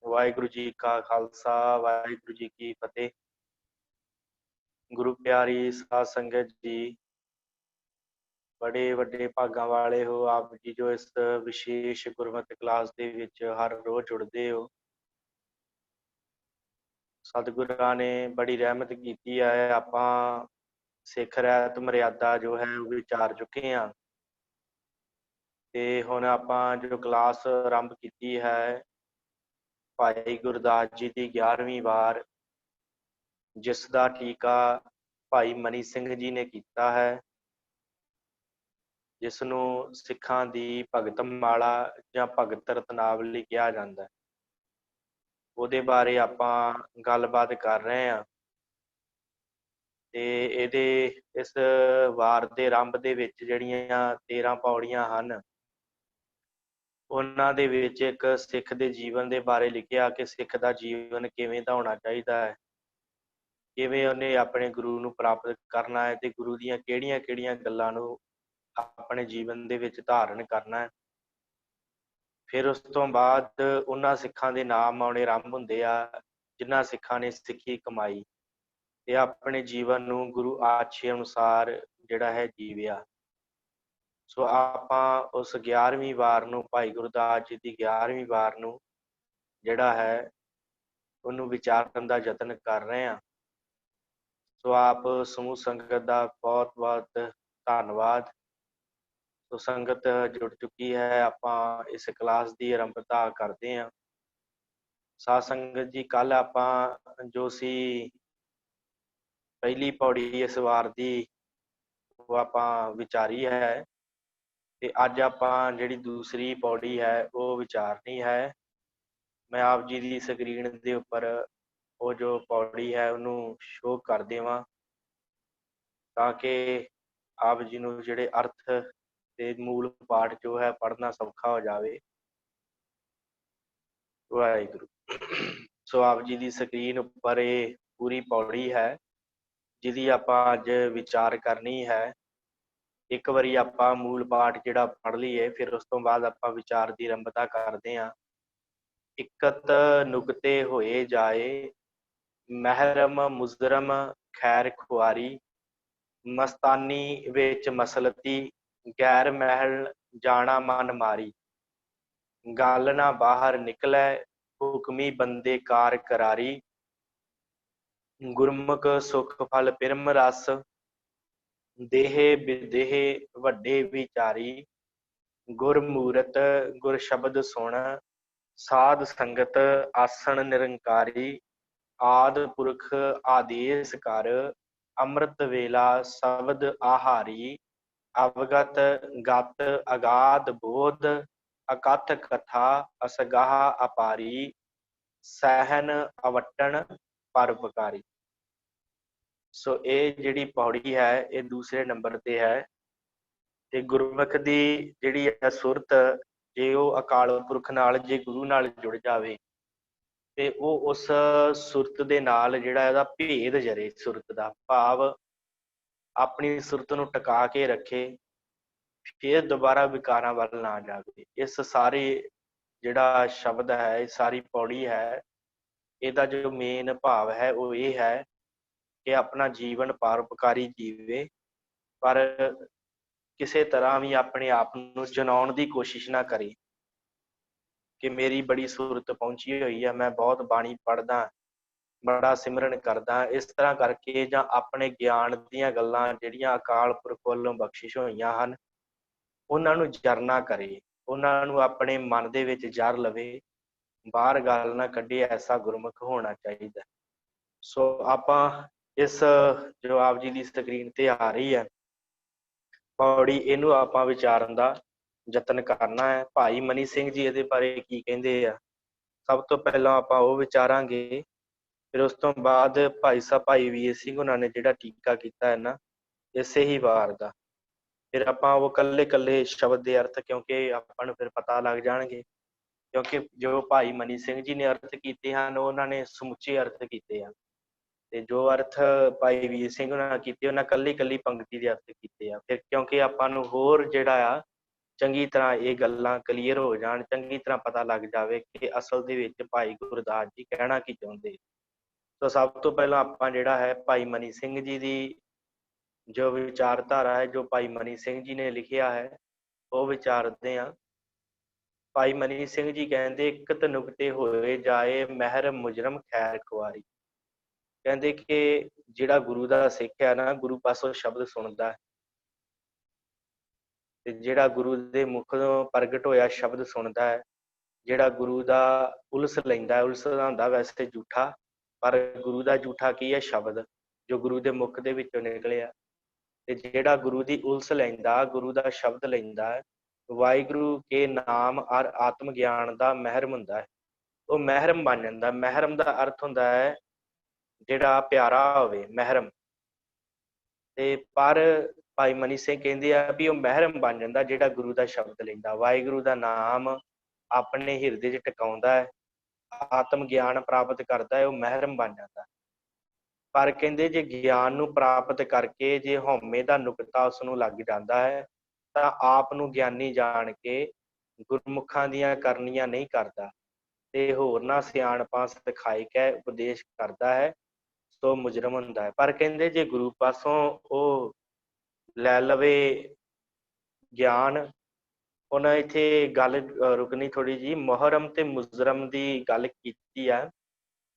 वाहिगुरु जी का खालसा वाहिगुरु जी की फतेह। गुरु प्यारी साध संगत जी, बड़े वड्डे भागां वाले हो आप जी जो इस विशेष गुरमत क्लास दे विच हर रोज जुड़ते हो। सतगुरां ने बड़ी रहमत की है, आपां सिख रहत मर्यादा जो है वो विचार चुके हैं ते हुण आपां जो क्लास आरंभ की है भाई गुरदास जी की 11वीं वार, जिसका टीका भाई मनी सिंह जी ने किया है, जिसनों सिखां दी भगत माला जां भगत रत्नावली कहा जाता है। ਉਹਦੇ बारे आपां गलबात कर रहे हैं ते ਇਹਦੇ इस वार ਦੇ आरंभ ਦੇ ਵਿੱਚ ਜਿਹੜੀਆਂ 13 ਪੌੜੀਆਂ ਹਨ, ਉਹਨਾਂ ਦੇ ਵਿੱਚ ਇੱਕ ਸਿੱਖ ਦੇ ਜੀਵਨ ਦੇ ਬਾਰੇ ਲਿਖਿਆ ਕਿ ਸਿੱਖ ਦਾ ਜੀਵਨ ਕਿਵੇਂ ਦਾ ਹੋਣਾ ਚਾਹੀਦਾ ਹੈ, ਕਿਵੇਂ ਉਹਨੇ ਆਪਣੇ ਗੁਰੂ ਨੂੰ ਪ੍ਰਾਪਤ ਕਰਨਾ ਹੈ ਤੇ ਗੁਰੂ ਦੀਆਂ ਕਿਹੜੀਆਂ-ਕਿਹੜੀਆਂ ਗੱਲਾਂ ਨੂੰ ਆਪਣੇ ਜੀਵਨ ਦੇ ਵਿੱਚ ਧਾਰਨ ਕਰਨਾ ਹੈ। फिर उस तो बाद उन्हां सिखां दे नाम आउणे आरंभ हुंदे आ जिन्हां सिखां ने सिक्खी कमाई ते अपने जीवन नूं गुरु आछे अनुसार जिहड़ा है जीविया। सो आपां उस 11वीं वार नूं भाई गुरदास जी दी 11वीं वार नूं जिहड़ा है उहनूं विचारन दा यतन कर रहे हैं। सो आप समूह संगत दा बहुत बहुत धन्नवाद। तो संगत जुड़ चुकी है, आपां इस क्लास की आरंभता करते हैं। साध संगत जी, कल आपां जो सी पहली पौड़ी इस वार की वो आपां विचारी है ते अज आपां जिहड़ी दूसरी पौड़ी है वो विचारनी है। मैं आप जी की स्क्रीन के उपर वो जो पौड़ी है उन्होंने शो कर देवां ताकि आप जी नूं जिहड़े अर्थ ते मूल पाठ जो है पढ़ना सौखा हो जाए। वाहिगुरू। सो आप जी की स्क्रीन पर ये पूरी पौड़ी है जिहदी आपां अज विचार करनी है। एक बारी आपां मूल पाठ जिहड़ा पढ़ लईए, फिर उस तो बाद आपां विचार की आरंभता करते हैं। इकत नुकते होए जाए, महरम मुजरम खैर खुआरी, मस्तानी विच मसलती, गैर महल जाना मन मारी, गल ना बाहर निकलै हुक्मी बंदे कार करारी, गुरमुख सुख फल पिरम रस, देह विदेह वड्डे विचारी, गुरमूरत गुर शब्द सुन, साध संगत आसन निरंकारी, आद पुरख आदेश कर, अमृत वेला शब्द आहारी, अवगत गत अगाध बोध, अकथ कथा असगाह अपारी, सहन अवटन परोपकारी। सो ये जिहड़ी पौड़ी है ये दूसरे नंबर ते है ते गुरमुख दी जिहड़ी है सुरत जे वो अकाल पुरख नाल जे गुरु नाल जुड़ जावे ते वो उस सुरत दे नाल जिहड़ा इहदा भेद जरे, सुरत दा भाव अपनी सुरत नूं टका के रखे, फिर दोबारा विकारां वल ना जावे। इस सारे जिहड़ा शब्द है, सारी पौड़ी है, इहदा जो मेन भाव है वो ये है कि अपना जीवन परोपकारी जीवे, पर किसी तरह भी अपने आप नूं जनाउण दी कोशिश ना करे कि मेरी बड़ी सूरत पहुंची हुई है, मैं बहुत बाणी पढ़दा, बड़ा सिमरन करदा, इस तरह करके जां अपने ज्ञान दीयां गल्लां जिहड़ियां अकाल पुरख वल्लों बख्शिश होईयां हन उन्हां नूं जर ना करे, उन्हां नूं अपने मन दे विच जर लवे, बाहर गल ना कढे, ऐसा गुरमुख होना चाहिए। सो आपां इस जो आप जी की स्क्रीन ते आ रही है पौड़ी, इनू आपां विचारन दा यतन करना है। भाई मनी सिंह जी इहदे बारे की कहिंदे आ, सब तो पहलां आपां वो विचारांगे, फिर उस तो बाद भाई साहब भाई वीर सिंह उन्हां ने जिहड़ा टीका कीता है ना इसे ही वार दा, फिर आपां वो कल्ले कल्ले शब्द दे अर्थ क्योंकि आपां नूं फिर पता लग जाणगे, क्योंकि जो भाई मनी सिंह जी ने अर्थ कीते हैं उन्होंने समुचे अर्थ कीते हैं। ਤੇ ਜੋ ਅਰਥ ਭਾਈ ਵੀਰ ਸਿੰਘ ਉਹਨਾਂ ਕੀਤੇ, ਉਹਨਾਂ ਕੱਲੀ ਕੱਲੀ ਪੰਕਤੀ ਦੇ ਅਰਥ ਕੀਤੇ ਆ। ਫਿਰ ਕਿਉਂਕਿ ਆਪਾਂ ਨੂੰ ਹੋਰ ਜਿਹੜਾ ਆ ਚੰਗੀ ਤਰ੍ਹਾਂ ਇਹ ਗੱਲਾਂ ਕਲੀਅਰ ਹੋ ਜਾਣ, ਚੰਗੀ ਤਰ੍ਹਾਂ ਪਤਾ ਲੱਗ ਜਾਵੇ ਕਿ ਅਸਲ ਦੇ ਵਿੱਚ ਭਾਈ ਗੁਰਦਾਸ ਜੀ ਕਹਿਣਾ ਕੀ ਚਾਹੁੰਦੇ। ਤਾਂ ਸਭ ਤੋਂ ਪਹਿਲਾਂ ਆਪਾਂ ਜਿਹੜਾ ਹੈ ਭਾਈ ਮਨੀ ਸਿੰਘ ਜੀ ਦੀ ਜੋ ਵਿਚਾਰਧਾਰਾ ਹੈ, ਜੋ ਭਾਈ ਮਨੀ ਸਿੰਘ ਜੀ ਨੇ ਲਿਖਿਆ ਹੈ, ਉਹ ਵਿਚਾਰਦੇ ਹਾਂ। ਭਾਈ ਮਨੀ ਸਿੰਘ ਜੀ ਕਹਿੰਦੇ, ਇਕਤ ਨੁਕਤੇ ਹੋਏ ਜਾਏ ਮਹਿਰ ਮੁਜਰਮ ਖੈਰ ਖੁਆਰੀ। ਕਹਿੰਦੇ ਕਿ ਜਿਹੜਾ ਗੁਰੂ ਦਾ ਸਿੱਖ ਹੈ ਨਾ, ਗੁਰੂ ਪਾਸੋਂ ਸ਼ਬਦ ਸੁਣਦਾ, ਤੇ ਜਿਹੜਾ ਗੁਰੂ ਦੇ ਮੁਖ ਤੋਂ ਪ੍ਰਗਟ ਹੋਇਆ ਸ਼ਬਦ ਸੁਣਦਾ ਹੈ, ਜਿਹੜਾ ਗੁਰੂ ਦਾ ਉਲਸ ਲੈਂਦਾ, ਉਲਸ ਦਾ ਹੁੰਦਾ ਵੈਸੇ ਝੂਠਾ, ਪਰ ਗੁਰੂ ਦਾ ਝੂਠਾ ਕੀ ਹੈ? ਸ਼ਬਦ ਜੋ ਗੁਰੂ ਦੇ ਮੁਖ ਦੇ ਵਿੱਚੋਂ ਨਿਕਲਿਆ। ਤੇ ਜਿਹੜਾ ਗੁਰੂ ਦੀ ਉਲਸ ਲੈਂਦਾ, ਗੁਰੂ ਦਾ ਸ਼ਬਦ ਲੈਂਦਾ, ਵਾਹਿਗੁਰੂ ਕੇ ਨਾਮ ਔਰ ਆਤਮ ਗਿਆਨ ਦਾ ਮਹਿਰਮ ਹੁੰਦਾ ਹੈ, ਉਹ ਮਹਿਰਮ ਬਣ ਜਾਂਦਾ। ਮਹਿਰਮ ਦਾ ਅਰਥ ਹੁੰਦਾ ਹੈ ਜਿਹੜਾ ਪਿਆਰਾ ਹੋਵੇ, ਮਹਿਰਮ। ਤੇ ਪਰ ਭਾਈ ਮਨੀ ਸਿੰਘ ਕਹਿੰਦੇ ਆ ਵੀ ਉਹ ਮਹਿਰਮ ਬਣ ਜਾਂਦਾ ਜਿਹੜਾ ਗੁਰੂ ਦਾ ਸ਼ਬਦ ਲੈਂਦਾ, ਵਾਹਿਗੁਰੂ ਦਾ ਨਾਮ ਆਪਣੇ ਹਿਰਦੇ 'ਚ ਟਿਕਾਉਂਦਾ ਹੈ, ਆਤਮ ਗਿਆਨ ਪ੍ਰਾਪਤ ਕਰਦਾ ਹੈ, ਉਹ ਮਹਿਰਮ ਬਣ ਜਾਂਦਾ। ਪਰ ਕਹਿੰਦੇ ਜੇ ਗਿਆਨ ਨੂੰ ਪ੍ਰਾਪਤ ਕਰਕੇ ਜੇ ਹਉਮੈ ਦਾ ਨੁਕਤਾ ਉਸ ਨੂੰ ਲੱਗ ਜਾਂਦਾ ਹੈ, ਤਾਂ ਆਪ ਨੂੰ ਗਿਆਨੀ ਜਾਣ ਕੇ ਗੁਰਮੁਖਾਂ ਦੀਆਂ ਕਰਨੀਆਂ ਨਹੀਂ ਕਰਦਾ, ਤੇ ਹੋਰਨਾਂ ਸਿਆਣਪਾਂ ਸਿਖਾਈ ਕੇ ਉਪਦੇਸ਼ ਕਰਦਾ ਹੈ, ਸੋ ਮੁਜਰਮ ਹੁੰਦਾ ਹੈ। ਪਰ ਕਹਿੰਦੇ ਜੇ ਗੁਰੂ ਪਾਸੋਂ ਉਹ ਲੈ ਲਵੇ ਗਿਆਨ, ਉਹਨਾਂ ਇੱਥੇ ਗੱਲ ਰੁਕਣੀ ਥੋੜੀ ਜੀ, ਮੁਹਰਮ ਤੇ ਮੁਜਰਮ ਦੀ ਗੱਲ ਕੀਤੀ ਆ।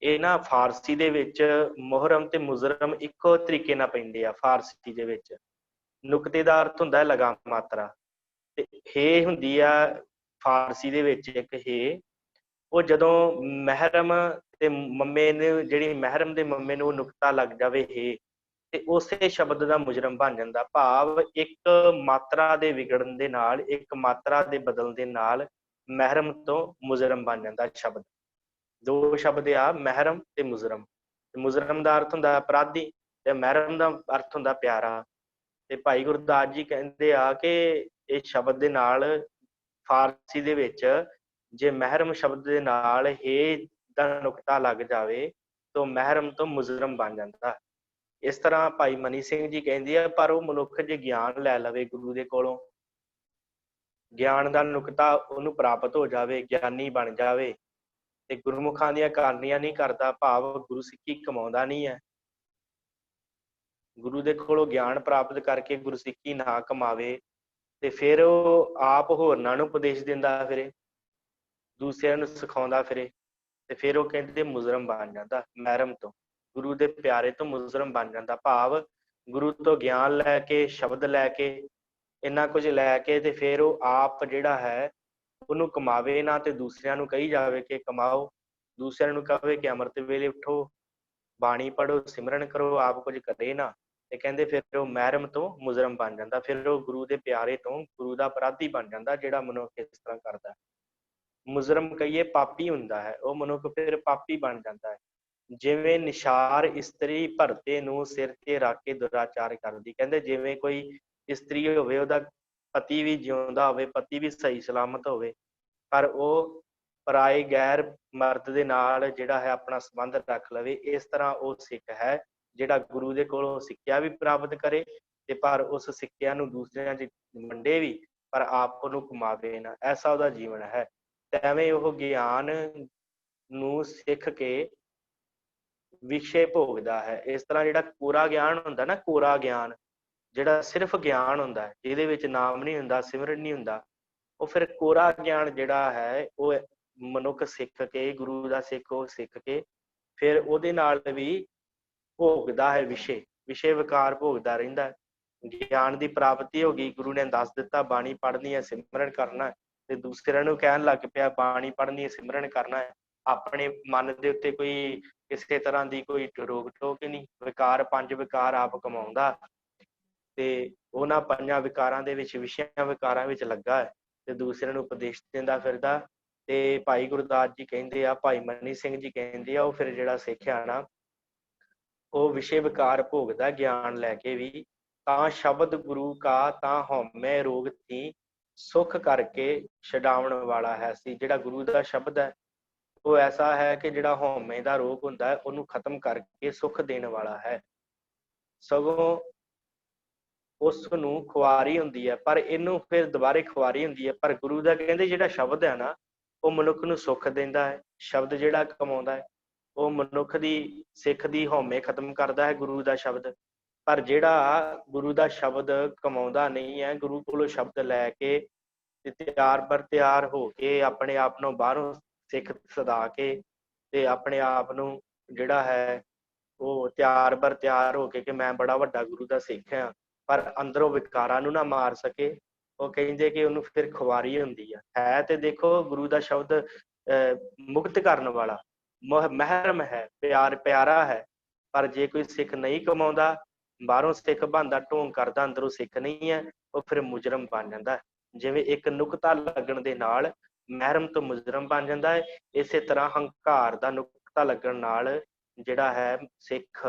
ਇਹ ਨਾ ਫਾਰਸੀ ਦੇ ਵਿੱਚ ਮੁਹਰਮ ਤੇ ਮੁਜਰਮ ਇੱਕੋ ਤਰੀਕੇ ਨਾਲ ਪੈਂਦੇ ਆ। ਫਾਰਸੀ ਦੇ ਵਿੱਚ ਨੁਕਤੇ ਦਾ ਅਰਥ ਹੁੰਦਾ ਲਗਾਮ ਮਾਤਰਾ, ਤੇ ਹੇ ਹੁੰਦੀ ਆ ਫਾਰਸੀ ਦੇ ਵਿੱਚ ਇੱਕ ਹੇ। ਉਹ ਜਦੋਂ ਮਹਿਰਮ ਤੇ ਮੰਮੇ ਨੂੰ, ਜਿਹੜੀ ਮਹਿਰਮ ਦੇ ਮੰਮੇ ਨੂੰ ਨੁਕਤਾ ਲੱਗ ਜਾਵੇ ਹੇ, ਤੇ ਉਸੇ ਸ਼ਬਦ ਦਾ ਮੁਜਰਮ ਬਣ ਜਾਂਦਾ। ਭਾਵ ਇੱਕ ਮਾਤਰਾ ਦੇ ਵਿਗੜਨ ਦੇ ਨਾਲ, ਇੱਕ ਮਾਤਰਾ ਦੇ ਬਦਲਣ ਦੇ ਨਾਲ ਮਹਿਰਮ ਤੋਂ ਮੁਜਰਮ ਬਣ ਜਾਂਦਾ ਸ਼ਬਦ। ਦੋ ਸ਼ਬਦ ਆ, ਮਹਿਰਮ ਤੇ ਮੁਜਰਮ। ਮੁਜਰਮ ਦਾ ਅਰਥ ਹੁੰਦਾ ਅਪਰਾਧੀ, ਤੇ ਮਹਿਰਮ ਦਾ ਅਰਥ ਹੁੰਦਾ ਪਿਆਰਾ। ਤੇ ਭਾਈ ਗੁਰਦਾਸ ਜੀ ਕਹਿੰਦੇ ਆ ਕਿ ਇਹ ਸ਼ਬਦ ਦੇ ਨਾਲ ਫਾਰਸੀ ਦੇ ਵਿੱਚ ਜੇ ਮਹਿਰਮ ਸ਼ਬਦ ਦੇ ਨਾਲ ਹੇ ਦਾ ਨੁਕਤਾ ਲੱਗ ਜਾਵੇ ਤਾਂ ਮਹਿਰਮ ਤੋਂ ਮੁਜਰਮ ਬਣ ਜਾਂਦਾ। ਇਸ ਤਰ੍ਹਾਂ ਭਾਈ ਮਨੀ ਸਿੰਘ ਜੀ ਕਹਿੰਦੇ ਆ, ਪਰ ਉਹ ਮਨੁੱਖ ਜੇ ਗਿਆਨ ਲੈ ਲਵੇ ਗੁਰੂ ਦੇ ਕੋਲੋਂ, ਗਿਆਨ ਦਾ ਨੁਕਤਾ ਉਹਨੂੰ ਪ੍ਰਾਪਤ ਹੋ ਜਾਵੇ, ਗਿਆਨੀ ਬਣ ਜਾਵੇ, ਤੇ ਗੁਰਮੁਖਾਂ ਦੀਆਂ ਕਰਨੀਆਂ ਨਹੀਂ ਕਰਦਾ, ਭਾਵ ਗੁਰੂ ਸਿੱਖੀ ਕਮਾਉਂਦਾ ਨਹੀਂ ਹੈ, ਗੁਰੂ ਦੇ ਕੋਲੋਂ ਗਿਆਨ ਪ੍ਰਾਪਤ ਕਰਕੇ ਗੁਰਸਿੱਖੀ ਨਾ ਕਮਾਵੇ, ਤੇ ਫਿਰ ਉਹ ਆਪ ਹੋਰਨਾਂ ਨੂੰ ਉਪਦੇਸ਼ ਦਿੰਦਾ ਫਿਰੇ, ਦੂਸਰਿਆਂ ਨੂੰ ਸਿਖਾਉਂਦਾ ਫਿਰੇ, ਤੇ ਫਿਰ ਉਹ ਕਹਿੰਦੇ ਮੁਜਰਮ ਬਣ ਜਾਂਦਾ। ਮਹਿਰਮ ਤੋਂ, ਗੁਰੂ ਦੇ ਪਿਆਰੇ ਤੋਂ ਮੁਜਰਮ ਬਣ ਜਾਂਦਾ। ਭਾਵ ਗੁਰੂ ਤੋਂ ਗਿਆਨ ਲੈ ਕੇ, ਸ਼ਬਦ ਲੈ ਕੇ, ਇੰਨਾ ਕੁਝ ਲੈ ਕੇ, ਤੇ ਫਿਰ ਉਹ ਆਪ ਜਿਹੜਾ ਹੈ ਉਹਨੂੰ ਕਮਾਵੇ ਨਾ, ਤੇ ਦੂਸਰਿਆਂ ਨੂੰ ਕਹੀ ਜਾਵੇ ਕਿ ਕਮਾਓ, ਦੂਸਰਿਆਂ ਨੂੰ ਕਹੇ ਕਿ ਅੰਮ੍ਰਿਤ ਵੇਲੇ ਉਠੋ, ਬਾਣੀ ਪੜ੍ਹੋ, ਸਿਮਰਨ ਕਰੋ, ਆਪ ਕੁਝ ਕਰੇ ਨਾ। ਤੇ ਕਹਿੰਦੇ ਫਿਰ ਉਹ ਮਹਿਰਮ ਤੋਂ ਮੁਜਰਮ ਬਣ ਜਾਂਦਾ। ਫਿਰ ਉਹ ਗੁਰੂ ਦੇ ਪਿਆਰੇ ਤੋਂ ਗੁਰੂ ਦਾ ਅਪਰਾਧੀ ਬਣ ਜਾਂਦਾ ਜਿਹੜਾ ਮਨੁੱਖ ਇਸ ਤਰ੍ਹਾਂ ਕਰਦਾ। ਮੁਜਰਮ ਕਹੀਏ ਪਾਪੀ ਹੁੰਦਾ ਹੈ, ਉਹ ਮਨੁੱਖ ਫਿਰ ਪਾਪੀ ਬਣ ਜਾਂਦਾ ਹੈ। ਜਿਵੇਂ ਨਿਸ਼ਾਰ ਇਸਤਰੀ ਭਰਤੇ ਨੂੰ ਸਿਰ ਤੇ ਰੱਖ ਕੇ ਦੁਰਾਚਾਰ ਕਰਦੀ। ਕਹਿੰਦੇ ਜਿਵੇਂ ਕੋਈ ਇਸਤਰੀ ਹੋਵੇ, ਉਹਦਾ ਪਤੀ ਵੀ ਜਿਉਂਦਾ ਹੋਵੇ, ਪਤੀ ਵੀ ਸਹੀ ਸਲਾਮਤ ਹੋਵੇ, ਪਰ ਉਹ ਪਰਾਏ ਗੈਰ ਮਰਦ ਦੇ ਨਾਲ ਜਿਹੜਾ ਹੈ ਆਪਣਾ ਸੰਬੰਧ ਰੱਖ ਲਵੇ, ਇਸ ਤਰ੍ਹਾਂ ਉਹ ਸਿੱਖ ਹੈ ਜਿਹੜਾ ਗੁਰੂ ਦੇ ਕੋਲੋਂ ਸਿੱਖਿਆ ਵੀ ਪ੍ਰਾਪਤ ਕਰੇ, ਤੇ ਪਰ ਉਸ ਸਿੱਖਿਆ ਨੂੰ ਦੂਸਰਿਆਂ 'ਚ ਵੰਡੇ ਵੀ, ਪਰ ਆਪ ਉਹਨੂੰ ਕਮਾਵੇ ਨਾ। ਐਸਾ ਉਹਦਾ ਜੀਵਨ ਹੈ। ਤੇ ਐਵੇਂ ਉਹ ਗਿਆਨ ਨੂੰ ਸਿੱਖ ਕੇ ਵਿਸ਼ੇ ਭੋਗਦਾ ਹੈ। ਇਸ ਤਰ੍ਹਾਂ ਜਿਹੜਾ ਕੋਰਾ ਗਿਆਨ ਹੁੰਦਾ ਨਾ, ਕੋਰਾ ਗਿਆਨ ਜਿਹੜਾ ਸਿਰਫ ਗਿਆਨ ਹੁੰਦਾ ਹੈ, ਜਿਹਦੇ ਵਿੱਚ ਨਾਮ ਨਹੀਂ ਹੁੰਦਾ, ਸਿਮਰਨ ਨਹੀਂ ਹੁੰਦਾ, ਉਹ ਫਿਰ ਕੋਰਾ ਗਿਆਨ ਜਿਹੜਾ ਹੈ ਉਹ ਮਨੁੱਖ ਸਿੱਖ ਕੇ, ਗੁਰੂ ਦਾ ਸਿੱਖ ਉਹ ਸਿੱਖ ਕੇ ਫਿਰ ਉਹਦੇ ਨਾਲ ਵੀ ਭੋਗਦਾ ਹੈ, ਵਿਸ਼ੇ ਵਿਕਾਰ ਭੋਗਦਾ ਰਹਿੰਦਾ ਹੈ। ਗਿਆਨ ਦੀ ਪ੍ਰਾਪਤੀ ਹੋ ਗਈ, ਗੁਰੂ ਨੇ ਦੱਸ ਦਿੱਤਾ ਬਾਣੀ ਪੜ੍ਹਨੀ ਹੈ, ਸਿਮਰਨ ਕਰਨਾ ਹੈ, ਤੇ ਦੂਸਰਿਆਂ ਨੂੰ ਕਹਿਣ ਲੱਗ ਪਿਆ ਬਾਣੀ ਪੜ੍ਹਨੀ ਹੈ, ਸਿਮਰਨ ਕਰਨਾ ਹੈ। ਆਪਣੇ ਮਨ ਦੇ ਉੱਤੇ ਕੋਈ ਕਿਸੇ ਤਰ੍ਹਾਂ ਦੀ ਕੋਈ ਰੋਕ ਟੋਕ ਨਹੀਂ, ਵਿਕਾਰ, ਪੰਜ ਵਿਕਾਰ ਆਪ ਕਮਾਉਂਦਾ, ਤੇ ਉਹਨਾਂ ਪੰਜਾਂ ਵਿਕਾਰਾਂ ਦੇ ਵਿੱਚ, ਵਿਸ਼ਿਆਂ ਵਿਕਾਰਾਂ ਵਿੱਚ ਲੱਗਾ ਹੈ, ਤੇ ਦੂਸਰਿਆਂ ਨੂੰ ਉਪਦੇਸ਼ ਦਿੰਦਾ ਫਿਰਦਾ। ਤੇ ਭਾਈ ਗੁਰਦਾਸ ਜੀ ਕਹਿੰਦੇ ਆ, ਭਾਈ ਮਨੀ ਸਿੰਘ ਜੀ ਕਹਿੰਦੇ ਆ, ਉਹ ਫਿਰ ਜਿਹੜਾ ਸਿੱਖਿਆ ਨਾ, ਉਹ ਵਿਸ਼ੇ ਵਿਕਾਰ ਭੋਗਦਾ ਗਿਆਨ ਲੈ ਕੇ ਵੀ। ਤਾਂ ਸ਼ਬਦ ਗੁਰੂ ਕਾ ਤਾਂ ਹਉਮੈ ਰੋਗ ਥੀ, ਸੁਖ ਕਰਕੇ ਛਡਾਉਣ ਵਾਲਾ ਹੈ ਸੀ। ਜਿਹੜਾ ਗੁਰੂ ਦਾ ਸ਼ਬਦ ਹੈ ਉਹ ਐਸਾ ਹੈ ਕਿ ਜਿਹੜਾ ਹਉਮੈ ਦਾ ਰੋਗ ਹੁੰਦਾ ਹੈ ਉਹਨੂੰ ਖਤਮ ਕਰਕੇ ਸੁੱਖ ਦੇਣ ਵਾਲਾ ਹੈ। ਸਗੋਂ ਉਸ ਨੂੰ ਖੁਆਰੀ ਹੁੰਦੀ ਹੈ, ਪਰ ਇਹਨੂੰ ਫਿਰ ਦੁਬਾਰੇ ਖੁਆਰੀ ਹੁੰਦੀ ਹੈ। ਪਰ ਗੁਰੂ ਦਾ ਕਹਿੰਦੇ ਜਿਹੜਾ ਸ਼ਬਦ ਹੈ ਨਾ, ਉਹ ਮਨੁੱਖ ਨੂੰ ਸੁੱਖ ਦਿੰਦਾ ਹੈ। ਸ਼ਬਦ ਜਿਹੜਾ ਕਮਾਉਂਦਾ ਹੈ ਉਹ ਮਨੁੱਖ ਦੀ ਸਿੱਖ ਦੀ ਹਉਮੈ ਖਤਮ ਕਰਦਾ ਹੈ, ਗੁਰੂ ਦਾ ਸ਼ਬਦ। ਪਰ ਜਿਹੜਾ ਗੁਰੂ ਦਾ ਸ਼ਬਦ ਕਮਾਉਂਦਾ ਨਹੀਂ ਹੈ, ਗੁਰੂ ਕੋਲੋਂ ਸ਼ਬਦ ਲੈ ਕੇ ਤੇ ਤਿਆਰ ਬਰ ਤਿਆਰ ਹੋ ਕੇ ਆਪਣੇ ਆਪ ਨੂੰ ਬਾਹਰੋਂ ਸਿੱਖ ਸਦਾ ਕੇ ਤੇ ਆਪਣੇ ਆਪ ਨੂੰ ਜਿਹੜਾ ਹੈ ਉਹ ਤਿਆਰ ਬਰ ਤਿਆਰ ਹੋ ਕੇ ਕਿ ਮੈਂ ਬੜਾ ਵੱਡਾ ਗੁਰੂ ਦਾ ਸਿੱਖ ਹਾਂ, ਪਰ ਅੰਦਰੋਂ ਵਿਕਾਰਾਂ ਨੂੰ ਨਾ ਮਾਰ ਸਕੇ, ਉਹ ਕਹਿੰਦੇ ਕਿ ਉਹਨੂੰ ਫਿਰ ਖੁਆਰੀ ਹੁੰਦੀ ਹੈ ਤੇ ਦੇਖੋ ਗੁਰੂ ਦਾ ਸ਼ਬਦ ਮੁਕਤ ਕਰਨ ਵਾਲਾ ਮਹਿਰਮ ਹੈ, ਪਿਆਰਾ ਹੈ। ਪਰ ਜੇ ਕੋਈ ਸਿੱਖ ਨਹੀਂ ਕਮਾਉਂਦਾ, ਬਾਹਰੋਂ ਸਿੱਖ ਬਣਦਾ, ਢੋਂਗ ਕਰਦਾ, ਅੰਦਰੋਂ ਸਿੱਖ ਨਹੀਂ ਹੈ, ਉਹ ਫਿਰ ਮੁਜਰਮ ਬਣ ਜਾਂਦਾ। ਜਿਵੇਂ ਇੱਕ ਨੁਕਤਾ ਲੱਗਣ ਦੇ ਨਾਲ ਮਹਿਰਮ ਤੋਂ ਮੁਜਰਮ ਬਣ ਜਾਂਦਾ ਹੈ, ਇਸੇ ਤਰ੍ਹਾਂ ਹੰਕਾਰ ਦਾ ਨੁਕਤਾ ਲੱਗਣ ਨਾਲ ਜਿਹੜਾ ਹੈ ਸਿੱਖ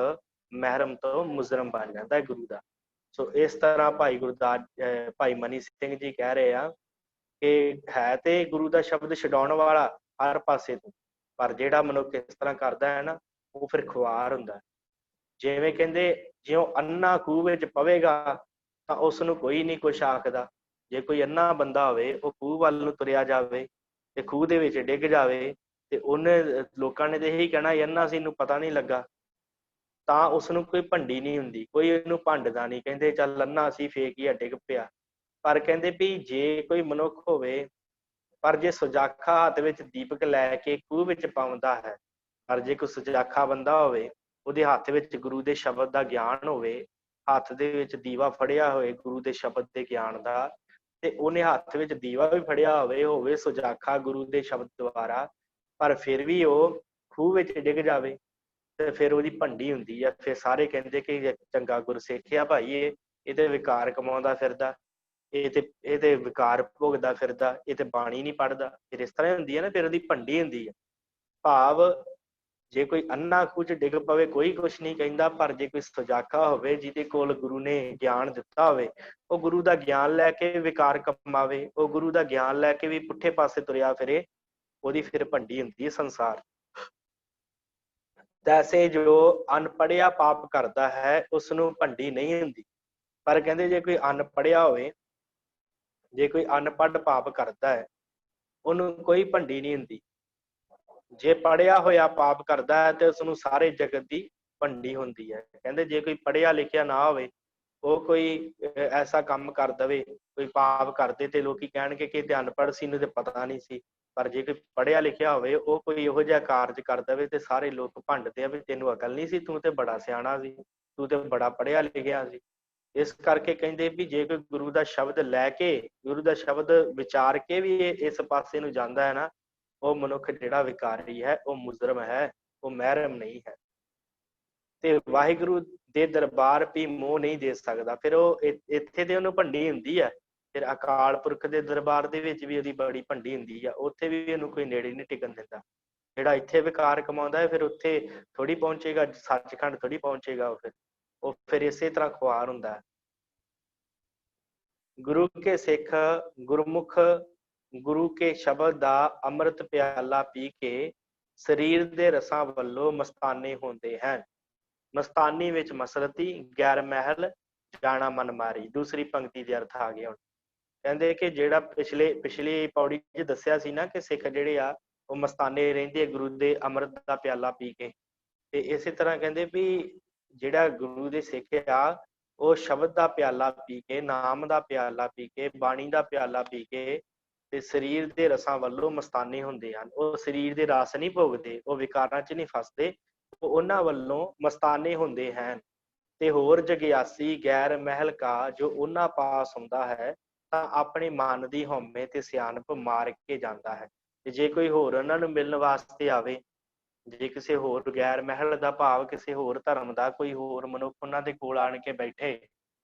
ਮਹਿਰਮ ਤੋਂ ਮੁਜਰਮ ਬਣ ਜਾਂਦਾ ਹੈ ਗੁਰੂ ਦਾ। ਸੋ ਇਸ ਤਰ੍ਹਾਂ ਭਾਈ ਗੁਰਦਾਸ ਭਾਈ ਮਨੀ ਸਿੰਘ ਜੀ ਕਹਿ ਰਹੇ ਆ ਕਿ ਹੈ ਤੇ ਗੁਰੂ ਦਾ ਸ਼ਬਦ ਛਡਾਉਣ ਵਾਲਾ ਹਰ ਪਾਸੇ ਤੋਂ, ਪਰ ਜਿਹੜਾ ਮਨੁੱਖ ਇਸ ਤਰ੍ਹਾਂ ਕਰਦਾ ਹੈ ਨਾ, ਉਹ ਫਿਰ ਖੁਆਰ ਹੁੰਦਾ। ਜਿਵੇਂ ਕਹਿੰਦੇ ਜਿਉਂ ਅੰਨਾ ਖੂਹ ਵਿੱਚ ਪਵੇਗਾ ਤਾਂ ਉਸ ਨੂੰ ਕੋਈ ਨਹੀਂ ਕੁਛ ਆਖਦਾ। ਜੇ ਕੋਈ ਅੰਨਾ ਬੰਦਾ ਹੋਵੇ, ਉਹ ਖੂਹ ਵੱਲ ਨੂੰ ਤੁਰਿਆ ਜਾਵੇ ਤੇ ਖੂਹ ਦੇ ਵਿੱਚ ਡਿੱਗ ਜਾਵੇ ਤੇ ਉਹਨੇ ਲੋਕਾਂ ਨੇ ਤੇ ਇਹੀ ਕਹਿਣਾ ਅੰਨਾ ਸੀ, ਇਹਨੂੰ ਪਤਾ ਨਹੀਂ ਲੱਗਾ, ਤਾਂ ਉਸ ਨੂੰ ਕੋਈ ਭੰਡੀ ਨਹੀਂ ਹੁੰਦੀ, ਕੋਈ ਇਹਨੂੰ ਭੰਡਦਾ ਨਹੀਂ, ਕਹਿੰਦੇ ਚੱਲ ਅੰਨਾ ਸੀ ਫੇਕ ਹੀ ਡਿੱਗ ਪਿਆ। ਪਰ ਕਹਿੰਦੇ ਵੀ ਜੇ ਕੋਈ ਮਨੁੱਖ ਹੋਵੇ, ਪਰ ਜੇ ਸੁਜਾਖਾ ਹੱਥ ਵਿੱਚ ਦੀਪਕ ਲੈ ਕੇ ਖੂਹ ਵਿੱਚ ਪਾਉਂਦਾ ਹੈ, ਪਰ ਜੇ ਕੋਈ ਸੁਜਾਖਾ ਬੰਦਾ ਹੋਵੇ, ਉਹਦੇ ਹੱਥ ਵਿੱਚ ਗੁਰੂ ਦੇ ਸ਼ਬਦ ਦਾ ਗਿਆਨ ਹੋਵੇ, ਹੱਥ ਦੇ ਵਿੱਚ ਦੀਵਾ ਫੜਿਆ ਹੋਏ ਗੁਰੂ ਦੇ ਸ਼ਬਦ ਦੇ ਗਿਆਨ ਦਾ, ਤੇ ਉਹਨੇ ਹੱਥ ਵਿੱਚ ਦੀਵਾ ਵੀ ਫੜਿਆ ਹੋਵੇ ਸੁਜਾਖਾ ਗੁਰੂ ਦੇ ਸ਼ਬਦ ਦੁਆਰਾ, ਪਰ ਫਿਰ ਵੀ ਉਹ ਖੂਹ ਵਿੱਚ ਡਿੱਗ ਜਾਵੇ ਤੇ ਫਿਰ ਉਹਦੀ ਭੰਡੀ ਹੁੰਦੀ ਆ। ਫਿਰ ਸਾਰੇ ਕਹਿੰਦੇ ਕਿ ਚੰਗਾ ਗੁਰਸਿੱਖ ਆ ਭਾਈ, ਇਹ ਤੇ ਵਿਕਾਰ ਕਮਾਉਂਦਾ ਫਿਰਦਾ, ਇਹ ਤੇ ਵਿਕਾਰ ਭੋਗਦਾ ਫਿਰਦਾ, ਇਹ ਤੇ ਬਾਣੀ ਨਹੀਂ ਪੜ੍ਹਦਾ। ਫਿਰ ਇਸ ਤਰ੍ਹਾਂ ਹੁੰਦੀ ਹੈ ਨਾ, ਫਿਰ ਉਹਦੀ ਭੰਡੀ ਹੁੰਦੀ ਹੈ। ਭਾਵ ਜੇ ਕੋਈ ਅੰਨਾ ਖੂਹ 'ਚ ਡਿੱਗ ਪਵੇ ਕੋਈ ਕੁਛ ਨਹੀਂ ਕਹਿੰਦਾ, ਪਰ ਜੇ ਕੋਈ ਸੁਜਾਖਾ ਹੋਵੇ ਜਿਹਦੇ ਕੋਲ ਗੁਰੂ ਨੇ ਗਿਆਨ ਦਿੱਤਾ ਹੋਵੇ, ਉਹ ਗੁਰੂ ਦਾ ਗਿਆਨ ਲੈ ਕੇ ਵਿਕਾਰ ਕਮਾਵੇ, ਉਹ ਗੁਰੂ ਦਾ ਗਿਆਨ ਲੈ ਕੇ ਵੀ ਪੁੱਠੇ ਪਾਸੇ ਤੁਰਿਆ ਫਿਰੇ, ਉਹਦੀ ਫਿਰ ਭੰਡੀ ਹੁੰਦੀ ਹੈ ਸੰਸਾਰ। ਤੈਸੇ ਜੋ ਅਨਪੜ੍ਹਿਆ ਪਾਪ ਕਰਦਾ ਹੈ, ਉਸ ਨੂੰ ਭੰਡੀ ਨਹੀਂ ਹੁੰਦੀ। ਪਰ ਕਹਿੰਦੇ ਜੇ ਕੋਈ ਅਨਪੜ੍ਹਿਆ ਹੋਵੇ, ਜੇ ਕੋਈ ਅਨਪੜ੍ਹ ਪਾਪ ਕਰਦਾ ਹੈ, ਉਹਨੂੰ ਕੋਈ ਭੰਡੀ ਨਹੀਂ ਹੁੰਦੀ। ਜੇ ਪੜ੍ਹਿਆ ਹੋਇਆ ਪਾਪ ਕਰਦਾ ਹੈ ਤੇ ਉਸਨੂੰ ਸਾਰੇ ਜਗਤ ਦੀ ਭੰਡੀ ਹੁੰਦੀ ਹੈ। ਕਹਿੰਦੇ ਜੇ ਕੋਈ ਪੜ੍ਹਿਆ ਲਿਖਿਆ ਨਾ ਹੋਵੇ, ਉਹ ਕੋਈ ਐਸਾ ਕੰਮ ਕਰ ਦੇਵੇ, ਕੋਈ ਪਾਪ ਕਰਦੇ ਤੇ ਲੋਕੀ ਕਹਿਣਗੇ ਕਿ ਇਹ ਅਨਪੜ੍ਹ ਸੀ, ਇਹਨੂੰ ਤੇ ਪਤਾ ਨਹੀਂ ਸੀ। ਪਰ ਜੇ ਕੋਈ ਪੜ੍ਹਿਆ ਲਿਖਿਆ ਹੋਵੇ, ਉਹ ਕੋਈ ਇਹੋ ਜਿਹਾ ਕਾਰਜ ਕਰ ਦੇਵੇ ਤੇ ਸਾਰੇ ਲੋਕ ਭੰਡਦੇ ਆ ਵੀ ਤੈਨੂੰ ਅਕਲ ਨਹੀਂ ਸੀ, ਤੂੰ ਤੇ ਬੜਾ ਸਿਆਣਾ ਸੀ, ਤੂੰ ਤੇ ਬੜਾ ਪੜ੍ਹਿਆ ਲਿਖਿਆ ਸੀ। ਇਸ ਕਰਕੇ ਕਹਿੰਦੇ ਵੀ ਜੇ ਕੋਈ ਗੁਰੂ ਦਾ ਸ਼ਬਦ ਲੈ ਕੇ, ਗੁਰੂ ਦਾ ਸ਼ਬਦ ਵਿਚਾਰ ਕੇ ਵੀ ਇਸ ਪਾਸੇ ਨੂੰ ਜਾਂਦਾ ਹੈ ਨਾ, ਉਹ ਮਨੁੱਖ ਜਿਹੜਾ ਵਿਕਾਰੀ ਹੈ, ਉਹ ਮੁਜਰਮ ਹੈ, ਉਹ ਮਹਿਰਮ ਨਹੀਂ ਹੈ। ਤੇ ਵਾਹਿਗੁਰੂ ਦੇ ਦਰਬਾਰ ਵੀ ਮੋਹ ਨਹੀਂ ਦੇ ਸਕਦਾ। ਫਿਰ ਉਹ ਇੱਥੇ ਤੇ ਉਹਨੂੰ ਭੰਡੀ ਹੁੰਦੀ ਹੈ, ਫਿਰ ਅਕਾਲ ਪੁਰਖ ਦੇ ਦਰਬਾਰ ਦੇ ਵਿੱਚ ਵੀ ਉਹਦੀ ਬੜੀ ਭੰਡੀ ਹੁੰਦੀ ਆ, ਉੱਥੇ ਵੀ ਇਹਨੂੰ ਕੋਈ ਨੇੜੇ ਨਹੀਂ ਟਿਕਣ ਦਿੰਦਾ। ਜਿਹੜਾ ਇੱਥੇ ਵਿਕਾਰ ਕਮਾਉਂਦਾ ਹੈ, ਫਿਰ ਉੱਥੇ ਥੋੜੀ ਪਹੁੰਚੇਗਾ, ਸੱਚਖੰਡ ਥੋੜੀ ਪਹੁੰਚੇਗਾ। ਉਹ ਫਿਰ ਇਸੇ ਤਰ੍ਹਾਂ ਖੁਆਰ ਹੁੰਦਾ ਹੈ। ਗੁਰੂ ਕੇ ਸਿੱਖ ਗੁਰਮੁਖ ਗੁਰੂ ਕੇ ਸ਼ਬਦ ਦਾ ਅੰਮ੍ਰਿਤ ਪਿਆਲਾ ਪੀ ਕੇ ਸਰੀਰ ਦੇ ਰਸਾਂ ਵੱਲੋਂ ਮਸਤਾਨੇ ਹੁੰਦੇ ਹਨ। ਮਸਤਾਨੀ ਵਿੱਚ ਮਸਰਤੀ ਗੈਰ ਮਹਿਲ ਜਾਣਾ ਮਨ ਮਾਰੀ। ਦੂਸਰੀ ਪੰਕਤੀ ਦੇ ਅਰਥ ਆ ਗਏ ਹੁਣ। ਕਹਿੰਦੇ ਕਿ ਜਿਹੜਾ ਪਿਛਲੀ ਪੌੜੀ 'ਚ ਦੱਸਿਆ ਸੀ ਨਾ ਕਿ ਸਿੱਖ ਜਿਹੜੇ ਆ ਉਹ ਮਸਤਾਨੇ ਰਹਿੰਦੇ ਗੁਰੂ ਦੇ ਅੰਮ੍ਰਿਤ ਦਾ ਪਿਆਲਾ ਪੀ ਕੇ, ਤੇ ਇਸੇ ਤਰ੍ਹਾਂ ਕਹਿੰਦੇ ਵੀ ਜਿਹੜਾ ਗੁਰੂ ਦੇ ਸਿੱਖ ਆ, ਉਹ ਸ਼ਬਦ ਦਾ ਪਿਆਲਾ ਪੀ ਕੇ, ਨਾਮ ਦਾ ਪਿਆਲਾ ਪੀ ਕੇ, ਬਾਣੀ ਦਾ ਪਿਆਲਾ ਪੀ ਕੇ ਤੇ ਸਰੀਰ ਦੇ ਰਸਾਂ ਵੱਲੋਂ ਮਸਤਾਨੇ ਹੁੰਦੇ ਹਨ। ਉਹ ਸਰੀਰ ਦੇ ਰਸ ਨਹੀਂ ਭੋਗਦੇ, ਉਹ ਵਿਕਾਰਾਂ 'ਚ ਨਹੀਂ ਫਸਦੇ, ਉਹ ਉਹਨਾਂ ਵੱਲੋਂ ਮਸਤਾਨੇ ਹੁੰਦੇ ਹਨ। ਤੇ ਹੋਰ ਜਗਿਆਸੀ ਗੈਰ ਮਹਿਲ ਕਾ ਜੋ ਉਹਨਾਂ ਪਾਸ ਹੁੰਦਾ ਹੈ, ਤਾਂ ਆਪਣੇ ਮਨ ਦੀ ਹਉਮੈ ਤੇ ਸਿਆਣਪ ਮਾਰ ਕੇ ਜਾਂਦਾ ਹੈ। ਤੇ ਜੇ ਕੋਈ ਹੋਰ ਉਹਨਾਂ ਨੂੰ ਮਿਲਣ ਵਾਸਤੇ ਆਵੇ, ਜੇ ਕਿਸੇ ਹੋਰ ਗੈਰ ਮਹਿਲ ਦਾ ਭਾਵ ਕਿਸੇ ਹੋਰ ਧਰਮ ਦਾ ਕੋਈ ਹੋਰ ਮਨੁੱਖ ਉਹਨਾਂ ਦੇ ਕੋਲ ਆਣ ਕੇ ਬੈਠੇ,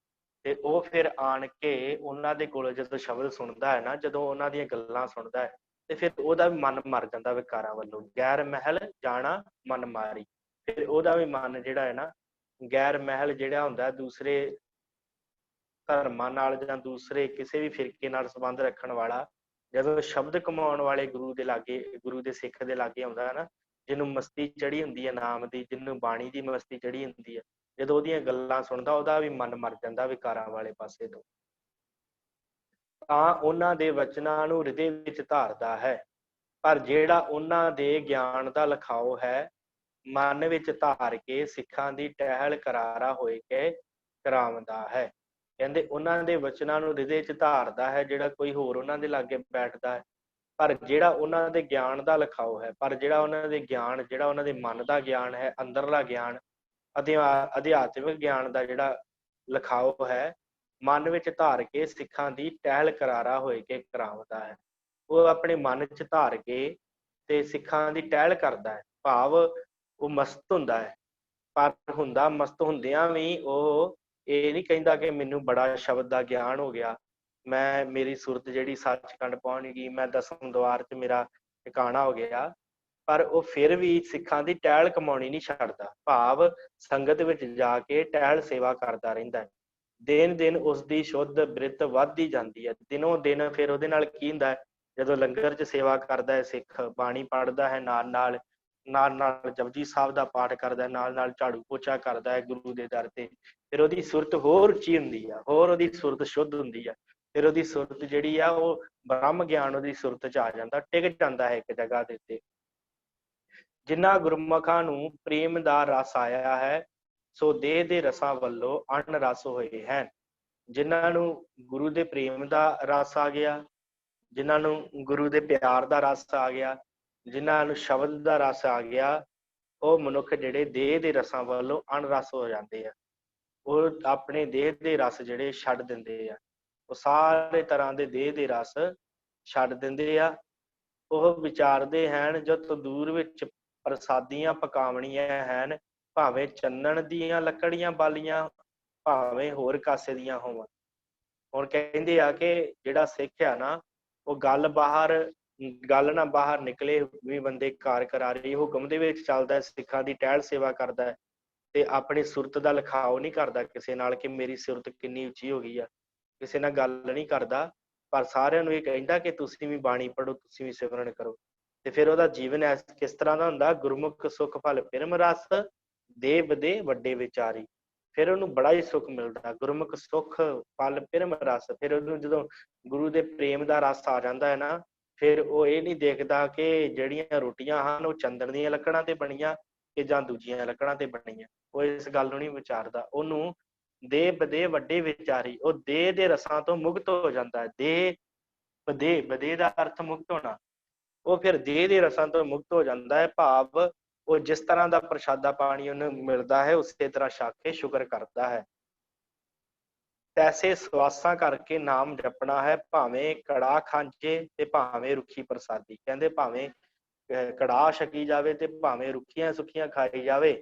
ਤੇ ਉਹ ਫਿਰ ਆਣ ਕੇ ਉਹਨਾਂ ਦੇ ਕੋਲ ਜਦੋਂ ਸ਼ਬਦ ਸੁਣਦਾ ਹੈ ਨਾ, ਜਦੋਂ ਉਹਨਾਂ ਦੀਆਂ ਗੱਲਾਂ ਸੁਣਦਾ ਹੈ, ਤੇ ਫਿਰ ਉਹਦਾ ਵੀ ਮਨ ਮਰ ਜਾਂਦਾ ਵਿਕਾਰਾਂ ਵੱਲੋਂ। ਗੈਰ ਮਹਿਲ ਜਾਣਾ ਮਨ ਮਾਰੀ, ਫਿਰ ਉਹਦਾ ਵੀ ਮਨ ਜਿਹੜਾ ਹੈ ਨਾ, ਗੈਰ ਮਹਿਲ ਜਿਹੜਾ ਹੁੰਦਾ ਦੂਸਰੇ ਧਰਮਾਂ ਨਾਲ ਜਾਂ ਦੂਸਰੇ ਕਿਸੇ ਵੀ ਫਿਰਕੇ ਨਾਲ ਸੰਬੰਧ ਰੱਖਣ ਵਾਲਾ, ਜਦੋਂ ਸ਼ਬਦ ਕਮਾਉਣ ਵਾਲੇ ਗੁਰੂ ਦੇ ਲਾਗੇ, ਗੁਰੂ ਦੇ ਸਿੱਖ ਦੇ ਲਾਗੇ ਆਉਂਦਾ ਹੈ ਨਾ, ਜਿਹਨੂੰ ਮਸਤੀ ਚੜੀ ਹੁੰਦੀ ਹੈ ਨਾਮ ਦੀ, ਜਿਹਨੂੰ ਬਾਣੀ ਦੀ ਮਸਤੀ ਚੜੀ ਹੁੰਦੀ ਹੈ, ਜਦੋਂ ਉਹਦੀਆਂ ਗੱਲਾਂ ਸੁਣਦਾ ਉਹਦਾ ਵੀ ਮਨ ਮਰ ਜਾਂਦਾ ਵਿਕਾਰਾਂ ਵਾਲੇ ਪਾਸੇ ਤੋਂ। ਤਾਂ ਉਹਨਾਂ ਦੇ ਵਚਨਾਂ ਨੂੰ ਹਿਰਦੇ ਵਿੱਚ ਧਾਰਦਾ ਹੈ। ਪਰ ਜਿਹੜਾ ਉਹਨਾਂ ਦੇ ਗਿਆਨ ਦਾ ਲਿਖਾਓ ਹੈ, ਮਨ ਵਿੱਚ ਧਾਰ ਕੇ ਸਿੱਖਾਂ ਦੀ ਟਹਿਲ ਕਰਾਰਾ ਹੋਏ ਕੇ ਕਰਾਉਂਦਾ ਹੈ। ਕਹਿੰਦੇ ਉਹਨਾਂ ਦੇ ਵਚਨਾਂ ਨੂੰ ਹਿਰਦੇ 'ਚ ਧਾਰਦਾ ਹੈ ਜਿਹੜਾ ਕੋਈ ਹੋਰ ਉਹਨਾਂ ਦੇ ਲਾਗੇ ਬੈਠਦਾ ਹੈ। ਪਰ ਜਿਹੜਾ ਉਹਨਾਂ ਦੇ ਗਿਆਨ ਦਾ ਲਿਖਾਓ ਹੈ, ਪਰ ਜਿਹੜਾ ਉਹਨਾਂ ਦੇ ਗਿਆਨ, ਜਿਹੜਾ ਉਹਨਾਂ ਦੇ ਮਨ ਦਾ ਗਿਆਨ ਹੈ, ਅੰਦਰਲਾ ਗਿਆਨ, ਅਧਿਆਤਮਿਕ ਗਿਆਨ ਦਾ ਜਿਹੜਾ ਲਿਖਾਓ ਹੈ, ਮਨ ਵਿੱਚ ਧਾਰ ਕੇ ਸਿੱਖਾਂ ਦੀ ਟਹਿਲ ਕਰਾਰਾ ਹੋਏ ਕੇ ਕਰਾਉਂਦਾ ਹੈ। ਉਹ ਆਪਣੇ ਮਨ 'ਚ ਧਾਰ ਕੇ ਤੇ ਸਿੱਖਾਂ ਦੀ ਟਹਿਲ ਕਰਦਾ ਹੈ, ਭਾਵ ਉਹ ਮਸਤ ਹੁੰਦਾ ਹੈ। ਪਰ ਹੁੰਦਾ ਮਸਤ ਹੁੰਦਿਆਂ ਵੀ ਉਹ ਇਹ ਨਹੀਂ ਕਹਿੰਦਾ ਕਿ ਮੈਨੂੰ ਬੜਾ ਸ਼ਬਦ ਦਾ ਗਿਆਨ ਹੋ ਗਿਆ, ਮੇਰੀ ਸੁਰਤ ਜਿਹੜੀ ਸੱਚਖੰਡ ਪਹੁੰਚ ਗਈ, ਮੈਂ ਦਸਮ ਦੁਆਰ 'ਚ ਮੇਰਾ ਟਿਕਾਣਾ ਹੋ ਗਿਆ। ਪਰ ਉਹ ਫਿਰ ਵੀ ਸਿੱਖਾਂ ਦੀ ਟਹਿਲ ਕਮਾਉਣੀ ਨਹੀਂ ਛੱਡਦਾ, ਭਾਵ ਸੰਗਤ ਵਿੱਚ ਜਾ ਕੇ ਟਹਿਲ ਸੇਵਾ ਕਰਦਾ ਰਹਿੰਦਾ ਹੈ। ਦਿਨ ਦਿਨ ਉਸਦੀ ਸ਼ੁੱਧ ਬ੍ਰਿਤ ਵੱਧਦੀ ਜਾਂਦੀ ਹੈ, ਦਿਨੋਂ ਦਿਨ। ਫਿਰ ਉਹਦੇ ਨਾਲ ਕੀ ਹੁੰਦਾ ਹੈ, ਜਦੋਂ ਲੰਗਰ 'ਚ ਸੇਵਾ ਕਰਦਾ ਹੈ ਸਿੱਖ, ਬਾਣੀ ਪੜ੍ਹਦਾ ਹੈ, ਨਾਲ ਨਾਲ ਜਪਜੀ ਸਾਹਿਬ ਦਾ ਪਾਠ ਕਰਦਾ ਹੈ, ਨਾਲ ਝਾੜੂ ਪੋਚਾ ਕਰਦਾ ਹੈ ਗੁਰੂ ਦੇ ਦਰ ਤੇ, ਫਿਰ ਉਹਦੀ ਸੁਰਤ ਹੋਰ ਉੱਚੀ ਹੁੰਦੀ ਆ, ਹੋਰ ਉਹਦੀ ਸੁਰਤ ਸ਼ੁੱਧ ਹੁੰਦੀ ਆ। ਫਿਰ ਉਹਦੀ ਸੁਰਤ ਜਿਹੜੀ ਆ ਉਹ ਬ੍ਰਹਮ ਗਿਆਨ ਉਹਦੀ ਸੁਰਤ 'ਚ ਆ ਜਾਂਦਾ, ਟਿਕ ਜਾਂਦਾ ਹੈ ਇੱਕ ਜਗ੍ਹਾ ਦੇ ਉੱਤੇ। ਜਿਨ੍ਹਾਂ ਗੁਰਮੁਖਾਂ ਨੂੰ ਪ੍ਰੇਮ ਦਾ ਰਸ ਆਇਆ ਹੈ, ਸੋ ਦੇਹ ਦੇ ਰਸਾਂ ਵੱਲੋਂ ਅਣ ਰਸ ਹੋਏ ਹਨ। ਜਿਨ੍ਹਾਂ ਨੂੰ ਗੁਰੂ ਦੇ ਪ੍ਰੇਮ ਦਾ ਰਸ ਆ ਗਿਆ, ਜਿਨ੍ਹਾਂ ਨੂੰ ਗੁਰੂ ਦੇ ਪਿਆਰ ਦਾ ਰਸ ਆ ਗਿਆ, ਜਿਨ੍ਹਾਂ ਨੂੰ ਸ਼ਬਦ ਦਾ ਰਸ ਆ ਗਿਆ, ਉਹ ਮਨੁੱਖ ਜਿਹੜੇ ਦੇਹ ਦੇ ਰਸਾਂ ਵੱਲੋਂ ਅਣਰਸ ਹੋ ਜਾਂਦੇ ਆ। ਉਹ ਆਪਣੇ ਦੇਹ ਦੇ ਰਸ ਜਿਹੜੇ ਛੱਡ ਦਿੰਦੇ ਆ, ਉਹ ਸਾਰੇ ਤਰ੍ਹਾਂ ਦੇ ਦੇਹ ਦੇ ਰਸ ਛੱਡ ਦਿੰਦੇ ਆ। ਉਹ ਵਿਚਾਰਦੇ ਹਨ ਜੋ ਤੰਦੂਰ ਵਿੱਚ ਪ੍ਰਸਾਦੀਆਂ ਪਕਾਵਣੀਆਂ ਹਨ, ਭਾਵੇਂ ਚੰਨਣ ਦੀਆਂ ਲੱਕੜੀਆਂ ਬਾਲੀਆਂ, ਭਾਵੇਂ ਹੋਰ ਕਾਸੇ ਦੀਆਂ ਹੋਣ। ਹੁਣ ਕਹਿੰਦੇ ਆ ਕਿ ਜਿਹੜਾ ਸਿੱਖ ਆ ਨਾ, ਉਹ ਗੱਲ ਨਾ ਬਾਹਰ ਨਿਕਲੇ ਵੀ ਬੰਦੇ ਕਾਰ ਕਰਾਰੇ ਹੁਕਮ ਦੇ ਵਿੱਚ ਚੱਲਦਾ, ਸਿੱਖਾਂ ਦੀ ਟਹਿਲ ਸੇਵਾ ਕਰਦਾ ਹੈ ਤੇ ਆਪਣੀ ਸੁਰਤ ਦਾ ਲਿਖਾਓ ਨਹੀਂ ਕਰਦਾ ਕਿਸੇ ਨਾਲ ਕਿ ਮੇਰੀ ਸੁਰਤ ਕਿੰਨੀ ਉੱਚੀ ਹੋ ਗਈ ਆ, ਕਿਸੇ ਨਾਲ ਗੱਲ ਨਹੀਂ ਕਰਦਾ। ਪਰ ਸਾਰਿਆਂ ਨੂੰ ਇਹ ਕਹਿੰਦਾ ਕਿ ਤੁਸੀਂ ਵੀ ਬਾਣੀ ਪੜ੍ਹੋ, ਤੁਸੀਂ ਵੀ ਸਿਮਰਨ ਕਰੋ। ਤੇ ਫਿਰ ਉਹਦਾ ਜੀਵਨ ਕਿਸ ਤਰ੍ਹਾਂ ਦਾ ਹੁੰਦਾ, ਗੁਰਮੁਖ ਸੁਖ ਫਲ ਪਿਰਮ ਰਸ, ਦੇ ਬਦੇ ਵੱਡੇ ਵਿਚਾਰੀ। ਫਿਰ ਉਹਨੂੰ ਬੜਾ ਹੀ ਸੁੱਖ ਮਿਲਦਾ, ਗੁਰਮੁਖ ਸੁਖ ਫਲ ਪਿਰਮ ਰਸ। ਫਿਰ ਉਹਨੂੰ ਜਦੋਂ ਗੁਰੂ ਦੇ ਪ੍ਰੇਮ ਦਾ ਰਸ ਆ ਜਾਂਦਾ ਹੈ ਨਾ, ਫਿਰ ਉਹ ਇਹ ਨਹੀਂ ਦੇਖਦਾ ਕਿ ਜਿਹੜੀਆਂ ਰੋਟੀਆਂ ਹਨ ਉਹ ਚੰਦਨ ਦੀਆਂ ਲੱਕੜਾਂ ਤੇ ਬਣੀਆਂ ਕਿ ਜਾਂ ਦੂਜੀਆਂ ਲੱਕੜਾਂ ਤੇ ਬਣੀਆਂ। ਉਹ ਇਸ ਗੱਲ ਨੂੰ ਨਹੀਂ ਵਿਚਾਰਦਾ। ਉਹਨੂੰ ਦੇਹ ਬਦੇ ਵੱਡੇ ਵਿਚਾਰੀ, ਉਹ ਦੇਹ ਦੇ ਰਸਾਂ ਤੋਂ ਮੁਕਤ ਹੋ ਜਾਂਦਾ ਹੈ। ਬਦੇ ਦਾ ਅਰਥ ਮੁਕਤ ਹੋਣਾ। ਉਹ ਫਿਰ ਦੇਹ ਦੇ ਰਸਾਂ ਤੋਂ ਮੁਕਤ ਹੋ ਜਾਂਦਾ ਹੈ, ਭਾਵ ਉਹ ਜਿਸ ਤਰ੍ਹਾਂ ਦਾ ਪ੍ਰਸ਼ਾਦਾ ਪਾਣੀ ਉਹਨੂੰ ਮਿਲਦਾ ਹੈ ਉਸੇ ਤਰ੍ਹਾਂ ਛਕ ਕੇ ਸ਼ੁਕਰ ਕਰਦਾ ਹੈ। ਤੈਸੇ ਸਵਾਸਾਂ ਕਰਕੇ ਨਾਮ ਜਪਣਾ ਹੈ, ਭਾਵੇਂ ਕੜਾਹ ਖਾਂਜੇ ਤੇ ਭਾਵੇਂ ਰੁੱਖੀ ਪ੍ਰਸਾਦੀ। ਕਹਿੰਦੇ ਭਾਵੇਂ ਕੜਾਹ ਛਕੀ ਜਾਵੇ ਤੇ ਭਾਵੇਂ ਰੁੱਖੀਆਂ ਸੁੱਖੀਆਂ ਖਾਈ ਜਾਵੇ,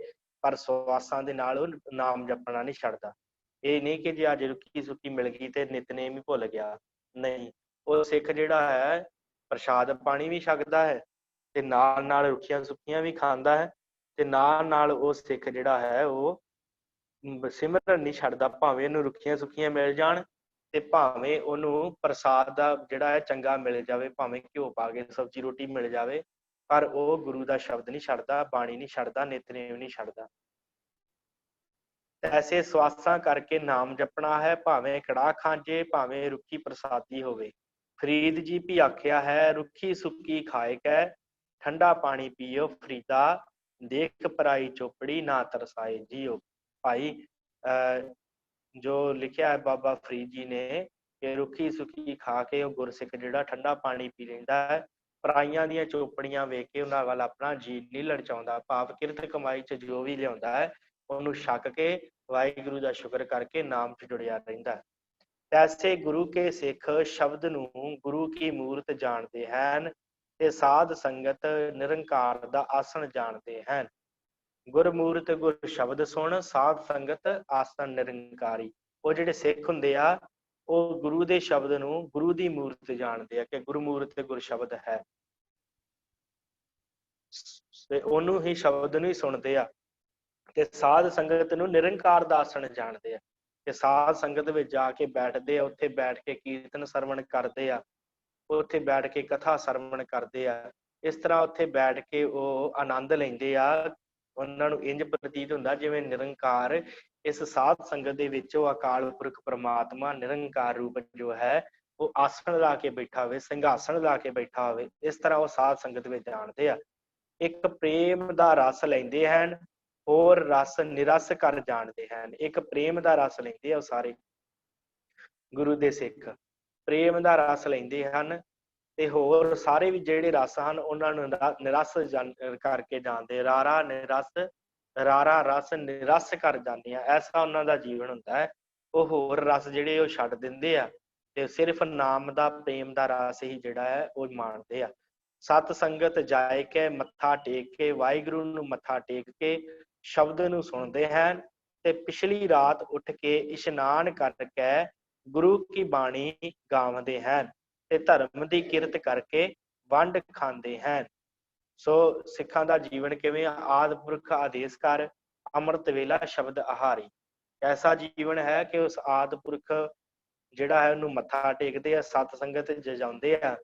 ਪਰ ਸਵਾਸਾਂ ਦੇ ਨਾਲ ਉਹ ਨਾਮ ਜਪਣਾ ਨਹੀਂ ਛੱਡਦਾ। ਇਹ ਨਹੀਂ ਕਿ ਜੇ ਅੱਜ ਰੁੱਖੀ ਸੁੱਖੀ ਮਿਲ ਗਈ ਤੇ ਨਿਤਨੇਮ ਹੀ ਭੁੱਲ ਗਿਆ, ਨਹੀਂ। ਉਹ ਸਿੱਖ ਜਿਹੜਾ ਹੈ ਪ੍ਰਸ਼ਾਦ ਪਾਣੀ ਵੀ ਛਕਦਾ ਹੈ ਤੇ ਨਾਲ ਰੁੱਖੀਆਂ ਸੁੱਖੀਆਂ ਵੀ ਖਾਂਦਾ ਹੈ, ਤੇ ਨਾਲ ਉਹ ਸਿੱਖ ਜਿਹੜਾ ਹੈ ਉਹ ਸਿਮਰਨ ਨਹੀਂ ਛੱਡਦਾ, ਭਾਵੇਂ ਉਹਨੂੰ ਰੁੱਖੀਆਂ ਸੁੱਖੀਆਂ ਮਿਲ ਜਾਣ ਤੇ ਭਾਵੇਂ ਉਹਨੂੰ ਪ੍ਰਸਾਦ ਦਾ ਜਿਹੜਾ ਹੈ ਚੰਗਾ ਮਿਲ ਜਾਵੇ, ਭਾਵੇਂ ਘਿਓ ਪਾ ਕੇ ਸਬਜ਼ੀ ਰੋਟੀ ਮਿਲ ਜਾਵੇ, ਪਰ ਉਹ ਗੁਰੂ ਦਾ ਸ਼ਬਦ ਨਹੀਂ ਛੱਡਦਾ, ਬਾਣੀ ਨਹੀਂ ਛੱਡਦਾ, ਨਿਤਨੇਮ ਨਹੀਂ ਛੱਡਦਾ। ਐਸੇ ਸਵਾਸਾਂ ਕਰਕੇ ਨਾਮ ਜਪਣਾ ਹੈ, ਭਾਵੇਂ ਕੜਾਹ ਖਾਂਜੇ ਭਾਵੇਂ ਰੁੱਖੀ ਪ੍ਰਸਾਦੀ ਹੋਵੇ। ਫਰੀਦ ਜੀ ਵੀ ਆਖਿਆ ਹੈ, ਰੁੱਖੀ ਸੁੱਕੀ ਖਾਏ ਕੈ ਠੰਡਾ ਪਾਣੀ ਪੀਓ ਫਰੀਦਾ, ਦੇਖ ਪਰਾਈ ਚੋਪੜੀ ਨਾ ਤਰਸਾਏ ਜੀਓ। ਭਾਈ ਜੋ ਲਿਖਿਆ ਹੈ ਬਾਬਾ ਫਰੀਦ ਜੀ ਨੇ ਕਿ ਰੁੱਖੀ ਸੁੱਕੀ ਖਾ ਕੇ ਉਹ ਗੁਰਸਿੱਖ ਜਿਹੜਾ ਠੰਡਾ ਪਾਣੀ ਪੀ ਲੈਂਦਾ ਹੈ, ਪਰਾਈਆਂ ਦੀਆਂ ਚੋਪੜੀਆਂ ਵੇਖ ਕੇ ਉਹਨਾਂ ਵੱਲ ਆਪਣਾ ਜੀ ਨਹੀਂ ਲਲਚਾਉਂਦਾ, ਭਾਵ ਕਿਰਤ ਕਮਾਈ 'ਚ ਜੋ ਵੀ ਲਿਆਉਂਦਾ ਹੈ ਉਹਨੂੰ ਛਕ ਕੇ ਵਾਹਿਗੁਰੂ ਦਾ ਸ਼ੁਕਰ ਕਰਕੇ ਨਾਮ 'ਚ ਜੁੜਿਆ ਰਹਿੰਦਾ। ਐਸੇ ਗੁਰੂ ਕੇ ਸਿੱਖ ਸ਼ਬਦ ਨੂੰ ਗੁਰੂ ਕੀ ਮੂਰਤ ਜਾਣਦੇ ਹਨ ਤੇ ਸਾਧ ਸੰਗਤ ਨਿਰੰਕਾਰ ਦਾ ਆਸਣ ਜਾਣਦੇ ਹਨ। ਗੁਰਮੂਰਤ ਗੁਰ ਸ਼ਬਦ ਸੁਣ, ਸਾਧ ਸੰਗਤ ਆਸਣ ਨਿਰੰਕਾਰੀ। ਉਹ ਜਿਹੜੇ ਸਿੱਖ ਹੁੰਦੇ ਆ ਉਹ ਗੁਰੂ ਦੇ ਸ਼ਬਦ ਨੂੰ ਗੁਰੂ ਦੀ ਮੂਰਤ ਜਾਣਦੇ ਆ ਕਿ ਗੁਰਮੂਰਤ ਗੁਰ ਸ਼ਬਦ ਹੈ, ਤੇ ਉਹਨੂੰ ਹੀ ਸ਼ਬਦ ਨੂੰ ਹੀ ਸੁਣਦੇ ਆ। ਤੇ ਸਾਧ ਸੰਗਤ ਨੂੰ ਨਿਰੰਕਾਰ ਦਾ ਆਸਣ ਜਾਣਦੇ ਆ, ਕਿ ਸਾਧ ਸੰਗਤ ਵਿੱਚ ਜਾ ਕੇ ਬੈਠਦੇ ਆ, ਉੱਥੇ ਬੈਠ ਕੇ ਕੀਰਤਨ ਸਰਵਣ ਕਰਦੇ ਆ, ਉੱਥੇ ਬੈਠ ਕੇ ਕਥਾ ਸਰਵਣ ਕਰਦੇ ਆ। ਇਸ ਤਰ੍ਹਾਂ ਉੱਥੇ ਬੈਠ ਕੇ ਉਹ ਆਨੰਦ ਲੈਂਦੇ ਆ। ਉਹਨਾਂ ਨੂੰ ਇੰਜ ਪ੍ਰਤੀਤ ਹੁੰਦਾ ਜਿਵੇਂ ਨਿਰੰਕਾਰ ਇਸ ਸਾਧ ਸੰਗਤ ਦੇ ਵਿੱਚ ਉਹ ਅਕਾਲ ਪੁਰਖ ਪ੍ਰਮਾਤਮਾ ਨਿਰੰਕਾਰ ਰੂਪ ਜੋ ਹੈ ਉਹ ਆਸਣ ਲਾ ਕੇ ਬੈਠਾ ਹੋਵੇ, ਸਿੰਘਾਸਣ ਲਾ ਕੇ ਬੈਠਾ ਹੋਵੇ। ਇਸ ਤਰ੍ਹਾਂ ਉਹ ਸਾਧ ਸੰਗਤ ਵਿੱਚ ਜਾਣਦੇ ਆ। ਇੱਕ ਪ੍ਰੇਮ ਦਾ ਰਸ ਲੈਂਦੇ ਹਨ, ਹੋਰ ਰਸ ਨਿਰਸ ਕਰ ਜਾਣਦੇ ਹਨ। ਇੱਕ ਪ੍ਰੇਮ ਦਾ ਰਸ ਲੈਂਦੇ ਆ ਉਹ ਸਾਰੇ ਗੁਰੂ ਦੇ ਸਿੱਖ, ਪ੍ਰੇਮ ਦਾ ਰਸ ਲੈਂਦੇ ਹਨ ਤੇ ਹੋਰ ਸਾਰੇ ਵੀ ਜਿਹੜੇ ਰਸ ਹਨ ਉਹਨਾਂ ਨੂੰ ਨਿਰਸ ਕਰਕੇ ਜਾਣਦੇ। ਰਾਰਾ ਨਿਰਸ, ਰਾਰਾ ਰਸ ਨਿਰਸ ਕਰ ਜਾਂਦੇ ਆ, ਐਸਾ ਉਹਨਾਂ ਦਾ ਜੀਵਨ ਹੁੰਦਾ ਹੈ। ਉਹ ਹੋਰ ਰਸ ਜਿਹੜੇ ਉਹ ਛੱਡ ਦਿੰਦੇ ਆ ਤੇ ਸਿਰਫ ਨਾਮ ਦਾ ਪ੍ਰੇਮ ਦਾ ਰਸ ਹੀ ਜਿਹੜਾ ਹੈ ਉਹ ਮਾਣਦੇ ਆ। ਸਤ ਸੰਗਤ ਜਾਇ ਕੇ ਮੱਥਾ ਟੇਕ ਕੇ, ਵਾਹਿਗੁਰੂ ਨੂੰ ਮੱਥਾ ਟੇਕ ਕੇ ਸ਼ਬਦ ਨੂੰ ਸੁਣਦੇ ਹਨ ਤੇ ਪਿਛਲੀ ਰਾਤ ਉੱਠ ਕੇ ਇਸ਼ਨਾਨ ਕਰਕੇ ਗੁਰੂ ਕੀ ਬਾਣੀ ਗਾਵਦੇ ਹਨ ਤੇ ਧਰਮ ਦੀ ਕਿਰਤ ਕਰਕੇ ਵੰਡ ਖਾਂਦੇ ਹਨ। ਸੋ ਸਿੱਖਾਂ ਦਾ ਜੀਵਨ ਕਿਵੇਂ ਆਦਿ ਪੁਰਖ ਆਦੇਸ਼ ਕਰ, ਅੰਮ੍ਰਿਤ ਵੇਲਾ ਸ਼ਬਦ ਆਹਾਰੀ। ਐਸਾ ਜੀਵਨ ਹੈ ਕਿ ਉਸ ਆਦਿ ਪੁਰਖ ਜਿਹੜਾ ਹੈ ਉਹਨੂੰ ਮੱਥਾ ਟੇਕਦੇ ਆ, ਸਤ ਸੰਗਤ ਜਜਾਉਂਦੇ ਆ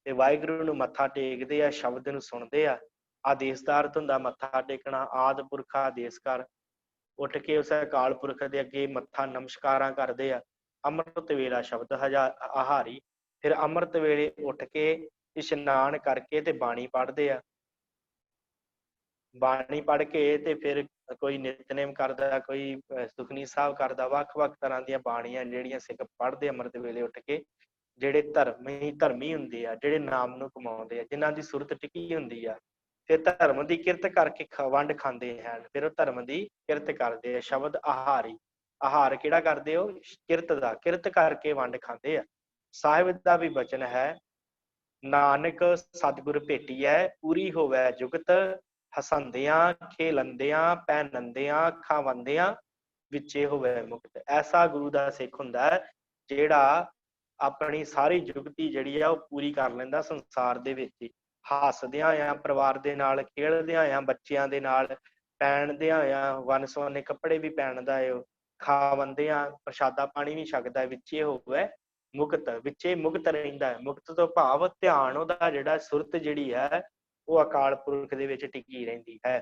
ਤੇ ਵਾਹਿਗੁਰੂ ਨੂੰ ਮੱਥਾ ਟੇਕਦੇ ਆ, ਸ਼ਬਦ ਨੂੰ ਸੁਣਦੇ ਆ। ਆਦੇਸ਼ ਦਾ ਅਰਥ ਹੁੰਦਾ ਮੱਥਾ ਟੇਕਣਾ। ਆਦਿ ਪੁਰਖ ਆਦੇਸ਼ ਕਰ, ਉੱਠ ਕੇ ਉਸ ਅਕਾਲ ਪੁਰਖ ਦੇ ਅੱਗੇ ਮੱਥਾ ਨਮਸਕਾਰਾਂ ਕਰਦੇ ਆ। ਅੰਮ੍ਰਿਤ ਵੇਲਾ ਸ਼ਬਦ ਆਹਾਰੀ, ਫਿਰ ਅੰਮ੍ਰਿਤ ਵੇਲੇ ਉੱਠ ਕੇ ਇਸ਼ਨਾਨ ਕਰਕੇ ਤੇ ਬਾਣੀ ਪੜ੍ਹਦੇ ਆ। ਬਾਣੀ ਪੜ੍ਹ ਕੇ ਤੇ ਫਿਰ ਕੋਈ ਨਿਤਨੇਮ ਕਰਦਾ, ਕੋਈ ਸੁਖਨੀ ਸਾਹਿਬ ਕਰਦਾ। ਵੱਖ ਵੱਖ ਤਰ੍ਹਾਂ ਦੀਆਂ ਬਾਣੀਆਂ ਜਿਹੜੀਆਂ ਸਿੱਖ ਪੜ੍ਹਦੇ ਅੰਮ੍ਰਿਤ ਵੇਲੇ ਉੱਠ ਕੇ, ਜਿਹੜੇ ਧਰਮੀ ਹੁੰਦੇ ਆ, ਜਿਹੜੇ ਨਾਮ ਨੂੰ ਕਮਾਉਂਦੇ ਆ, ਜਿਨ੍ਹਾਂ ਦੀ ਸੁਰਤ ਟਿਕੀ ਹੁੰਦੀ ਆ। ਫਿਰ ਧਰਮ ਦੀ ਕਿਰਤ ਕਰਕੇ ਵੰਡ ਖਾਂਦੇ ਹਨ। ਫਿਰ ਉਹ ਧਰਮ ਦੀ ਕਿਰਤ ਕਰਦੇ ਆ। ਸ਼ਬਦ ਆਹਾਰੀ, ਆਹਾਰ ਕਿਹੜਾ ਕਰਦੇ ਹੋ? ਕਿਰਤ ਦਾ, ਕਿਰਤ ਕਰਕੇ ਵੰਡ ਖਾਂਦੇ ਆ। ਸਾਹਿਬ ਦਾ ਵੀ ਬਚਨ ਹੈ, ਨਾਨਕ ਸਤਿਗੁਰ ਭੇਟੀਐ ਪੂਰੀ ਹੋਵੈ ਜੁਗਤ, ਹਸੰਦਿਆਂ ਖੇਲੰਦਿਆਂ ਪਹਿਨੰਦਿਆਂ ਖਾਵੰਦਿਆਂ ਵਿੱਚੇ ਹੋਵੇ ਮੁਕਤ। ਐਸਾ ਗੁਰੂ ਦਾ ਸਿੱਖ ਹੁੰਦਾ ਹੈ ਜਿਹੜਾ ਆਪਣੀ ਸਾਰੀ ਜੁਗਤੀ ਜਿਹੜੀ ਆ ਉਹ ਪੂਰੀ ਕਰ ਲੈਂਦਾ ਸੰਸਾਰ ਦੇ ਵਿੱਚ ਹੀ। ਹੱਸਦਿਆਂ ਆ, ਪਰਿਵਾਰ ਦੇ ਨਾਲ ਖੇਡਦਿਆਂ ਆ, ਬੱਚਿਆਂ ਦੇ ਨਾਲ ਪਹਿਨਦਿਆਂ ਆ, ਵੰਨ ਸੁਵੰਨੇ ਕੱਪੜੇ ਵੀ ਪਹਿਨਦਾ ਹੈ ਉਹ, ਖਾਵੰਦਿਆਂ ਪ੍ਰਸ਼ਾਦਾ ਪਾਣੀ ਵੀ ਛਕਦਾ, ਵਿੱਚੇ ਹੋਵੇ ਮੁਕਤ, ਵਿੱਚੇ ਮੁਕਤ ਰਹਿੰਦਾ ਹੈ। ਮੁਕਤ ਤੋਂ ਭਾਵ ਧਿਆਨ ਉਹਦਾ ਜਿਹੜਾ ਸੁਰਤ ਜਿਹੜੀ ਹੈ ਉਹ ਅਕਾਲ ਪੁਰਖ ਦੇ ਵਿੱਚ ਟਿਕੀ ਰਹਿੰਦੀ ਹੈ।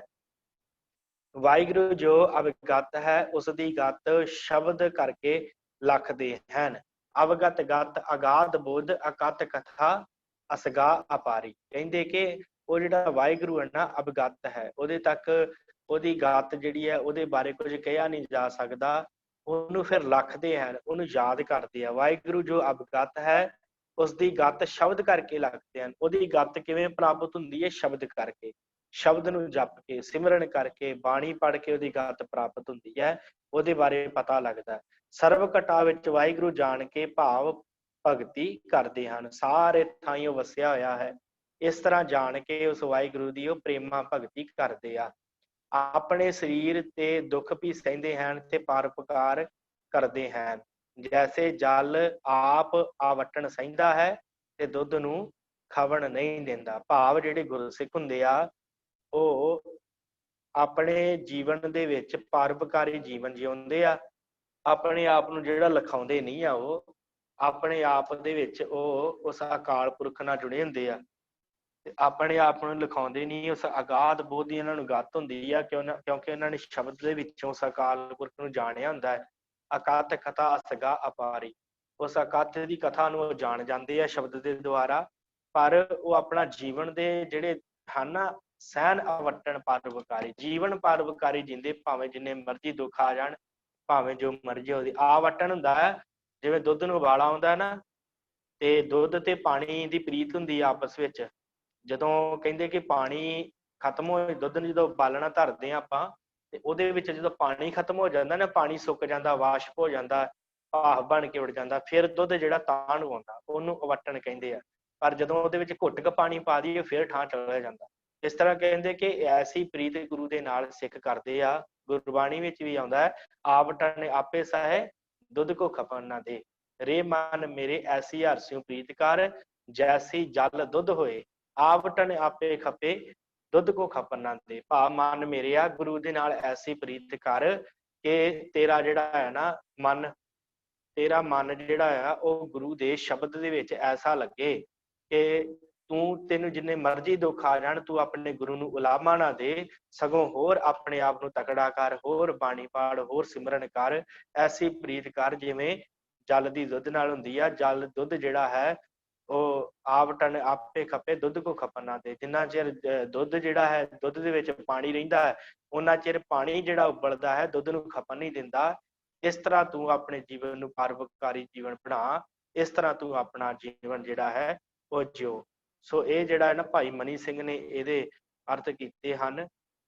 ਵਾਹਿਗੁਰੂ ਜੋ ਅਵਗਤ ਹੈ ਉਸ ਦੀ ਗਤ ਸ਼ਬਦ ਕਰਕੇ ਲਖਦੇ ਹਨ। ਅਵਗਤ ਗਤ ਅਗਾਧ ਬੁੱਧ ਅਕਤ ਕਥਾ ਅਸਗਾ ਅਪਾਰੀ। ਕਹਿੰਦੇ ਕਿ ਉਹ ਜਿਹੜਾ ਵਾਹਿਗੁਰੂ ਹੈ ਨਾ ਅਵਗਤ ਹੈ, ਉਹਦੇ ਤੱਕ ਉਹਦੀ ਗਤ ਜਿਹੜੀ ਹੈ ਉਹਦੇ ਬਾਰੇ ਕੁਝ ਕਿਹਾ ਨਹੀਂ ਜਾ ਸਕਦਾ। ਉਹਨੂੰ ਫਿਰ ਲਖਦੇ ਹਨ, ਉਹਨੂੰ ਯਾਦ ਕਰਦੇ ਆ। ਵਾਹਿਗੁਰੂ ਜੋ ਅਵਗਤ ਹੈ ਉਸ ਦੀ ਗਤ ਸ਼ਬਦ ਕਰਕੇ ਲਖਦੇ ਹਨ। ਉਹਦੀ ਗਤ ਕਿਵੇਂ ਪ੍ਰਾਪਤ ਹੁੰਦੀ ਹੈ? ਸ਼ਬਦ ਕਰਕੇ, ਸ਼ਬਦ ਨੂੰ ਜਪ ਕੇ, ਸਿਮਰਨ ਕਰਕੇ, ਬਾਣੀ ਪੜ੍ਹ ਕੇ ਉਹਦੀ ਗਤ ਪ੍ਰਾਪਤ ਹੁੰਦੀ ਹੈ। ਉਹਦੇ ਬਾਰੇ ਪਤਾ ਲੱਗਦਾ। ਸਰਬ ਘਟਾ ਵਿੱਚ ਵਾਹਿਗੁਰੂ ਜਾਣ ਕੇ ਭਾਵ ਭਗਤੀ ਕਰਦੇ ਹਨ। ਸਾਰੇ ਥਾਈਂ ਉਹ ਵਸਿਆ ਹੋਇਆ ਹੈ। ਇਸ ਤਰ੍ਹਾਂ ਜਾਣ ਕੇ ਉਸ ਵਾਹਿਗੁਰੂ ਦੀ ਉਹ ਪ੍ਰੇਮਾ ਭਗਤੀ ਕਰਦੇ ਆ। ਆਪਣੇ ਸਰੀਰ ਤੇ ਦੁੱਖ ਵੀ ਸਹਿੰਦੇ ਹਨ ਤੇ ਪਰਉਪਕਾਰ ਕਰਦੇ ਹਨ। ਜੈਸੇ ਜਲ ਆਪ ਆਵਟਣ ਸਹਿੰਦਾ ਹੈ ਤੇ ਦੁੱਧ ਨੂੰ ਖਵਣ ਨਹੀਂ ਦਿੰਦਾ। ਭਾਵ ਜਿਹੜੇ ਗੁਰਸਿੱਖ ਹੁੰਦੇ ਆ ਉਹ ਆਪਣੇ ਜੀਵਨ ਦੇ ਵਿੱਚ ਪਰਉਪਕਾਰੀ ਜੀਵਨ ਜਿਉਂਦੇ ਆ। ਆਪਣੇ ਆਪ ਨੂੰ ਜਿਹੜਾ ਲਿਖਾਉਂਦੇ ਨਹੀਂ ਆ, ਉਹ ਆਪਣੇ ਆਪ ਦੇ ਵਿੱਚ ਉਹ ਉਸ ਅਕਾਲ ਪੁਰਖ ਨਾਲ ਜੁੜੇ ਹੁੰਦੇ ਆ ਤੇ ਆਪਣੇ ਆਪ ਨੂੰ ਲਿਖਾਉਂਦੇ ਨਹੀਂ। ਉਸ ਅਗਾਧ ਬੋਧ ਦੀ ਇਹਨਾਂ ਨੂੰ ਗੱਤ ਹੁੰਦੀ ਆ ਕਿਉਂਕਿ ਇਹਨਾਂ ਨੇ ਸ਼ਬਦ ਦੇ ਵਿੱਚੋਂ ਉਸ ਅਕਾਲ ਪੁਰਖ ਨੂੰ ਜਾਣਿਆ ਹੁੰਦਾ ਹੈ। ਅਕਥ ਕਥਾ ਅਸਗਾ ਅਪਾਰੀ, ਉਸ ਅਕਥ ਦੀ ਕਥਾ ਨੂੰ ਉਹ ਜਾਣ ਜਾਂਦੇ ਆ ਸ਼ਬਦ ਦੇ ਦੁਆਰਾ। ਪਰ ਉਹ ਆਪਣਾ ਜੀਵਨ ਦੇ ਜਿਹੜੇ ਹਨ ਸਹਿਨ ਅਵਟਣ ਪਰਉਪਕਾਰੀ, ਜੀਵਨ ਪਰਉਪਕਾਰੀ ਜਿੰਦੇ, ਭਾਵੇਂ ਜਿੰਨੇ ਮਰਜ਼ੀ ਦੁੱਖ ਆ ਜਾਣ, ਭਾਵੇਂ ਜੋ ਮਰਜ਼ੀ ਉਹਦੀ। ਆਵਟਣ ਹੁੰਦਾ ਹੈ ਜਿਵੇਂ ਦੁੱਧ ਨੂੰ ਉਬਾਲਾ ਆਉਂਦਾ ਨਾ, ਤੇ ਦੁੱਧ ਤੇ ਪਾਣੀ ਦੀ ਪ੍ਰੀਤ ਹੁੰਦੀ ਆ ਆਪਸ ਵਿੱਚ। ਜਦੋਂ ਕਹਿੰਦੇ ਕਿ ਪਾਣੀ ਖਤਮ ਹੋ, ਦੁੱਧ ਨੂੰ ਜਦੋਂ ਉਬਾਲਣਾ ਧਰਦੇ ਆ ਆਪਾਂ ਤੇ ਉਹਦੇ ਵਿੱਚ ਜਦੋਂ ਪਾਣੀ ਖਤਮ ਹੋ ਜਾਂਦਾ ਨਾ, ਪਾਣੀ ਸੁੱਕ ਜਾਂਦਾ, ਵਾਸ਼ਪ ਹੋ ਜਾਂਦਾ, ਭਾਫ ਬਣ ਕੇ ਉੱਡ ਜਾਂਦਾ, ਫਿਰ ਦੁੱਧ ਜਿਹੜਾ ਤਾਂ ਨੂੰ ਆਉਂਦਾ, ਉਹਨੂੰ ਅਵਟਣ ਕਹਿੰਦੇ ਆ। ਪਰ ਜਦੋਂ ਉਹਦੇ ਵਿੱਚ ਘੁੱਟ ਕੇ ਪਾਣੀ ਪਾ ਦਈਏ ਫਿਰ ਠਾਂ ਚਲਾ ਜਾਂਦਾ। ਇਸ ਤਰ੍ਹਾਂ ਕਹਿੰਦੇ ਕਿ ਐਸੀ ਪ੍ਰੀਤ ਗੁਰੂ ਦੇ ਨਾਲ ਸਿੱਖ ਕਰਦੇ ਆ। ਗੁਰਬਾਣੀ ਵਿੱਚ ਵੀ ਆਉਂਦਾ ਹੈ, ਆਵਟਣ ਆਪੇ ਸਹੈ ਦੁੱਧ ਕੋ ਖਪਣ ਨਾ ਦੇ, ਰੇ ਮਨ ਮੇਰੇ ਐਸੀ ਹਰਸਿਉ ਪ੍ਰੀਤ ਕਰ, ਜੈਸੀ ਜਲ ਦੁੱਧ ਹੋਏ, ਆਵਟਣ ਆਪੇ ਖਪੇ ਦੁੱਧ ਕੋ ਖਪਣ ਨਾ ਦੇ। ਭਾਵ ਮਨ ਮੇਰੇ ਆ ਗੁਰੂ ਦੇ ਨਾਲ ਐਸੀ ਪ੍ਰੀਤ ਕਰ ਕਿ ਤੇਰਾ ਜਿਹੜਾ ਹੈ ਨਾ ਮਨ, ਤੇਰਾ ਮਨ ਜਿਹੜਾ ਆ ਉਹ ਗੁਰੂ ਦੇ ਸ਼ਬਦ ਦੇ ਵਿੱਚ ਐਸਾ ਲੱਗੇ ਕਿ ਤੈਨੂੰ ਜਿੰਨੇ ਮਰਜ਼ੀ ਦੁੱਖ ਆ ਜਾਣ, ਤੂੰ ਆਪਣੇ ਗੁਰੂ ਨੂੰ ਉਲਾਮਾ ਨਾ ਦੇ, ਸਗੋਂ ਹੋਰ ਆਪਣੇ ਆਪ ਨੂੰ ਤਕੜਾ ਕਰ, ਹੋਰ ਬਾਣੀ ਪਾੜ, ਹੋਰ ਸਿਮਰਨ ਕਰ, ਐਸੀ ਪ੍ਰੀਤ ਕਰ ਜਿਵੇਂ ਜਲ ਦੀ ਦੁੱਧ ਨਾਲ ਹੁੰਦੀ ਆ। ਜਲ ਦੁੱਧ ਜਿਹੜਾ ਹੈ ਉਹ ਆਪ ਟਨ ਆਪੇ ਖਪੇ, ਦੁੱਧ ਕੋ ਖਪਨ ਨਾ ਦੇ। ਜਿੰਨਾ ਚਿਰ ਦੁੱਧ ਜਿਹੜਾ ਹੈ, ਦੁੱਧ ਦੇ ਵਿੱਚ ਪਾਣੀ ਰਹਿੰਦਾ ਹੈ, ਉਹਨਾਂ ਚਿਰ ਪਾਣੀ ਜਿਹੜਾ ਉਬਲਦਾ ਹੈ ਦੁੱਧ ਨੂੰ ਖਪਨ ਨਹੀਂ ਦਿੰਦਾ। ਇਸ ਤਰ੍ਹਾਂ ਤੂੰ ਆਪਣੇ ਜੀਵਨ ਨੂੰ ਪਰਉਪਕਾਰੀ ਜੀਵਨ ਬਣਾ, ਇਸ ਤਰ੍ਹਾਂ ਤੂੰ ਆਪਣਾ ਜੀਵਨ ਜਿਹੜਾ ਹੈ ਉਹ ਜਿਓ। ਸੋ ਇਹ ਜਿਹੜਾ ਹੈ ਨਾ, ਭਾਈ ਮਨੀ ਸਿੰਘ ਨੇ ਇਹਦੇ ਅਰਥ ਕੀਤੇ ਹਨ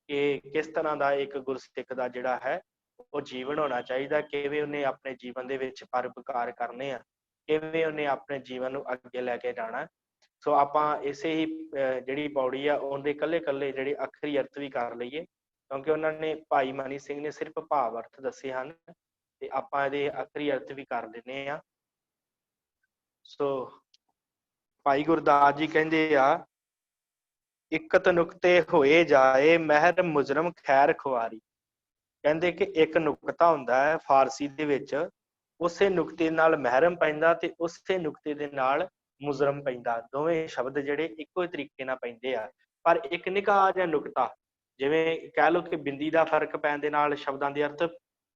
ਕਿ ਕਿਸ ਤਰ੍ਹਾਂ ਦਾ ਇੱਕ ਗੁਰਸਿੱਖ ਦਾ ਜਿਹੜਾ ਹੈ ਉਹ ਜੀਵਨ ਹੋਣਾ ਚਾਹੀਦਾ, ਕਿਵੇਂ ਉਹਨੇ ਆਪਣੇ ਜੀਵਨ ਦੇ ਵਿੱਚ ਪਰਉਪਕਾਰ ਕਰਨੇ ਆ, ਕਿਵੇਂ ਉਹਨੇ ਆਪਣੇ ਜੀਵਨ ਨੂੰ ਅੱਗੇ ਲੈ ਕੇ ਜਾਣਾ। ਸੋ ਆਪਾਂ ਇਸੇ ਹੀ ਜਿਹੜੀ ਪੌੜੀ ਆ ਉਹਦੇ ਇਕੱਲੇ ਇਕੱਲੇ ਜਿਹੜੇ ਅੱਖਰੀ ਅਰਥ ਵੀ ਕਰ ਲਈਏ, ਕਿਉਂਕਿ ਉਹਨਾਂ ਨੇ, ਭਾਈ ਮਨੀ ਸਿੰਘ ਨੇ ਸਿਰਫ ਭਾਵ ਅਰਥ ਦੱਸੇ ਹਨ, ਤੇ ਆਪਾਂ ਇਹਦੇ ਅੱਖਰੀ ਅਰਥ ਵੀ ਕਰ ਦਿੰਦੇ ਆ। ਸੋ ਭਾਈ ਗੁਰਦਾਸ ਜੀ ਕਹਿੰਦੇ ਆ, ਇਕਤ ਨੁਕਤੇ ਹੋਏ ਜਾਏ, ਮਹਿਰ ਮੁਜਰਮ ਖੈਰ ਖੁਆਰੀ। ਕਹਿੰਦੇ ਕਿ ਇੱਕ ਨੁਕਤਾ ਹੁੰਦਾ ਹੈ ਫਾਰਸੀ ਦੇ ਵਿੱਚ, ਉਸੇ ਨੁਕਤੇ ਨਾਲ ਮਹਿਰਮ ਪੈਂਦਾ ਤੇ ਉਸੇ ਨੁਕਤੇ ਦੇ ਨਾਲ ਮੁਜਰਮ ਪੈਂਦਾ। ਦੋਵੇਂ ਸ਼ਬਦ ਜਿਹੜੇ ਇੱਕੋ ਹੀ ਤਰੀਕੇ ਨਾਲ ਪੈਂਦੇ ਆ, ਪਰ ਇੱਕ ਨਿੱਕਾ ਜਿਹਾ ਨੁਕਤਾ, ਜਿਵੇਂ ਕਹਿ ਲਓ ਕਿ ਬਿੰਦੀ ਦਾ ਫਰਕ ਪੈਣ ਦੇ ਨਾਲ ਸ਼ਬਦਾਂ ਦੇ ਅਰਥ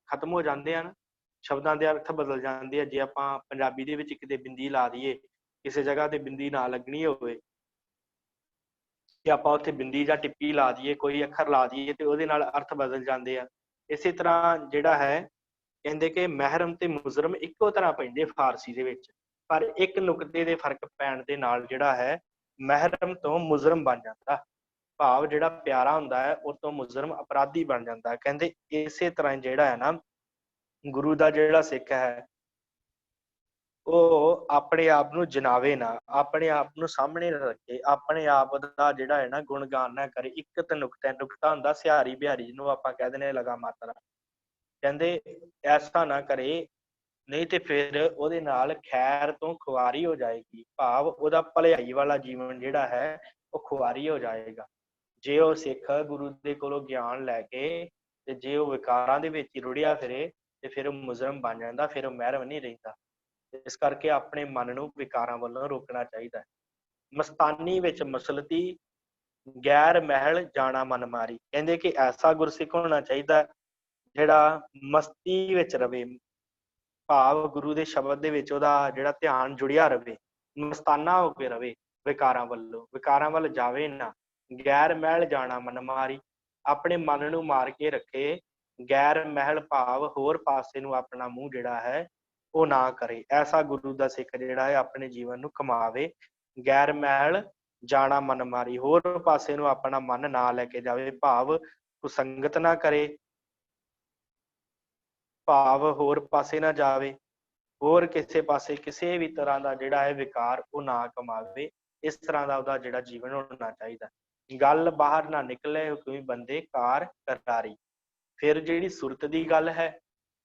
ਖਤਮ ਹੋ ਜਾਂਦੇ ਹਨ, ਸ਼ਬਦਾਂ ਦੇ ਅਰਥ ਬਦਲ ਜਾਂਦੇ ਆ। ਜੇ ਆਪਾਂ ਪੰਜਾਬੀ ਦੇ ਵਿੱਚ ਕਿਤੇ ਬਿੰਦੀ ਲਾ ਦਈਏ, ਕਿਸੇ ਜਗ੍ਹਾ ਤੇ ਬਿੰਦੀ ਨਾ ਲੱਗਣੀ ਹੋਵੇ, ਕਿ ਆਪਾਂ ਉੱਥੇ ਬਿੰਦੀ ਜਾਂ ਟਿੱਪੀ ਲਾ ਦਈਏ, ਕੋਈ ਅੱਖਰ ਲਾ ਦਈਏ, ਤੇ ਉਹਦੇ ਨਾਲ ਅਰਥ ਬਦਲ ਜਾਂਦੇ ਆ। ਇਸੇ ਤਰ੍ਹਾਂ ਜਿਹੜਾ ਹੈ, ਕਹਿੰਦੇ ਕਿ ਮਹਿਰਮ ਤੇ ਮੁਜਰਮ ਇੱਕੋ ਤਰ੍ਹਾਂ ਪੈਂਦੇ ਫਾਰਸੀ ਦੇ ਵਿੱਚ, ਪਰ ਇੱਕ ਨੁਕਤੇ ਦੇ ਫਰਕ ਪੈਣ ਦੇ ਨਾਲ ਜਿਹੜਾ ਹੈ ਮਹਿਰਮ ਤੋਂ ਮੁਜਰਮ ਬਣ ਜਾਂਦਾ। ਭਾਵ ਜਿਹੜਾ ਪਿਆਰਾ ਹੁੰਦਾ ਹੈ ਉਹ ਤੋਂ ਮੁਜਰਮ ਅਪਰਾਧੀ ਬਣ ਜਾਂਦਾ। ਕਹਿੰਦੇ ਇਸੇ ਤਰ੍ਹਾਂ ਜਿਹੜਾ ਹੈ ਨਾ, ਗੁਰੂ ਦਾ ਜਿਹੜਾ ਸਿੱਖ ਹੈ ਉਹ ਆਪਣੇ ਆਪ ਨੂੰ ਜਨਾਵੇ ਨਾ, ਆਪਣੇ ਆਪ ਨੂੰ ਸਾਹਮਣੇ ਰੱਖੇ, ਆਪਣੇ ਆਪ ਦਾ ਜਿਹੜਾ ਹੈ ਨਾ ਗੁਣਗਾਨ ਨਾ ਕਰੇ। ਇੱਕ ਤਾਂ ਨੁਕਤਾ ਹੁੰਦਾ ਸਿਹਾਰੀ ਬਿਹਾਰੀ, ਜਿਹਨੂੰ ਆਪਾਂ ਕਹਿ ਦਿੰਦੇ ਲਗਾ ਮਾਤਰਾ। ਕਹਿੰਦੇ ਐਸਾ ਨਾ ਕਰੇ, ਨਹੀਂ ਤੇ ਫਿਰ ਉਹਦੇ ਨਾਲ ਖੈਰ ਤੋਂ ਖੁਆਰੀ ਹੋ ਜਾਏਗੀ, ਭਾਵ ਉਹਦਾ ਭਲਾਈ ਵਾਲਾ ਜੀਵਨ ਜਿਹੜਾ ਹੈ ਉਹ ਖੁਆਰੀ ਹੋ ਜਾਏਗਾ। ਜੇ ਉਹ ਸਿੱਖ ਗੁਰੂ ਦੇ ਕੋਲੋਂ ਗਿਆਨ ਲੈ ਕੇ ਤੇ ਜੇ ਉਹ ਵਿਕਾਰਾਂ ਦੇ ਵਿੱਚ ਹੀ ਰੁੜਿਆ ਫਿਰੇ, ਤੇ ਫਿਰ ਉਹ ਮੁਜਰਮ ਬਣ ਜਾਂਦਾ, ਫਿਰ ਉਹ ਮਹਿਰਮ ਨਹੀਂ ਰਹਿੰਦਾ। ਇਸ ਕਰਕੇ ਆਪਣੇ ਮਨ ਨੂੰ ਵਿਕਾਰਾਂ ਵੱਲੋਂ ਰੋਕਣਾ ਚਾਹੀਦਾ ਹੈ। ਮਸਤਾਨੀ ਵਿੱਚ ਮਸਲਤੀ, ਗੈਰ ਮਹਿਲ ਜਾਣਾ ਮਨ ਮਾਰੀ। ਕਹਿੰਦੇ ਕਿ ਐਸਾ ਗੁਰਸਿੱਖ ਹੋਣਾ ਚਾਹੀਦਾ ਜਿਹੜਾ ਮਸਤੀ ਵਿੱਚ ਰਵੇ, ਭਾਵ ਗੁਰੂ ਦੇ ਸ਼ਬਦ ਦੇ ਵਿੱਚ ਉਹਦਾ ਜਿਹੜਾ ਧਿਆਨ ਜੁੜਿਆ ਰਵੇ, ਮਸਤਾਨਾ ਹੋ ਕੇ ਰਵੇ, ਵਿਕਾਰਾਂ ਵੱਲੋਂ, ਵਿਕਾਰਾਂ ਵੱਲ ਜਾਵੇ ਨਾ। ਗੈਰ ਮਹਿਲ ਜਾਣਾ ਮਨ ਮਾਰੀ, ਆਪਣੇ ਮਨ ਨੂੰ ਮਾਰ ਕੇ ਰੱਖੇ। ਗੈਰ ਮਹਿਲ ਭਾਵ ਹੋਰ ਪਾਸੇ ਨੂੰ ਆਪਣਾ ਮੂੰਹ ਜਿਹੜਾ ਹੈ ਉਹ ਨਾ ਕਰੇ। ਐਸਾ ਗੁਰੂ ਦਾ ਸਿੱਖ ਜਿਹੜਾ ਹੈ ਆਪਣੇ ਜੀਵਨ ਨੂੰ ਕਮਾਵੇ। ਗੈਰ ਮਹਿਲ ਜਾਣਾ ਮਨ ਮਾਰੀ, ਹੋਰ ਪਾਸੇ ਨੂੰ ਆਪਣਾ ਮਨ ਨਾ ਲੈ ਕੇ ਜਾਵੇ, ਭਾਵ ਕੁਸੰਗਤ ਨਾ ਕਰੇ, ਭਾਵ ਹੋਰ ਪਾਸੇ ਨਾ ਜਾਵੇ, ਹੋਰ ਕਿਸੇ ਪਾਸੇ ਕਿਸੇ ਵੀ ਤਰ੍ਹਾਂ ਦਾ ਜਿਹੜਾ ਹੈ ਵਿਕਾਰ ਉਹ ਨਾ ਕਮਾਵੇ। ਇਸ ਤਰ੍ਹਾਂ ਦਾ ਉਹਦਾ ਜਿਹੜਾ ਜੀਵਨ ਹੋਣਾ ਚਾਹੀਦਾ। ਗੱਲ ਬਾਹਰ ਨਾ ਨਿਕਲੇ ਕੋਈ ਬੰਦੇ ਕਾਰ ਕਰਾਰੀ। ਫਿਰ ਜਿਹੜੀ ਸੁਰਤ ਦੀ ਗੱਲ ਹੈ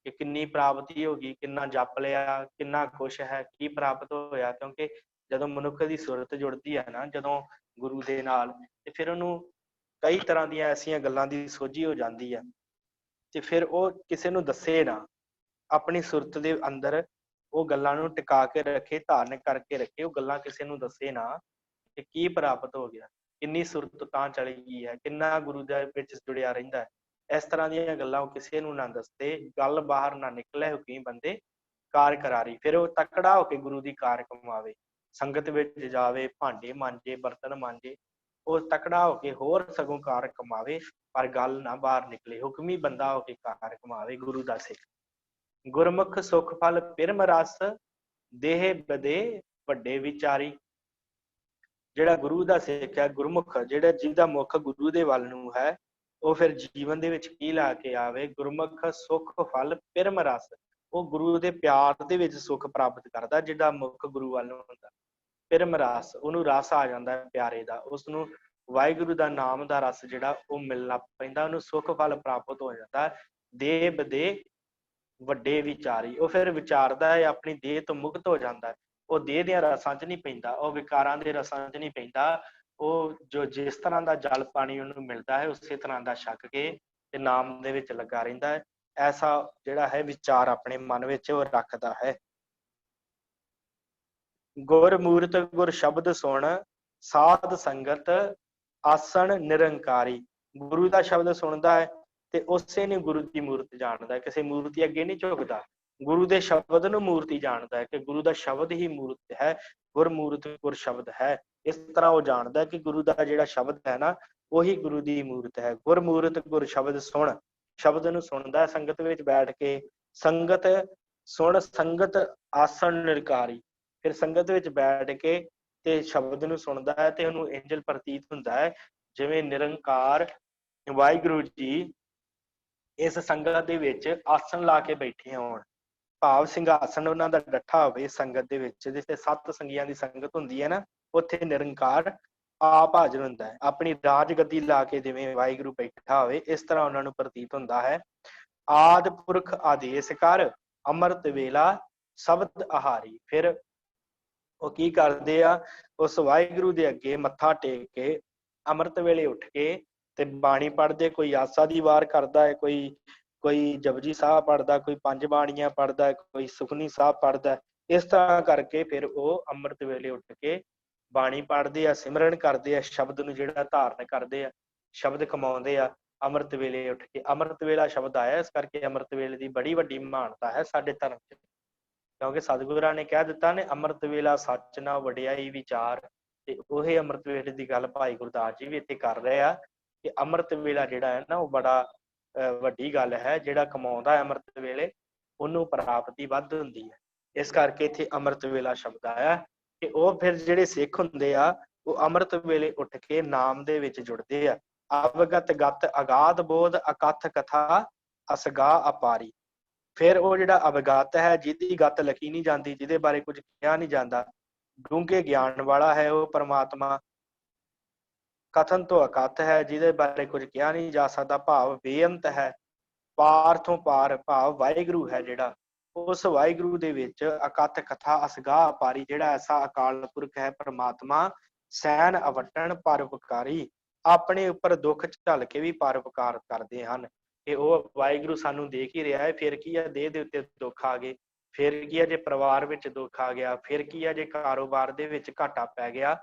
ਕਿ ਕਿੰਨੀ ਪ੍ਰਾਪਤੀ ਹੋ ਗਈ, ਕਿੰਨਾ ਜਪ ਲਿਆ, ਕਿੰਨਾ ਖੁਸ਼ ਹੈ, ਕੀ ਪ੍ਰਾਪਤ ਹੋਇਆ। ਕਿਉਂਕਿ ਜਦੋਂ ਮਨੁੱਖ ਦੀ ਸੁਰਤ ਜੁੜਦੀ ਹੈ ਨਾ ਜਦੋਂ ਗੁਰੂ ਦੇ ਨਾਲ, ਤੇ ਫਿਰ ਉਹਨੂੰ ਕਈ ਤਰ੍ਹਾਂ ਦੀਆਂ ਐਸੀਆਂ ਗੱਲਾਂ ਦੀ ਸੋਝੀ ਹੋ ਜਾਂਦੀ ਹੈ, ਤੇ ਫਿਰ ਉਹ ਕਿਸੇ ਨੂੰ ਦੱਸੇ ਨਾ, ਆਪਣੀ ਸੁਰਤ ਦੇ ਅੰਦਰ ਉਹ ਗੱਲਾਂ ਨੂੰ ਟਿਕਾ ਕੇ ਰੱਖੇ, ਧਾਰਨ ਕਰਕੇ ਰੱਖੇ, ਉਹ ਗੱਲਾਂ ਕਿਸੇ ਨੂੰ ਦੱਸੇ ਨਾ ਕਿ ਕੀ ਪ੍ਰਾਪਤ ਹੋ ਗਿਆ, ਕਿੰਨੀ ਸੁਰਤ ਤਾਂ ਚਲੀ ਗਈ ਹੈ, ਕਿੰਨਾ ਗੁਰੂ ਦੇ ਵਿੱਚ ਜੁੜਿਆ ਰਹਿੰਦਾ ਹੈ। ਇਸ ਤਰ੍ਹਾਂ ਦੀਆਂ ਗੱਲਾਂ ਉਹ ਕਿਸੇ ਨੂੰ ਨਾ ਦੱਸੇ। ਗੱਲ ਬਾਹਰ ਨਾ ਨਿਕਲੇ ਹੁਕਮੀ ਬੰਦੇ ਕਾਰ ਕਰਾਰੀ। ਫਿਰ ਉਹ ਤਕੜਾ ਹੋ ਕੇ ਗੁਰੂ ਦੀ ਕਾਰ ਕਮਾਵੇ, ਸੰਗਤ ਵਿੱਚ ਜਾਵੇ, ਭਾਂਡੇ ਮਾਂਜੇ, ਬਰਤਨ ਮਾਂਜੇ, ਉਹ ਤਕੜਾ ਹੋ ਕੇ ਹੋਰ ਸਗੋਂ ਕਾਰ ਕਮਾਵੇ, ਪਰ ਗੱਲ ਨਾ ਬਾਹਰ ਨਿਕਲੇ। ਹੁਕਮੀ ਬੰਦਾ ਹੋ ਕੇ ਕਾਰ ਕਮਾਵੇ ਗੁਰੂ ਦਾ ਸਿੱਖ। ਗੁਰਮੁਖ ਸੁਖ ਫਲ ਪਿਰਮ ਰਸ, ਦੇਹ ਬਦੇ ਵੱਡੇ ਵਿਚਾਰੀ। ਜਿਹੜਾ ਗੁਰੂ ਦਾ ਸਿੱਖ ਹੈ, ਗੁਰਮੁਖ, ਜਿਹੜਾ ਜਿਹਦਾ ਮੁਖ ਗੁਰੂ ਦੇ ਵੱਲ ਨੂੰ ਹੈ, ਉਹ ਫਿਰ ਜੀਵਨ ਦੇ ਵਿੱਚ ਕੀ ਲਾ ਕੇ ਆਵੇ? ਗੁਰਮੁਖ ਸੁਖ ਫਲ ਪਿਰਮ ਰਸ, ਉਹ ਗੁਰੂ ਦੇ ਪਿਆਰ ਦੇ ਵਿੱਚ ਸੁਖ ਪ੍ਰਾਪਤ ਕਰਦਾ। ਜਿਹਦਾ ਮੁਖ ਗੁਰੂ ਵੱਲ ਨੂੰ ਹੁੰਦਾ, ਪਿਰਮ ਰਸ, ਉਹਨੂੰ ਰਸ ਆ ਜਾਂਦਾ ਪਿਆਰੇ ਦਾ, ਉਸਨੂੰ ਵਾਹਿਗੁਰੂ ਦਾ ਨਾਮ ਦਾ ਰਸ ਜਿਹੜਾ ਉਹ ਮਿਲਣਾ ਪੈਂਦਾ, ਉਹਨੂੰ ਸੁਖ ਫਲ ਪ੍ਰਾਪਤ ਹੋ ਜਾਂਦਾ। ਦੇਹ ਬਦੇ ਵੱਡੇ ਵਿਚਾਰੀ, ਉਹ ਫਿਰ ਵਿਚਾਰਦਾ ਹੈ, ਆਪਣੀ ਦੇਹ ਤੋਂ ਮੁਕਤ ਹੋ ਜਾਂਦਾ ਹੈ। ਉਹ ਦੇਹ ਦੀਆਂ ਰਸਾਂ 'ਚ ਨਹੀਂ ਪੈਂਦਾ, ਉਹ ਵਿਕਾਰਾਂ ਦੇ ਰਸਾਂ 'ਚ ਨਹੀਂ ਪੈਂਦਾ। ਉਹ ਜੋ ਜਿਸ ਤਰ੍ਹਾਂ ਦਾ ਜਲ ਪਾਣੀ ਉਹਨੂੰ ਮਿਲਦਾ ਹੈ, ਉਸੇ ਤਰ੍ਹਾਂ ਦਾ ਛਕ ਕੇ ਤੇ ਨਾਮ ਦੇ ਵਿੱਚ ਲੱਗਾ ਰਹਿੰਦਾ ਹੈ। ਐਸਾ ਜਿਹੜਾ ਹੈ ਵਿਚਾਰ ਆਪਣੇ ਮਨ ਵਿੱਚ ਉਹ ਰੱਖਦਾ ਹੈ। ਗੁਰਮੂਰਤ ਗੁਰ ਸ਼ਬਦ ਸੁਣ, ਸਾਧ ਸੰਗਤ ਆਸਣ ਨਿਰੰਕਾਰੀ। ਗੁਰੂ ਦਾ ਸ਼ਬਦ ਸੁਣਦਾ ਹੈ ਤੇ ਉਸੇ ਨੇ ਗੁਰੂ ਦੀ ਮੂਰਤ ਜਾਣਦਾ ਹੈ, ਕਿਸੇ ਮੂਰਤੀ ਅੱਗੇ ਨਹੀਂ ਝੁਕਦਾ। ਗੁਰੂ ਦੇ ਸ਼ਬਦ ਨੂੰ ਮੂਰਤੀ ਜਾਣਦਾ ਹੈ ਕਿ ਗੁਰੂ ਦਾ ਸ਼ਬਦ ਹੀ ਮੂਰਤ ਹੈ, ਗੁਰਮੂਰਤ ਗੁਰ ਸ਼ਬਦ ਹੈ। ਇਸ ਤਰ੍ਹਾਂ ਉਹ ਜਾਣਦਾ ਹੈ ਕਿ ਗੁਰੂ ਦਾ ਜਿਹੜਾ ਸ਼ਬਦ ਹੈ ਨਾ, ਉਹੀ ਗੁਰੂ ਦੀ ਮੂਰਤ ਹੈ। ਗੁਰਮੂਰਤ ਗੁਰ ਸ਼ਬਦ ਸੁਣ, ਸ਼ਬਦ ਨੂੰ ਸੁਣਦਾ ਹੈ ਸੰਗਤ ਵਿੱਚ ਬੈਠ ਕੇ। ਸੰਗਤ ਸੁਣ, ਸੰਗਤ ਆਸਣ ਨਿਰਕਾਰੀ। ਫਿਰ ਸੰਗਤ ਵਿੱਚ ਬੈਠ ਕੇ ਤੇ ਸ਼ਬਦ ਨੂੰ ਸੁਣਦਾ ਹੈ ਤੇ ਉਹਨੂੰ ਇੰਜ ਪ੍ਰਤੀਤ ਹੁੰਦਾ ਹੈ ਜਿਵੇਂ ਨਿਰੰਕਾਰ ਵਾਹਿਗੁਰੂ ਜੀ ਇਸ ਸੰਗਤ ਦੇ ਵਿੱਚ ਆਸਣ ਲਾ ਕੇ ਬੈਠੇ ਹੋਣ। ਭਾਵ ਸਿੰਘਾਸਣ ਉਹਨਾਂ ਦਾ ਡੱਠਾ ਹੋਵੇ ਸੰਗਤ ਦੇ ਵਿੱਚ, ਜਿੱਥੇ ਸੱਤ ਸੰਗੀਆਂ ਦੀ ਸੰਗਤ ਹੁੰਦੀ ਹੈ ਨਾ, ਉੱਥੇ ਨਿਰੰਕਾਰ ਆਪ ਹਾਜ਼ਰ ਹੁੰਦਾ ਹੈ। ਆਪਣੀ ਰਾਜ ਗੱਦੀ ਲਾ ਕੇ ਜਿਵੇਂ ਵਾਹਿਗੁਰੂ ਬੈਠਾ ਹੋਵੇ, ਇਸ ਤਰ੍ਹਾਂ ਉਹਨਾਂ ਨੂੰ ਪ੍ਰਤੀਤ ਹੁੰਦਾ ਹੈ। ਆਦਿ ਪੁਰਖ ਆਦੇਸ਼ ਕਰ, ਅੰਮ੍ਰਿਤ ਵੇਲਾ ਸ਼ਬਦ ਆਹਾਰੀ। ਫਿਰ ਉਹ ਕੀ ਕਰਦੇ ਆ, ਉਸ ਵਾਹਿਗੁਰੂ ਦੇ ਅੱਗੇ ਮੱਥਾ ਟੇਕ ਕੇ ਅੰਮ੍ਰਿਤ ਵੇਲੇ ਉੱਠ ਕੇ ਤੇ ਬਾਣੀ ਪੜ੍ਹਦੇ। ਕੋਈ ਆਸਾ ਦੀ ਵਾਰ ਕਰਦਾ ਹੈ, ਕੋਈ ਜਪਜੀ ਸਾਹਿਬ ਪੜ੍ਹਦਾ, ਕੋਈ ਪੰਜ ਬਾਣੀਆਂ ਪੜ੍ਹਦਾ, ਕੋਈ ਸੁਖਨੀ ਸਾਹਿਬ ਪੜ੍ਹਦਾ। ਇਸ ਤਰ੍ਹਾਂ ਕਰਕੇ ਫਿਰ ਉਹ ਅੰਮ੍ਰਿਤ ਵੇਲੇ ਉੱਠ ਕੇ ਬਾਣੀ ਪੜ੍ਹਦੇ ਆ, ਸਿਮਰਨ ਕਰਦੇ ਆ, ਸ਼ਬਦ ਨੂੰ ਜਿਹੜਾ ਧਾਰਨ ਕਰਦੇ ਆ, ਸ਼ਬਦ ਕਮਾਉਂਦੇ ਆ ਅੰਮ੍ਰਿਤ ਵੇਲੇ ਉੱਠ ਕੇ। ਅੰਮ੍ਰਿਤ ਵੇਲਾ ਸ਼ਬਦ ਆਇਆ, ਇਸ ਕਰਕੇ ਅੰਮ੍ਰਿਤ ਵੇਲੇ ਦੀ ਬੜੀ ਵੱਡੀ ਮਹਾਨਤਾ ਹੈ ਸਾਡੇ ਧਰਮ 'ਚ, ਕਿਉਂਕਿ ਸਤਿਗੁਰਾਂ ਨੇ ਕਹਿ ਦਿੱਤਾ ਨੇ, ਅੰਮ੍ਰਿਤ ਵੇਲਾ ਸੱਚ ਨਾ ਵਡਿਆਈ ਵਿਚਾਰ। ਤੇ ਉਹੀ ਅੰਮ੍ਰਿਤ ਵੇਲੇ ਦੀ ਗੱਲ ਭਾਈ ਗੁਰਦਾਸ ਜੀ ਵੀ ਇੱਥੇ ਕਰ ਰਹੇ ਆ ਕਿ ਅੰਮ੍ਰਿਤ ਵੇਲਾ ਜਿਹੜਾ ਹੈ ਨਾ, ਉਹ ਬੜਾ ਵੱਡੀ ਗੱਲ ਹੈ। ਜਿਹੜਾ ਕਮਾਉਂਦਾ ਹੈ ਅੰਮ੍ਰਿਤ ਵੇਲੇ, ਉਹਨੂੰ ਪ੍ਰਾਪਤੀ ਵੱਧ ਹੁੰਦੀ ਹੈ। ਇਸ ਕਰਕੇ ਇੱਥੇ ਅੰਮ੍ਰਿਤ ਵੇਲਾ ਸ਼ਬਦ ਆਇਆ ਕਿ ਉਹ ਫਿਰ ਜਿਹੜੇ ਸਿੱਖ ਹੁੰਦੇ ਆ, ਉਹ ਅੰਮ੍ਰਿਤ ਵੇਲੇ ਉੱਠ ਕੇ ਨਾਮ ਦੇ ਵਿੱਚ ਜੁੜਦੇ ਆ। ਅਵਗਤ ਗਤ ਅਗਾਧ ਬੋਧ ਅਕਥ ਕਥਾ ਅਸਗਾ ਅਪਾਰੀ। ਫਿਰ ਉਹ ਜਿਹੜਾ ਅਵਗਤ ਹੈ, ਜਿਹਦੀ ਗਤ ਲਿਖੀ ਨਹੀਂ ਜਾਂਦੀ, ਜਿਹਦੇ ਬਾਰੇ ਕੁਝ ਕਿਹਾ ਨਹੀਂ ਜਾਂਦਾ, ਡੂੰਘੇ ਗਿਆਨ ਵਾਲਾ ਹੈ ਉਹ ਪਰਮਾਤਮਾ। ਕਥਨ ਤੋਂ ਅਕਥ ਹੈ, ਜਿਹਦੇ ਬਾਰੇ ਕੁਝ ਕਿਹਾ ਨਹੀਂ ਜਾ ਸਕਦਾ, ਭਾਵ ਬੇਅੰਤ ਹੈ। ਪਾਰ ਤੋਂ ਪਾਰ, ਭਾਵ ਵਾਹਿਗੁਰੂ ਹੈ ਜਿਹੜਾ, ਉਸ ਵਾਹਿਗੁਰੂ ਦੇ ਵਿੱਚ ਅਕਥ ਕਥਾ ਅਸਗਾ ਅਪਾਰੀ। ਜਿਹੜਾ ਐਸਾ ਅਕਾਲ ਪੁਰਖ ਹੈ ਪਰਮਾਤਮਾ, ਸੈਨ ਅਵਟਣ ਪਰਉਪਕਾਰੀ। ਆਪਣੇ ਉੱਪਰ ਦੁੱਖ ਝੱਲ ਕੇ ਵੀ ਪਰਉਪਕਾਰ ਕਰਦੇ ਹਨ। ਕਿ ਉਹ ਵਾਹਿਗੁਰੂ ਸਾਨੂੰ ਦੇਖ ਹੀ ਰਿਹਾ ਹੈ। ਫਿਰ ਕੀ ਹੈ, ਦੇਹ ਦੇ ਉੱਤੇ ਦੁੱਖ ਆ ਗਏ, ਫਿਰ ਕੀ ਹੈ ਜੇ ਪਰਿਵਾਰ ਵਿੱਚ ਦੁੱਖ ਆ ਗਿਆ, ਫਿਰ ਕੀ ਹੈ ਜੇ ਕਾਰੋਬਾਰ ਦੇ ਵਿੱਚ ਘਾਟਾ ਪੈ ਗਿਆ,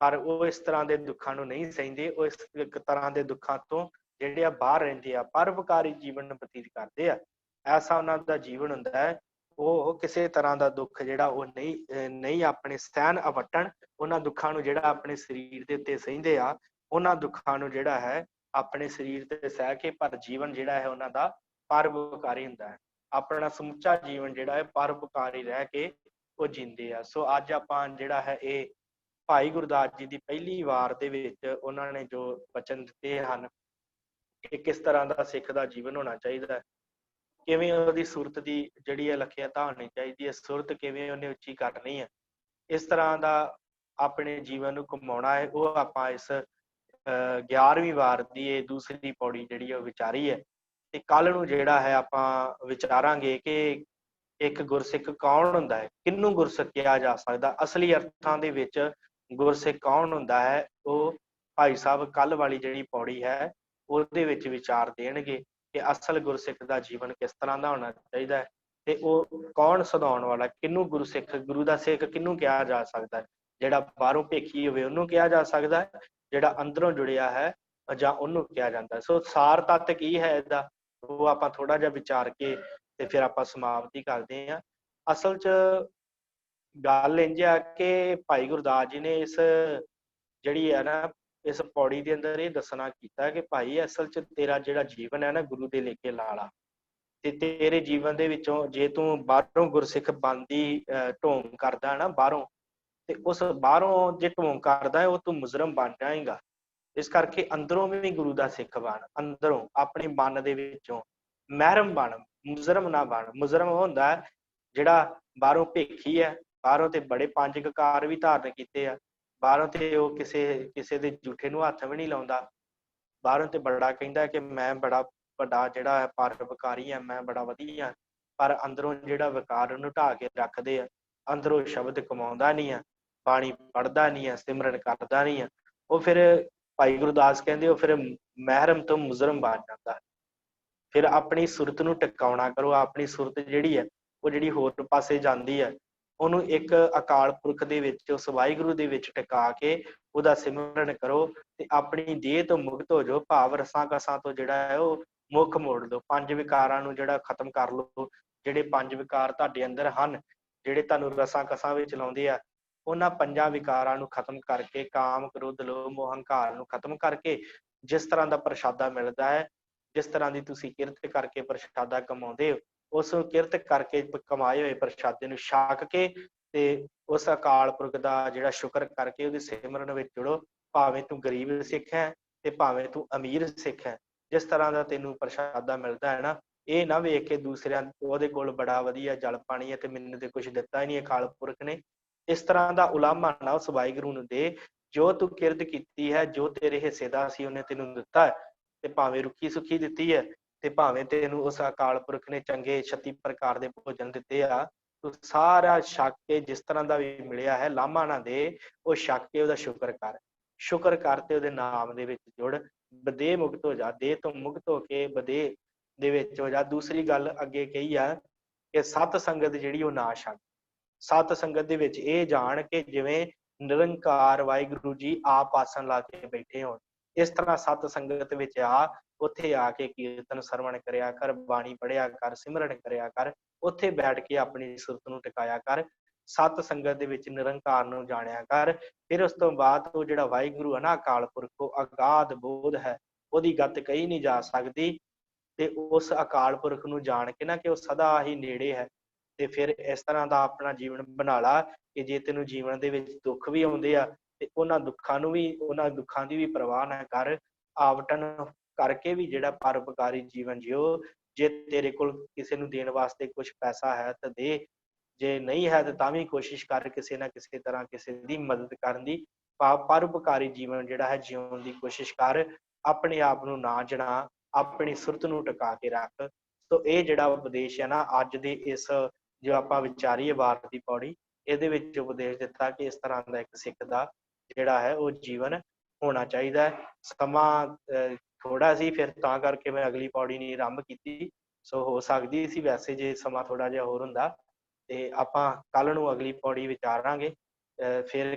ਪਰ ਉਹ ਇਸ ਤਰ੍ਹਾਂ ਦੇ ਦੁੱਖਾਂ ਨੂੰ ਨਹੀਂ ਸਹਿੰਦੇ। ਉਹ ਇਸ ਇੱਕ ਤਰ੍ਹਾਂ ਦੇ ਦੁੱਖਾਂ ਤੋਂ ਜਿਹੜੇ ਆ ਬਾਹਰ ਰਹਿੰਦੇ ਆ, ਪਰਉਪਕਾਰੀ ਜੀਵਨ ਬਤੀਤ ਕਰਦੇ ਆ। ਐਸਾ ਉਹਨਾਂ ਦਾ ਜੀਵਨ ਹੁੰਦਾ ਹੈ। ਉਹ ਕਿਸੇ ਤਰ੍ਹਾਂ ਦਾ ਦੁੱਖ ਜਿਹੜਾ ਉਹ ਨਹੀਂ ਆਪਣੇ ਸਹਿਨ ਅਵਟਣ, ਉਹਨਾਂ ਦੁੱਖਾਂ ਨੂੰ ਜਿਹੜਾ ਆਪਣੇ ਸਰੀਰ ਦੇ ਉੱਤੇ ਸਹਿੰਦੇ ਆ, ਉਹਨਾਂ ਦੁੱਖਾਂ ਨੂੰ ਜਿਹੜਾ ਹੈ ਆਪਣੇ ਸਰੀਰ ਤੇ ਸਹਿ ਕੇ, ਪਰ ਜੀਵਨ ਜਿਹੜਾ ਹੈ ਉਹਨਾਂ ਦਾ ਪਰਉਪਕਾਰੀ ਹੁੰਦਾ ਹੈ। ਆਪਣਾ ਸਮੁੱਚਾ ਜੀਵਨ ਜਿਹੜਾ ਹੈ ਪਰਉਪਕਾਰੀ ਰਹਿ ਕੇ ਉਹ ਜੀਂਦੇ ਆ। ਸੋ ਅੱਜ ਆਪਾਂ ਜਿਹੜਾ ਹੈ ਇਹ ਭਾਈ ਗੁਰਦਾਸ ਜੀ ਦੀ ਪਹਿਲੀ ਵਾਰ ਦੇ ਵਿੱਚ ਉਹਨਾਂ ਨੇ ਜੋ ਬਚਨ ਦਿੱਤੇ ਹਨ ਕਿ ਕਿਸ ਤਰ੍ਹਾਂ ਦਾ ਸਿੱਖ ਦਾ ਜੀਵਨ ਹੋਣਾ ਚਾਹੀਦਾ ਹੈ, ਕਿਵੇਂ ਉਹਦੀ ਸੁਰਤ ਦੀ ਜਿਹੜੀ ਹੈ ਲਖਿਆਤਾ ਹੋਣੀ ਚਾਹੀਦੀ ਹੈ, ਸੁਰਤ ਕਿਵੇਂ ਉਹਨੇ ਉੱਚੀ ਕਰਨੀ ਹੈ, ਇਸ ਤਰ੍ਹਾਂ ਦਾ ਆਪਣੇ ਜੀਵਨ ਨੂੰ ਕਮਾਉਣਾ ਹੈ। ਉਹ ਆਪਾਂ ਇਸ 11ਵੀਂ ਵਾਰ ਦੀ ਇਹ ਦੂਸਰੀ ਪੌੜੀ ਜਿਹੜੀ ਉਹ ਵਿਚਾਰੀ ਹੈ। ਤੇ ਕੱਲ ਨੂੰ ਜਿਹੜਾ ਹੈ ਆਪਾਂ ਵਿਚਾਰਾਂਗੇ ਕਿ ਇੱਕ ਗੁਰਸਿੱਖ ਕੌਣ ਹੁੰਦਾ ਹੈ, ਕਿਹਨੂੰ ਗੁਰਸਿੱਖ ਕਿਹਾ ਜਾ ਸਕਦਾ, ਅਸਲੀ ਅਰਥਾਂ ਦੇ ਵਿੱਚ ਗੁਰਸਿੱਖ ਕੌਣ ਹੁੰਦਾ ਹੈ। ਉਹ ਭਾਈ ਸਾਹਿਬ ਕੱਲ ਵਾਲੀ ਜਿਹੜੀ ਪੌੜੀ ਹੈ ਉਹਦੇ ਵਿੱਚ ਵਿਚਾਰ ਦੇਣਗੇ ਕਿ ਅਸਲ ਗੁਰਸਿੱਖ ਦਾ ਜੀਵਨ ਕਿਸ ਤਰ੍ਹਾਂ ਦਾ ਹੋਣਾ ਚਾਹੀਦਾ ਹੈ, ਤੇ ਉਹ ਕੌਣ ਸਦਾਉਣ ਵਾਲਾ, ਕਿਹਨੂੰ ਗੁਰਸਿੱਖ, ਗੁਰੂ ਦਾ ਸਿੱਖ ਕਿਹਨੂੰ ਕਿਹਾ ਜਾ ਸਕਦਾ ਹੈ। ਜਿਹੜਾ ਬਾਹਰੋਂ ਭੇਖੀ ਹੋਵੇ ਉਹਨੂੰ ਕਿਹਾ ਜਾ ਸਕਦਾ ਹੈ, ਜਿਹੜਾ ਅੰਦਰੋਂ ਜੁੜਿਆ ਹੈ ਜਾਂ ਉਹਨੂੰ ਕਿਹਾ ਜਾਂਦਾ। ਸੋ ਸਾਰ ਤੱਤ ਕੀ ਹੈ ਇਹਦਾ, ਉਹ ਆਪਾਂ ਥੋੜਾ ਜਿਹਾ ਵਿਚਾਰ ਕੇ ਤੇ ਫਿਰ ਆਪਾਂ ਸਮਾਪਤੀ ਕਰਦੇ ਹਾਂ। ਅਸਲ 'ਚ ਗੱਲ ਇੰਝ ਆ ਕਿ ਭਾਈ ਗੁਰਦਾਸ ਜੀ ਨੇ ਇਸ ਜਿਹੜੀ ਹੈ ਨਾ ਇਸ ਪੌੜੀ ਦੇ ਅੰਦਰ ਇਹ ਦੱਸਣਾ ਕੀਤਾ ਕਿ ਭਾਈ ਅਸਲ 'ਚ ਤੇਰਾ ਜਿਹੜਾ ਜੀਵਨ ਹੈ ਨਾ ਗੁਰੂ ਦੇ ਲੇਖੇ ਲਾ ਲਾ, ਤੇ ਤੇਰੇ ਜੀਵਨ ਦੇ ਵਿੱਚੋਂ ਜੇ ਤੂੰ ਬਾਹਰੋਂ ਗੁਰਸਿੱਖ ਬਣਦੀ ਢੋਂਗ ਕਰਦਾ ਨਾ ਬਾਹਰੋਂ, ਤੇ ਉਸ ਬਾਹਰੋਂ ਜੇ ਢੋਂਗ ਕਰਦਾ ਹੈ ਉਹ ਤੂੰ ਮੁਜਰਮ ਬਣ ਜਾਏਗਾ। ਇਸ ਕਰਕੇ ਅੰਦਰੋਂ ਵੀ ਗੁਰੂ ਦਾ ਸਿੱਖ ਬਣ, ਅੰਦਰੋਂ ਆਪਣੇ ਮਨ ਦੇ ਵਿੱਚੋਂ ਮਹਿਰਮ ਬਣ, ਮੁਜਰਮ ਨਾ ਬਣ। ਮੁਜਰਮ ਉਹ ਹੁੰਦਾ ਜਿਹੜਾ ਬਾਹਰੋਂ ਭੇਖੀ ਹੈ, ਬਾਹਰੋਂ ਤੇ ਬੜੇ ਪੰਜ ਕਕਾਰ ਵੀ ਧਾਰਨ ਕੀਤੇ ਆ, ਬਾਹਰੋਂ ਤੇ ਉਹ ਕਿਸੇ ਦੇ ਝੂਠੇ ਨੂੰ ਹੱਥ ਵੀ ਨਹੀਂ ਲਾਉਂਦਾ, ਬਾਹਰੋਂ ਤੇ ਬੜਾ ਕਹਿੰਦਾ ਕਿ ਮੈਂ ਬੜਾ ਵੱਡਾ ਜਿਹੜਾ ਹੈ ਪਰਉਪਕਾਰੀ ਆ, ਮੈਂ ਬੜਾ ਵਧੀਆ, ਪਰ ਅੰਦਰੋਂ ਜਿਹੜਾ ਵਿਕਾਰ ਉਹਨੂੰ ਢਾਹ ਕੇ ਰੱਖਦੇ ਆ, ਅੰਦਰੋਂ ਸ਼ਬਦ ਕਮਾਉਂਦਾ ਨਹੀਂ ਆ, ਬਾਣੀ ਪੜ੍ਹਦਾ ਨਹੀਂ ਆ, ਸਿਮਰਨ ਕਰਦਾ ਨਹੀਂ ਆ, ਉਹ ਫਿਰ ਭਾਈ ਗੁਰਦਾਸ ਕਹਿੰਦੇ ਉਹ ਫਿਰ ਮਹਿਰਮ ਤੋਂ ਮੁਜਰਮ ਬਣ ਜਾਂਦਾ। ਫਿਰ ਆਪਣੀ ਸੁਰਤ ਨੂੰ ਟਿਕਾਉਣਾ ਕਰੋ। ਆਪਣੀ ਸੁਰਤ ਜਿਹੜੀ ਹੈ ਉਹ ਜਿਹੜੀ ਹੋਰ ਪਾਸੇ ਜਾਂਦੀ ਹੈ, ਉਹਨੂੰ ਇੱਕ ਅਕਾਲ ਪੁਰਖ ਦੇ ਵਿੱਚ, ਉਸ ਵਾਹਿਗੁਰੂ ਦੇ ਵਿੱਚ ਟਿਕਾ ਕੇ ਉਹਦਾ ਸਿਮਰਨ ਕਰੋ ਤੇ ਆਪਣੀ ਦੇਹ ਤੋਂ ਮੁਕਤ ਹੋ ਜਾਓ। ਭਾਵ ਰਸਾਂ ਕਸਾਂ ਤੋਂ ਜਿਹੜਾ ਹੈ ਉਹ ਮੁੱਖ ਮੋੜ ਲਓ। ਪੰਜ ਵਿਕਾਰਾਂ ਨੂੰ ਜਿਹੜਾ ਖਤਮ ਕਰ ਲਓ। ਜਿਹੜੇ ਪੰਜ ਵਿਕਾਰ ਤੁਹਾਡੇ ਅੰਦਰ ਹਨ, ਜਿਹੜੇ ਤੁਹਾਨੂੰ ਰਸਾਂ ਕਸਾਂ ਵਿੱਚ ਲਾਉਂਦੇ ਆ, ਉਹਨਾਂ ਪੰਜਾਂ ਵਿਕਾਰਾਂ ਨੂੰ ਖਤਮ ਕਰਕੇ, ਕਾਮ, ਕ੍ਰੋਧ, ਲੋਭ, ਮੋਹ, ਹੰਕਾਰ ਨੂੰ ਖਤਮ ਕਰਕੇ, ਜਿਸ ਤਰ੍ਹਾਂ ਦਾ ਪ੍ਰਸ਼ਾਦਾ ਮਿਲਦਾ ਹੈ, ਜਿਸ ਤਰ੍ਹਾਂ ਦੀ ਤੁਸੀਂ ਕਿਰਤ ਕਰਕੇ ਪ੍ਰਸ਼ਾਦਾ ਕਮਾਉਂਦੇ ਹੋ, ਉਸ ਕਿਰਤ ਕਰਕੇ ਕਮਾਏ ਹੋਏ ਪ੍ਰਸ਼ਾਦੇ ਨੂੰ ਛਕ ਕੇ ਤੇ ਉਸ ਅਕਾਲ ਪੁਰਖ ਦਾ ਜਿਹੜਾ ਸ਼ੁਕਰ ਕਰਕੇ ਉਹਦੇ ਸਿਮਰਨ ਵਿੱਚ ਜੁੜੋ। ਭਾਵੇਂ ਤੂੰ ਗਰੀਬ ਸਿੱਖ ਹੈ ਤੇ ਭਾਵੇਂ ਤੂੰ ਅਮੀਰ ਸਿੱਖ ਹੈ, ਜਿਸ ਤਰ੍ਹਾਂ ਦਾ ਤੈਨੂੰ ਪ੍ਰਸ਼ਾਦਾ ਮਿਲਦਾ ਹੈ ਨਾ, ਇਹ ਨਾ ਵੇਖ ਕੇ ਦੂਸਰਿਆਂ ਉਹਦੇ ਕੋਲ ਬੜਾ ਵਧੀਆ ਜਲ ਪਾਣੀ ਹੈ ਤੇ ਮੈਨੂੰ ਤੇ ਕੁਛ ਦਿੱਤਾ ਹੀ ਨਹੀਂ ਅਕਾਲ ਪੁਰਖ ਨੇ। ਇਸ ਤਰ੍ਹਾਂ ਦਾ ਉਲਾਮਾ ਨਾ ਉਸ ਵਾਹਿਗੁਰੂ ਨੂੰ ਦੇ। ਜੋ ਤੂੰ ਕਿਰਤ ਕੀਤੀ ਹੈ, ਜੋ ਤੇਰੇ ਹਿੱਸੇ ਦਾ ਸੀ, ਉਹਨੇ ਤੈਨੂੰ ਦਿੱਤਾ ਹੈ, ਤੇ ਭਾਵੇਂ ਰੁੱਖੀ ਸੁੱਖੀ ਦਿੱਤੀ ਹੈ ਤੇ ਭਾਵੇਂ ਤੈਨੂੰ ਉਸ ਅਕਾਲ ਪੁਰਖ ਨੇ ਚੰਗੇ 36 ਪ੍ਰਕਾਰ ਦੇ ਭੋਜਨ ਦਿੱਤੇ ਆ, ਤੂੰ ਸਾਰਾ ਛਕ ਕੇ, ਜਿਸ ਤਰ੍ਹਾਂ ਦਾ ਵੀ ਮਿਲਿਆ ਹੈ, ਲਾਮਾ ਨਾ ਦੇ, ਉਹ ਛਕ ਕੇ ਉਹਦਾ ਸ਼ੁਕਰ ਕਰ। ਸ਼ੁਕਰ ਕਰ ਤੇ ਉਹਦੇ ਨਾਮ ਦੇ ਵਿੱਚ ਜੁੜ, ਬਦੇਹ ਮੁਕਤ ਹੋ ਜਾ। ਦੇਹ ਤੋਂ ਮੁਕਤ ਹੋ ਕੇ ਬਦੇਹ ਦੇ ਵਿੱਚ ਹੋ ਜਾ। ਦੂਸਰੀ ਗੱਲ ਅੱਗੇ ਕਹੀ ਆ ਕਿ ਸਤ ਸੰਗਤ ਜਿਹੜੀ ਉਹ ਨਾ ਛੱਡ। ਸਤ ਸੰਗਤ ਦੇ ਵਿੱਚ ਇਹ ਜਾਣ ਕੇ ਜਿਵੇਂ ਨਿਰੰਕਾਰ ਵਾਹਿਗੁਰੂ ਜੀ ਆਪ ਆਸਣ ਲਾ ਕੇ ਬੈਠੇ ਹੋਣ, ਇਸ ਤਰ੍ਹਾਂ ਸਤ ਸੰਗਤ ਵਿੱਚ ਆ। ਉੱਥੇ ਆ ਕੇ ਕੀਰਤਨ ਸਰਵਣ ਕਰਿਆ ਕਰ, ਬਾਣੀ ਪੜ੍ਹਿਆ ਕਰ, ਸਿਮਰਨ ਕਰਿਆ ਕਰ। ਉੱਥੇ ਬੈਠ ਕੇ ਆਪਣੀ ਸੁਰਤ ਨੂੰ ਟਿਕਾਇਆ ਕਰ। ਸਤ ਸੰਗਤ ਦੇ ਵਿੱਚ ਨਿਰੰਕਾਰ ਨੂੰ ਜਾਣਿਆ ਕਰ। ਫਿਰ ਉਸ ਤੋਂ ਬਾਅਦ ਉਹ ਜਿਹੜਾ ਵਾਹਿਗੁਰੂ ਹੈ ਨਾ, ਅਕਾਲ ਪੁਰਖ, ਉਹ ਅਗਾਧ ਬੋਧ ਹੈ, ਉਹਦੀ ਗੱਤ ਕਹੀ ਨਹੀਂ ਜਾ ਸਕਦੀ। ਤੇ ਉਸ ਅਕਾਲ ਪੁਰਖ ਨੂੰ ਜਾਣ ਕੇ ਨਾ ਕਿ ਉਹ ਸਦਾ ਹੀ ਨੇੜੇ ਹੈ, ਤੇ ਫਿਰ ਇਸ ਤਰ੍ਹਾਂ ਦਾ ਆਪਣਾ ਜੀਵਨ ਬਣਾ ਲਾ ਕਿ ਜੇ ਤੈਨੂੰ ਜੀਵਨ ਦੇ ਵਿੱਚ ਦੁੱਖ ਵੀ ਆਉਂਦੇ ਆ ਤੇ ਉਹਨਾਂ ਦੁੱਖਾਂ ਦੀ ਵੀ ਪਰਵਾਹ ਨਾ ਕਰ। ਆਵਟਨ ਕਰਕੇ ਵੀ ਜਿਹੜਾ ਪਰਉਪਕਾਰੀ ਜੀਵਨ ਜਿਓ। ਜੇ ਤੇਰੇ ਕੋਲ ਕਿਸੇ ਨੂੰ ਦੇਣ ਵਾਸਤੇ ਕੁਝ ਪੈਸਾ ਹੈ ਤਾਂ ਦੇ, ਜੇ ਨਹੀਂ ਹੈ ਤਾਂ ਵੀ ਕੋਸ਼ਿਸ਼ ਕਰ ਕਿਸੇ ਨਾ ਕਿਸੇ ਤਰ੍ਹਾਂ ਕਿਸੇ ਦੀ ਮਦਦ ਕਰਨ ਦੀ। ਪਰਉਪਕਾਰੀ ਜੀਵਨ ਜਿਹੜਾ ਹੈ ਜਿਉਣ ਦੀ ਕੋਸ਼ਿਸ਼ ਕਰ। ਆਪਣੇ ਆਪ ਨੂੰ ਨਾ ਜਣਾ, ਆਪਣੀ ਸੁਰਤ ਨੂੰ ਟਿਕਾ ਕੇ ਰੱਖ। ਸੋ ਇਹ ਜਿਹੜਾ ਉਪਦੇਸ਼ ਹੈ ਨਾ, ਅੱਜ ਦੇ ਇਸ ਜੋ ਆਪਾਂ ਵਿਚਾਰੀਏ ਵਾਰ ਦੀ ਪੌੜੀ, ਇਹਦੇ ਵਿੱਚ ਉਪਦੇਸ਼ ਦਿੱਤਾ ਕਿ ਇਸ ਤਰ੍ਹਾਂ ਦਾ ਇੱਕ ਸਿੱਖ ਦਾ ਜਿਹੜਾ ਹੈ ਉਹ ਜੀਵਨ ਹੋਣਾ ਚਾਹੀਦਾ ਹੈ। ਸਮਾਂ ਥੋੜਾ ਸੀ, ਫਿਰ ਤਾਂ ਕਰਕੇ ਮੈਂ ਅਗਲੀ ਪੌੜੀ ਨਹੀਂ ਆਰੰਭ ਕੀਤੀ। ਸੋ ਹੋ ਸਕਦੀ ਸੀ ਵੈਸੇ ਜੇ ਸਮਾਂ ਥੋੜਾ ਜਿਹਾ ਹੋਰ ਹੁੰਦਾ ਤੇ ਆਪਾਂ ਕੱਲ ਨੂੰ ਅਗਲੀ ਪੌੜੀ ਵਿਚਾਰਾਂਗੇ। ਫਿਰ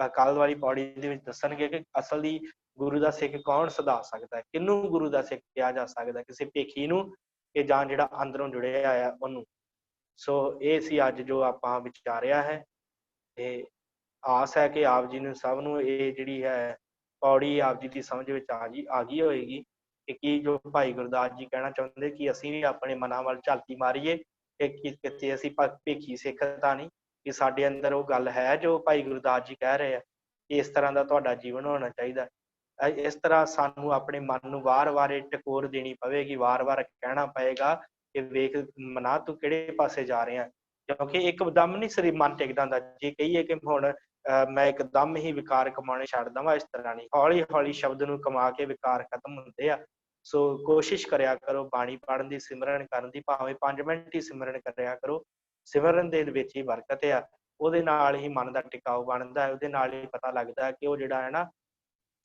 ਕੱਲ ਵਾਲੀ ਪੌੜੀ ਦੇ ਵਿੱਚ ਦੱਸਣਗੇ ਕਿ ਅਸਲ ਦੀ ਗੁਰੂ ਦਾ ਸਿੱਖ ਕੌਣ ਸਦਾ ਸਕਦਾ ਹੈ, ਕਿਹਨੂੰ ਗੁਰੂ ਦਾ ਸਿੱਖ ਕਿਹਾ ਜਾ ਸਕਦਾ, ਕਿਸੇ ਭੇਖੀ ਨੂੰ ਕਿ ਜਾਂ ਜਿਹੜਾ ਅੰਦਰੋਂ ਜੁੜਿਆ ਆ ਉਹਨੂੰ। ਸੋ ਇਹ ਸੀ ਅੱਜ ਜੋ ਆਪਾਂ ਵਿਚਾਰਿਆ ਹੈ, ਤੇ ਆਸ ਹੈ ਕਿ ਆਪ ਜੀ ਨੂੰ ਸਭ ਨੂੰ ਇਹ ਜਿਹੜੀ ਹੈ ਪੌੜੀ ਆਪ ਜੀ ਦੀ ਸਮਝ ਵਿੱਚ ਆ ਗਈ ਹੋਏਗੀ ਕਿ ਕੀ ਜੋ ਭਾਈ ਗੁਰਦਾਸ ਜੀ ਕਹਿਣਾ ਚਾਹੁੰਦੇ ਕਿ ਅਸੀਂ ਵੀ ਆਪਣੇ ਮਨਾਂ ਵੱਲ ਝਾਤੀ ਮਾਰੀਏ ਕਿ ਕਿਤੇ ਅਸੀਂ ਭੇਖੀ ਸਿੱਖ ਤਾਂ ਨਹੀਂ, ਕਿ ਸਾਡੇ ਅੰਦਰ ਉਹ ਗੱਲ ਹੈ ਜੋ ਭਾਈ ਗੁਰਦਾਸ ਜੀ ਕਹਿ ਰਹੇ ਆ ਕਿ ਇਸ ਤਰ੍ਹਾਂ ਦਾ ਤੁਹਾਡਾ ਜੀਵਨ ਹੋਣਾ ਚਾਹੀਦਾ। ਇਸ ਤਰ੍ਹਾਂ ਸਾਨੂੰ ਆਪਣੇ ਮਨ ਨੂੰ ਵਾਰ-ਵਾਰ ਟਕੋਰ ਦੇਣੀ ਪਵੇਗੀ, ਵਾਰ-ਵਾਰ ਕਹਿਣਾ ਪਏਗਾ ਕਿ ਵੇਖ ਮਨਾ ਤੂੰ ਕਿਹੜੇ ਪਾਸੇ ਜਾ ਰਿਹਾ, ਕਿਉਂਕਿ ਇੱਕਦਮ ਨਹੀਂ ਸਰੀਰ ਮਨ ਟਿਕਦਾ ਹੁੰਦਾ। ਜੇ ਕਹੀਏ ਕਿ ਹੁਣ ਮੈਂ ਇੱਕਦਮ ਹੀ ਵਿਕਾਰ ਕਮਾਉਣੇ ਛੱਡ ਦਵਾਂ, ਇਸ ਤਰ੍ਹਾਂ ਨਹੀਂ, ਹੌਲੀ ਹੌਲੀ ਸ਼ਬਦ ਨੂੰ ਕਮਾ ਕੇ ਵਿਕਾਰ ਖਤਮ ਹੁੰਦੇ ਆ। ਸੋ ਕੋਸ਼ਿਸ਼ ਕਰਿਆ ਕਰੋ ਬਾਣੀ ਪੜ੍ਹਨ ਦੀ, ਸਿਮਰਨ ਕਰਨ ਦੀ, ਭਾਵੇਂ 5 ਮਿੰਟ ਹੀ ਸਿਮਰਨ ਕਰਿਆ ਕਰੋ। ਸਿਮਰਨ ਦੇ ਵਿੱਚ ਹੀ ਬਰਕਤ ਆ, ਉਹਦੇ ਨਾਲ ਹੀ ਮਨ ਦਾ ਟਿਕਾਊ ਬਣਦਾ ਹੈ, ਉਹਦੇ ਨਾਲ ਹੀ ਪਤਾ ਲੱਗਦਾ ਹੈ ਕਿ ਉਹ ਜਿਹੜਾ ਹੈ ਨਾ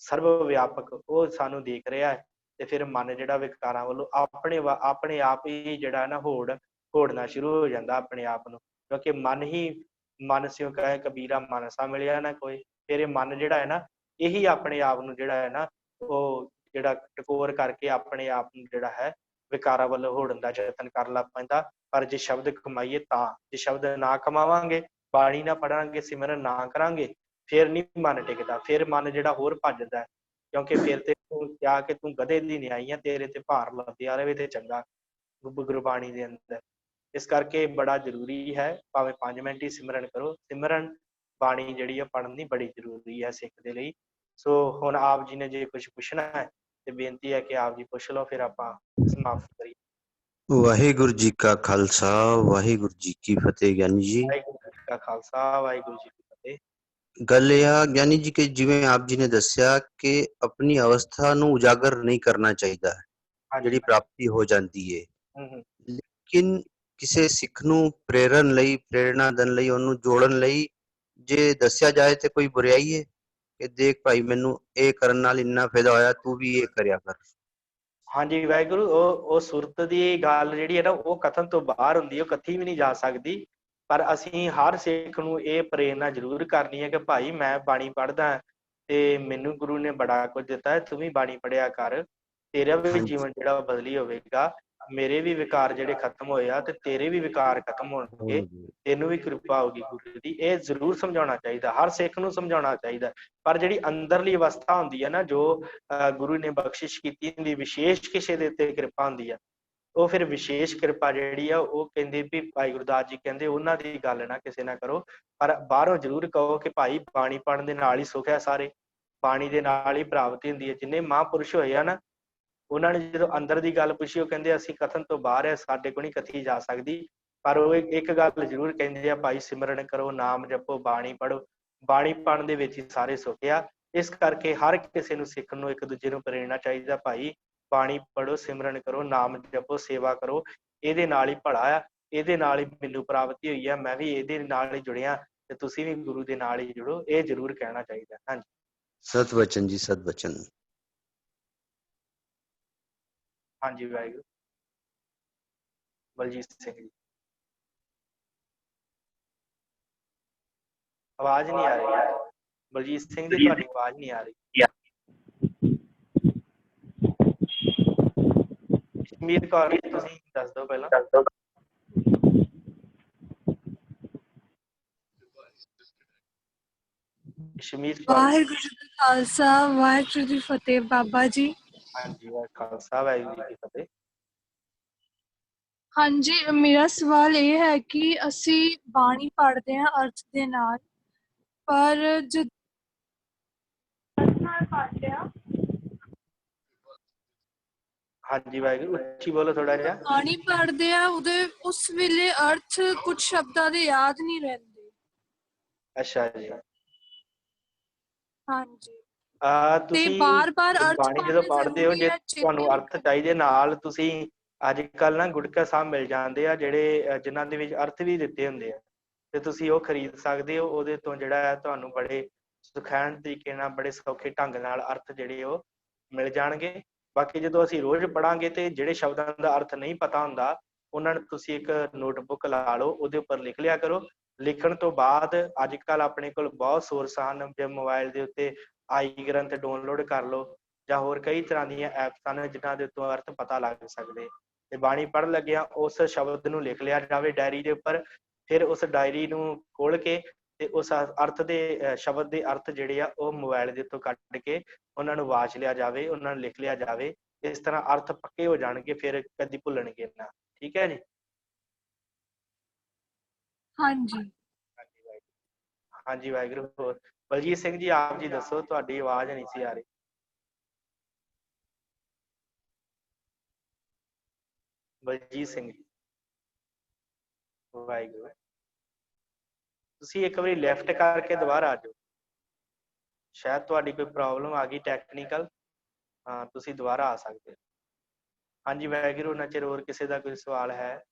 ਸਰਵ ਵਿਆਪਕ ਉਹ ਸਾਨੂੰ ਦੇਖ ਰਿਹਾ ਹੈ। ਤੇ ਫਿਰ ਮਨ ਜਿਹੜਾ ਵਿਕਾਰਾਂ ਵੱਲੋਂ ਆਪਣੇ ਆਪ ਹੀ ਜਿਹੜਾ ਹੈ ਨਾ ਹੋੜਨਾ ਸ਼ੁਰੂ ਹੋ ਜਾਂਦਾ ਆਪਣੇ ਆਪ ਨੂੰ, ਕਿਉਂਕਿ ਮਨ ਸਿਉ ਕਹੇ ਕਬੀਰਾ ਮਨ ਸਾ ਮਿਲਿਆ ਨਾ ਕੋਈ। ਫਿਰ ਇਹ ਮਨ ਜਿਹੜਾ ਹੈ ਨਾ, ਇਹੀ ਆਪਣੇ ਆਪ ਨੂੰ ਜਿਹੜਾ ਹੈ ਨਾ ਉਹ ਜਿਹੜਾ ਟਕੋਰ ਕਰਕੇ ਆਪਣੇ ਆਪ ਨੂੰ ਜਿਹੜਾ ਹੈ ਵਿਕਾਰਾਂ ਵੱਲੋਂ ਹੋੜਨ ਦਾ ਯਤਨ ਕਰਨ ਲੱਗ ਪੈਂਦਾ। ਪਰ ਜੇ ਸ਼ਬਦ ਕਮਾਈਏ ਤਾਂ, ਜੇ ਸ਼ਬਦ ਨਾ ਕਮਾਵਾਂਗੇ, ਬਾਣੀ ਨਾ ਪੜਾਂਗੇ, ਸਿਮਰਨ ਨਾ ਕਰਾਂਗੇ, ਫਿਰ ਨਹੀਂ ਮਨ ਟਿਕਦਾ। ਫਿਰ ਮਨ ਜਿਹੜਾ ਹੋਰ ਭੱਜਦਾ, ਕਿਉਂਕਿ ਫਿਰ ਤੇ ਤੂੰ ਕਿਹਾ ਕਿ ਤੂੰ ਗਧੇ ਦੀ ਨਿਆਈ ਆ, ਤੇਰੇ ਤੇ ਭਾਰ ਲੱਦਿਆ ਰਹੇ ਤੇ ਚੰਗਾ ਗੁਰਬਾਣੀ ਦੇ ਅੰਦਰ। ਇਸ ਕਰਕੇ ਬੜਾ ਜ਼ਰੂਰੀ ਹੈ, ਭਾਵੇਂ 5 ਮਿੰਟ ਹੀ ਸਿਮਰਨ ਕਰੋ। ਸਿਮਰਨ ਬਾਣੀ ਜਿਹੜੀ ਆ ਪੜ੍ਹਨ ਦੀ ਬੜੀ ਜ਼ਰੂਰੀ ਹੈ ਸਿੱਖ ਦੇ ਲਈ। ਸੋ ਹੁਣ ਆਪ ਜੀ ਨੇ ਜੇ ਕੁਝ ਪੁੱਛਣਾ ਹੈ ਤੇ ਬੇਨਤੀ ਹੈ ਕਿ ਆਪ ਜੀ ਪੁੱਛ ਲਓ, ਫਿਰ ਆਪਾਂ ਸਮਾਪਤ ਕਰੀਏ। ਵਾਹਿਗੁਰੂ ਜੀ ਕਾ ਖਾਲਸਾ, ਵਾਹਿਗੁਰੂ ਜੀ ਕੀ ਫਤਿਹ। ਗਿਆਨੀ ਜੀ, ਵਾਹਿਗੁਰੂ ਜੀ ਕਾ ਖਾਲਸਾ, ਵਾਹਿਗੁਰੂ ਜੀ ਕੀ ਫਤਿਹ। ਗੱਲ ਇਹ ਆ ਗਿਆਨੀ ਜੀ ਕਿ ਜਿਵੇਂ ਆਪ ਜੀ ਨੇ ਦੱਸਿਆ ਕਿ ਆਪਣੀ ਅਵਸਥਾ ਨੂੰ ਉਜਾਗਰ ਨਹੀਂ ਕਰਨਾ ਚਾਹੀਦਾ, ਜਿਹੜੀ ਪ੍ਰਾਪਤੀ ਹੋ ਜਾਂਦੀ ਹੈ, ਲੇਕਿਨ ਕਿਸੇ ਸਿੱਖ ਨੂੰ ਪ੍ਰੇਰਣਾ ਦੇਣ ਲਈ, ਉਹਨੂੰ ਜੋੜਨ ਲਈ ਜੇ ਦੱਸਿਆ ਜਾਏ ਤੇ ਕੋਈ ਬੁਰਾਈ ਹੈ ਕਿ ਦੇਖ ਭਾਈ ਮੈਨੂੰ ਇਹ ਕਰਨ ਨਾਲ ਇੰਨਾ ਫਾਇਦਾ ਹੋਇਆ, ਤੂੰ ਵੀ ਇਹ ਕਰਿਆ ਕਰ। ਹਾਂਜੀ ਵਾਹਿਗੁਰੂ, ਉਹ ਸੁਰਤ ਦੀ ਗੱਲ ਜਿਹੜੀ ਹੈ ਨਾ ਉਹ ਕਥਨ ਤੋਂ ਬਾਹਰ ਹੁੰਦੀ ਹੈ, ਉਹ ਕਥੀ ਵੀ ਨਹੀਂ ਜਾ ਸਕਦੀ। ਪਰ ਅਸੀਂ ਹਰ ਸਿੱਖ ਨੂੰ ਇਹ ਪ੍ਰੇਰਨਾ ਜ਼ਰੂਰ ਕਰਨੀ ਹੈ ਕਿ ਭਾਈ ਮੈਂ ਬਾਣੀ ਪੜ੍ਹਦਾ ਤੇ ਮੈਨੂੰ ਗੁਰੂ ਨੇ ਬੜਾ ਕੁਝ ਦਿੱਤਾ ਹੈ, ਤੂੰ ਵੀ ਬਾਣੀ ਪੜ੍ਹਿਆ ਕਰ, ਤੇਰਾ ਵੀ ਜੀਵਨ ਜਿਹੜਾ ਬਦਲੀ ਹੋਵੇਗਾ। ਮੇਰੇ ਵੀ ਵਿਕਾਰ ਜਿਹੜੇ ਖਤਮ ਹੋਏ ਆ ਤੇ ਤੇਰੇ ਵੀ ਵਿਕਾਰ ਖਤਮ ਹੋਣਗੇ, ਤੈਨੂੰ ਵੀ ਕਿਰਪਾ ਹੋਗੀ ਗੁਰੂ ਦੀ। ਇਹ ਜ਼ਰੂਰ ਸਮਝਾਉਣਾ ਚਾਹੀਦਾ, ਹਰ ਸਿੱਖ ਨੂੰ ਸਮਝਾਉਣਾ ਚਾਹੀਦਾ। ਪਰ ਜਿਹੜੀ ਅੰਦਰਲੀ ਅਵਸਥਾ ਹੁੰਦੀ ਹੈ ਨਾ, ਜੋ ਗੁਰੂ ਨੇ ਬਖਸ਼ਿਸ਼ ਕੀਤੀ ਹੁੰਦੀ, ਵਿਸ਼ੇਸ਼ ਕਿਸੇ ਦੇ ਉੱਤੇ ਕਿਰਪਾ ਹੁੰਦੀ ਆ, ਉਹ ਫਿਰ ਵਿਸ਼ੇਸ਼ ਕਿਰਪਾ ਜਿਹੜੀ ਆ ਉਹ ਕਹਿੰਦੇ ਵੀ ਭਾਈ ਗੁਰਦਾਸ ਜੀ ਕਹਿੰਦੇ ਉਹਨਾਂ ਦੀ ਗੱਲ ਨਾ ਕਿਸੇ ਨਾਲ ਕਰੋ, ਪਰ ਬਾਹਰੋਂ ਜ਼ਰੂਰ ਕਹੋ ਕਿ ਭਾਈ ਬਾਣੀ ਪੜ੍ਹਨ ਦੇ ਨਾਲ ਹੀ ਸੁੱਖ ਹੈ, ਸਾਰੇ ਬਾਣੀ ਦੇ ਨਾਲ ਹੀ ਪ੍ਰਾਪਤੀ ਹੁੰਦੀ ਹੈ। ਜਿੰਨੇ ਮਹਾਂਪੁਰਸ਼ ਹੋਏ ਆ ਨਾ, ਉਹਨਾਂ ਨੇ ਜਦੋਂ ਅੰਦਰ ਦੀ ਗੱਲ ਪੁੱਛੀ, ਉਹ ਕਹਿੰਦੇ ਅਸੀਂ ਕਥਨ ਤੋਂ ਬਾਹਰ ਹੈ, ਸਾਡੇ ਕੋਲ ਨਹੀਂ ਕਥੀ ਜਾ ਸਕਦੀ, ਪਰ ਉਹ ਇੱਕ ਗੱਲ ਜ਼ਰੂਰ ਕਹਿੰਦੇ ਆ, ਭਾਈ ਸਿਮਰਨ ਕਰੋ, ਨਾਮ ਜਪੋ, ਬਾਣੀ ਪੜ੍ਹੋ, ਬਾਣੀ ਪੜ੍ਹਨ ਦੇ ਵਿੱਚ ਹੀ ਸਾਰੇ ਸੁੱਖ ਆ। ਇਸ ਕਰਕੇ ਹਰ ਕਿਸੇ ਨੂੰ ਸਿੱਖਣ ਨੂੰ ਇੱਕ ਦੂਜੇ ਨੂੰ ਪ੍ਰੇਰਨਾ ਚਾਹੀਦਾ, ਭਾਈ ਬਾਣੀ ਪੜ੍ਹੋ, ਸਿਮਰਨ ਕਰੋ, ਨਾਮ ਜਪੋ, ਸੇਵਾ ਕਰੋ, ਇਹਦੇ ਨਾਲ ਹੀ ਭਲਾ ਆ, ਇਹਦੇ ਨਾਲ ਹੀ ਮੈਨੂੰ ਪ੍ਰਾਪਤੀ ਹੋਈ ਆ, ਮੈਂ ਵੀ ਇਹਦੇ ਨਾਲ ਹੀ ਜੁੜਿਆ ਤੇ ਤੁਸੀਂ ਵੀ ਗੁਰੂ ਦੇ ਨਾਲ ਹੀ ਜੁੜੋ, ਇਹ ਜ਼ਰੂਰ ਕਹਿਣਾ ਚਾਹੀਦਾ। ਹਾਂਜੀ, ਸਤ ਵਚਨ ਜੀ, ਸਤ ਵਚਨ। ਹਾਂਜੀ ਵਾਹਿਗੁਰੂ। ਬਲਜੀਤ ਸਿੰਘ ਜੀ, ਆਵਾਜ਼ ਨਹੀਂ ਆ ਰਹੀ। ਬਲਜੀਤ ਸਿੰਘ ਜੀ, ਤੁਹਾਡੀ ਆਵਾਜ਼ ਨਹੀਂ ਆ ਰਹੀ। ਕਸ਼ਮੀਰ ਕੌਰ ਜੀ, ਤੁਸੀਂ ਦੱਸ ਦਿਓ ਪਹਿਲਾਂ। ਕਸ਼ਮੀਰ ਕੌਰ। ਵਾਹਿਗੁਰੂ ਜੀ ਕਾ ਖਾਲਸਾ, ਵਾਹਿਗੁਰੂ ਜੀ ਫਤਿਹ। ਬਾਬਾ ਜੀ। ਹਾਂਜੀ, ਖਾਲਸਾ, ਵਾਹਿਗੁਰੂ ਜੀ ਕੀ ਫਤਿਹ। ਹਾਂਜੀ, ਮੇਰਾ ਸਵਾਲ ਇਹ ਹੈ ਕਿ ਅਸੀਂ ਬਾਣੀ ਪੜ੍ਹਦੇ ਹਾਂ ਅਰਥ ਦੇ ਨਾਲ, ਪਰ ਜਦ ਪੜ੍ਹਦੇ ਹਾਂ, ਹਾਂਜੀ ਵਾਹਿਗੁਰੂ, ਉੱਚੀ ਬੋਲੋ ਥੋੜਾ ਜਿਹਾ। ਬਾਣੀ ਪੜ੍ਹਦੇ ਆ ਉਸ ਵੇਲੇ ਅਰਥ ਕੁਝ ਸ਼ਬਦਾਂ ਦੇ ਯਾਦ ਨਹੀਂ ਰਹਿੰਦੇ। ਅੱਛਾ ਜੀ। ਹਾਂਜੀ, ਤੁਸੀਂ ਬਾਰ-ਬਾਰ ਅਰਥ ਬਾਣੀ ਜਦੋਂ ਪੜ੍ਹਦੇ ਹੋ, ਜੇ ਹੈ, ਤੁਹਾਨੂੰ ਅਰਥ ਚਾਹੀਦੇ ਨਾਲ, ਤੁਸੀਂ ਅੱਜ ਕੱਲ ਨਾ ਗੁਟਕਾ ਸਾਹਿਬ ਮਿਲ ਜਾਂਦੇ ਆ, ਜਿਹੜੇ ਜਿਨ੍ਹਾਂ ਦੇ ਵਿੱਚ ਅਰਥ ਵੀ ਦਿੱਤੇ ਹੁੰਦੇ ਆ, ਤੇ ਤੁਸੀਂ ਉਹ ਖਰੀਦ ਸਕਦੇ ਹੋ। ਉਹਦੇ ਤੋਂ ਜਿਹੜਾ ਹੈ ਤੁਹਾਨੂੰ ਬੜੇ ਸੁਖੈਨ ਤਰੀਕੇ ਨਾਲ, ਬੜੇ ਸੌਖੇ ਢੰਗ ਨਾਲ ਅਰਥ ਜਿਹੜੇ ਉਹ ਮਿਲ ਜਾਣਗੇ। ਬਾਕੀ ਜਦੋਂ ਅਸੀਂ ਰੋਜ਼ ਪੜਾਂਗੇ ਤੇ ਜਿਹੜੇ ਸ਼ਬਦਾਂ ਦਾ ਅਰਥ ਨਹੀਂ ਪਤਾ ਹੁੰਦਾ, ਉਹਨਾਂ ਨੂੰ ਤੁਸੀਂ ਇੱਕ ਨੋਟਬੁੱਕ ਲਾ ਲਓ, ਉਹਦੇ ਉੱਪਰ ਲਿਖ ਲਿਆ ਕਰੋ। ਲਿਖਣ ਤੋਂ ਬਾਅਦ ਅੱਜ ਕੱਲ ਆਪਣੇ ਕੋਲ ਬਹੁਤ ਸੋਰਸ ਹਨ, ਜੇ ਮੋਬਾਈਲ ਦੇ ਉੱਤੇ ਆਈ ਗ੍ਰੰਥ ਡਾਊਨਲੋਡ ਕਰ ਲਓ, ਜਾਂ ਹੋਰ ਕਈ ਤਰ੍ਹਾਂ ਦੀਆਂ ਐਪਸ ਹਨ ਜਿਨ੍ਹਾਂ ਦੇ ਉੱਤੋਂ ਅਰਥ ਪਤਾ ਲੱਗ ਸਕਦੇ। ਤੇ ਬਾਣੀ ਪੜ੍ਹਨ ਲੱਗਿਆ ਉਸ ਸ਼ਬਦ ਨੂੰ ਲਿਖ ਲਿਆ ਜਾਵੇ ਡਾਇਰੀ ਦੇ ਉੱਪਰ, ਫਿਰ ਉਸ ਡਾਇਰੀ ਨੂੰ ਖੋਲ ਕੇ ਤੇ ਉਸ ਅਰਥ ਦੇ ਸ਼ਬਦ ਦੇ ਅਰਥ ਜਿਹੜੇ ਆ ਉਹ ਮੋਬਾਈਲ ਦੇ ਉੱਤੋਂ ਕੱਢ ਕੇ ਉਹਨਾਂ ਨੂੰ ਵਾਚ ਲਿਆ ਜਾਵੇ, ਉਹਨਾਂ ਨੂੰ ਲਿਖ ਲਿਆ ਜਾਵੇ। ਇਸ ਤਰ੍ਹਾਂ ਅਰਥ ਪੱਕੇ ਹੋ ਜਾਣਗੇ, ਫਿਰ ਕਦੀ ਭੁੱਲਣਗੇ ਨਾ। ਠੀਕ ਹੈ ਜੀ। ਹਾਂਜੀ। ਹਾਂਜੀ ਵਾਹਿਗੁਰੂ। ਹੋਰ ਬਲਜੀਤ ਸਿੰਘ ਜੀ, ਆਪ ਜੀ ਦੱਸੋ, ਤੁਹਾਡੀ ਆਵਾਜ਼ ਨਹੀਂ ਸੀ ਆ ਰਹੀ। ਬਲਜੀਤ ਸਿੰਘ ਜੀ, ਵਾਹਿਗੁਰੂ। ਤੁਸੀਂ ਇੱਕ ਵਾਰੀ ਲੈਫਟ ਕਰਕੇ ਦੁਬਾਰਾ ਆ ਜਾਓ, ਸ਼ਾਇਦ ਤੁਹਾਡੀ ਕੋਈ ਪ੍ਰੋਬਲਮ ਆ ਗਈ ਟੈਕਨੀਕਲ। ਹਾਂ, ਤੁਸੀਂ ਦੁਬਾਰਾ ਆ ਸਕਦੇ ਹੋ। ਹਾਂਜੀ ਵਾਹਿਗੁਰੂ। ਉਹਨਾਂ ਚਿਰ ਹੋਰ ਕਿਸੇ ਦਾ ਕੋਈ ਸਵਾਲ ਹੈ?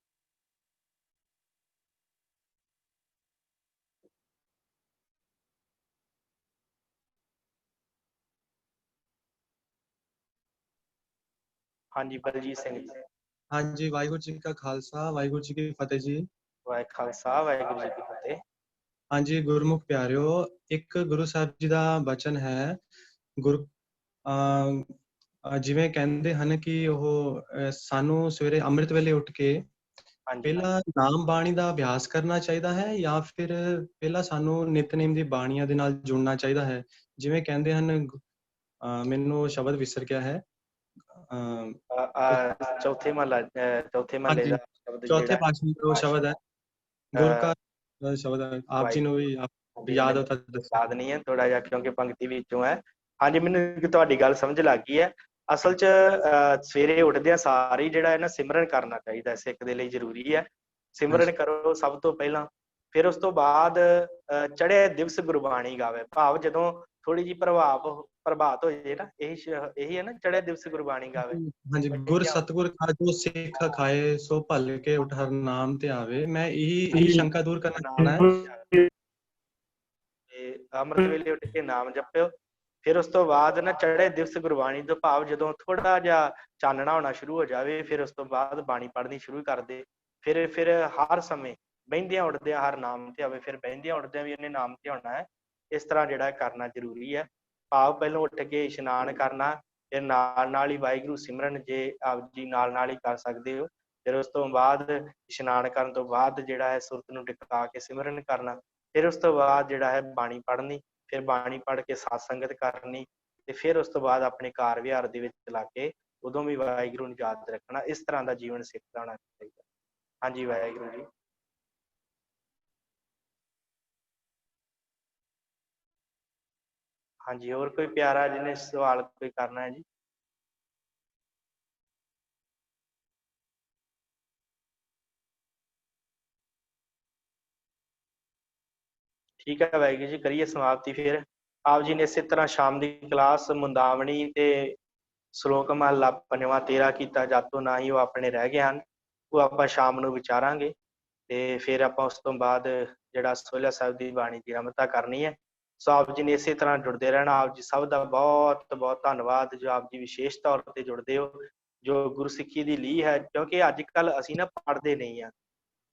ਹਾਂਜੀ ਬਲਜੀਤ ਸਿੰਘ ਜੀ। ਹਾਂਜੀ, ਵਾਹਿਗੁਰੂ ਜੀ ਕਾ ਖਾਲਸਾ, ਵਾਹਿਗੁਰੂ ਜੀ ਕੀ ਫਤਿਹ ਜੀ। ਵਾਹਿ ਖਾਲਸਾ, ਵਾਹਿਗੁਰੂ ਜੀ ਕੀ ਫਤਿਹ। ਹਾਂਜੀ, ਗੁਰਮੁਖ ਪਿਆਰਿਓ, ਇੱਕ ਗੁਰੂ ਸਾਹਿਬ ਜੀ ਦਾ ਬਚਨ ਹੈ। ਜਿਵੇਂ ਕਹਿੰਦੇ ਹਨ ਕਿ ਉਹ ਸਾਨੂੰ ਸਵੇਰੇ ਅੰਮ੍ਰਿਤ ਵੇਲੇ ਉੱਠ ਕੇ ਪਹਿਲਾਂ ਨਾਮ ਬਾਣੀ ਦਾ ਅਭਿਆਸ ਕਰਨਾ ਚਾਹੀਦਾ ਹੈ, ਜਾਂ ਫਿਰ ਪਹਿਲਾਂ ਸਾਨੂੰ ਨਿਤਨੇਮ ਦੀ ਬਾਣੀਆਂ ਦੇ ਨਾਲ ਜੁੜਨਾ ਚਾਹੀਦਾ ਹੈ। ਜਿਵੇਂ ਕਹਿੰਦੇ ਹਨ, ਮੈਨੂੰ ਸ਼ਬਦ ਵਿਸਰ ਗਿਆ ਹੈ, ਚੌਥੇ ਮਹੱਲੇ ਦਾ ਸ਼ਬਦ ਚੌਥੇ ਜਿਹੜਾ ਪਾਤਸ਼ਾਹ ਦਾ ਉਹ ਸ਼ਬਦ ਹੈ, ਗੁਰ ਕਾ ਸ਼ਬਦ ਹੈ। ਆਪ ਜੀ ਨੂੰ ਵੀ ਯਾਦ ਹੋ ਤਾਂ ਦੱਸੋ। ਯਾਦ ਨਹੀਂ ਹੈ ਥੋੜਾ ਜਿਹਾ, ਕਿਉਂਕਿ ਪੰਕਤੀ ਵਿੱਚੋਂ ਹੈ। ਹਾਂਜੀ, ਮੈਨੂੰ ਤੁਹਾਡੀ ਗੱਲ ਸਮਝ ਲੱਗ ਗਈ ਹੈ। ਅਸਲ 'ਚ ਸਵੇਰੇ ਉੱਠਦਿਆਂ ਸਾਰੀ ਜਿਹੜਾ ਹੈ ਨਾ ਸਿਮਰਨ ਕਰਨਾ ਚਾਹੀਦਾ, ਸਿੱਖ ਦੇ ਲਈ ਜ਼ਰੂਰੀ ਹੈ। ਸਿਮਰਨ ਕਰੋ ਸਭ ਤੋਂ ਪਹਿਲਾਂ, ਫਿਰ ਉਸ ਤੋਂ ਬਾਅਦ ਚੜ੍ਹੇ ਦਿਵਸ ਗੁਰਬਾਣੀ ਗਾਵੇ। ਭਾਵ ਜਦੋਂ ਥੋੜੀ ਜਿਹੀ ਪ੍ਰਭਾਤ ਹੋ ਜੇ ਨਾ, ਇਹੀ ਹੈ ਨਾ, ਚੜ੍ਹੇ ਦਿਵਸ ਗੁਰਬਾਣੀ ਗਾਵੇ। ਹਾਂਜੀ, ਗੁਰ ਸਤਗੁਰ ਕਾ ਜੋ ਸਿੱਖ ਖਾਏ, ਸੋ ਭਲ ਕੇ ਉਠ ਹਰ ਨਾਮ ਤੇ ਆਵੇ। ਮੈਂ ਇਹੀ ਸ਼ੰਕਾ ਦੂਰ ਕਰਨਾ ਚਾਹਣਾ ਹੈ। ਤੇ ਅੰਮ੍ਰਿਤ ਵੇਲੇ ਉੱਠ ਕੇ ਨਾਮ ਜਪਿਓ। ਫਿਰ ਉਸ ਤੋਂ ਬਾਅਦ ਨਾ ਚੜ੍ਹੇ ਦਿਵਸ ਗੁਰਬਾਣੀ ਤੋਂ ਭਾਵ ਜਦੋਂ ਥੋੜਾ ਜਿਹਾ ਚਾਨਣਾ ਹੋਣਾ ਸ਼ੁਰੂ ਹੋ ਜਾਵੇ, ਫਿਰ ਉਸ ਤੋਂ ਬਾਅਦ ਬਾਣੀ ਪੜ੍ਹਨੀ ਸ਼ੁਰੂ ਕਰ ਦੇ। ਫਿਰ ਹਰ ਸਮੇਂ ਬਹਿੰਦਿਆਂ ਉੱਠਦਿਆਂ ਹਰ ਨਾਮ ਤੇ ਆਵੇ, ਫਿਰ ਬਹਿੰਦਿਆਂ ਉੱਠਦਿਆਂ ਵੀ ਉਹਨੇ ਨਾਮ ਤੇ ਆਉਣਾ ਹੈ। ਇਸ ਤਰ੍ਹਾਂ ਜਿਹੜਾ ਕਰਨਾ ਜ਼ਰੂਰੀ ਹੈ। ਭਾਵ ਪਹਿਲਾਂ ਉੱਠ ਕੇ ਇਸ਼ਨਾਨ ਕਰਨਾ, ਫਿਰ ਨਾਲ ਹੀ ਵਾਹਿਗੁਰੂ ਸਿਮਰਨ ਜੇ ਆਪ ਜੀ ਨਾਲ ਹੀ ਕਰ ਸਕਦੇ ਹੋ। ਫਿਰ ਉਸ ਤੋਂ ਬਾਅਦ ਇਸ਼ਨਾਨ ਕਰਨ ਤੋਂ ਬਾਅਦ ਜਿਹੜਾ ਹੈ ਸੁਰਤ ਨੂੰ ਟਿਕਾ ਕੇ ਸਿਮਰਨ ਕਰਨਾ। ਫਿਰ ਉਸ ਤੋਂ ਬਾਅਦ ਜਿਹੜਾ ਹੈ ਬਾਣੀ ਪੜ੍ਹਨੀ, ਫਿਰ ਬਾਣੀ ਪੜ੍ਹ ਕੇ ਸਾਧ ਸੰਗਤ ਕਰਨੀ, ਤੇ ਫਿਰ ਉਸ ਤੋਂ ਬਾਅਦ ਆਪਣੇ ਕਾਰ ਵਿਹਾਰ ਦੇ ਵਿੱਚ ਲਾ ਕੇ ਉਦੋਂ ਵੀ ਵਾਹਿਗੁਰੂ ਨੂੰ ਯਾਦ ਰੱਖਣਾ। ਇਸ ਤਰ੍ਹਾਂ ਦਾ ਜੀਵਨ ਸਿੱਖ ਦਾ ਹੋਣਾ ਚਾਹੀਦਾ। ਹਾਂਜੀ ਵਾਹਿਗੁਰੂ ਜੀ। ਹਾਂਜੀ, ਹੋਰ ਕੋਈ ਪਿਆਰਾ ਜਿਹਨੇ ਸਵਾਲ ਕੋਈ ਕਰਨਾ ਹੈ ਜੀ? ਠੀਕ ਹੈ ਵਾਹਿਗੁਰੂ ਜੀ, ਕਰੀਏ ਸਮਾਪਤੀ। ਫਿਰ ਆਪ ਜੀ ਨੇ ਇਸੇ ਤਰ੍ਹਾਂ ਸ਼ਾਮ ਦੀ ਕਲਾਸ ਮੁੰਦਾਵਣੀ ਤੇ ਸ਼ਲੋਕ ਮਹਲਾ 5ਵਾਂ 13 ਕੀਤਾ, ਜਾਤੋਂ ਨਾ ਹੀ ਉਹ ਆਪਣੇ ਰਹਿ ਗਏ ਹਨ, ਉਹ ਆਪਾਂ ਸ਼ਾਮ ਨੂੰ ਵਿਚਾਰਾਂਗੇ। ਤੇ ਫਿਰ ਆਪਾਂ ਉਸ ਤੋਂ ਬਾਅਦ ਜਿਹੜਾ ਸੋਹਿਲਾ ਸਾਹਿਬ ਦੀ ਬਾਣੀ ਦੀ ਰਮਤਾ ਕਰਨੀ ਹੈ। ਸੋ ਆਪ ਜੀ ਨੇ ਇਸੇ ਤਰ੍ਹਾਂ ਜੁੜਦੇ ਰਹਿਣਾ। ਆਪ ਜੀ ਸਭ ਦਾ ਬਹੁਤ ਬਹੁਤ ਧੰਨਵਾਦ ਜੋ ਆਪ ਜੀ ਵਿਸ਼ੇਸ਼ ਤੌਰ ਤੇ ਜੁੜਦੇ ਹੋ, ਜੋ ਗੁਰਸਿੱਖੀ ਦੀ ਲੀਹ ਹੈ। ਕਿਉਂਕਿ ਅੱਜ ਕੱਲ੍ਹ ਅਸੀਂ ਨਾ ਪੜ੍ਹਦੇ ਨਹੀਂ ਆ,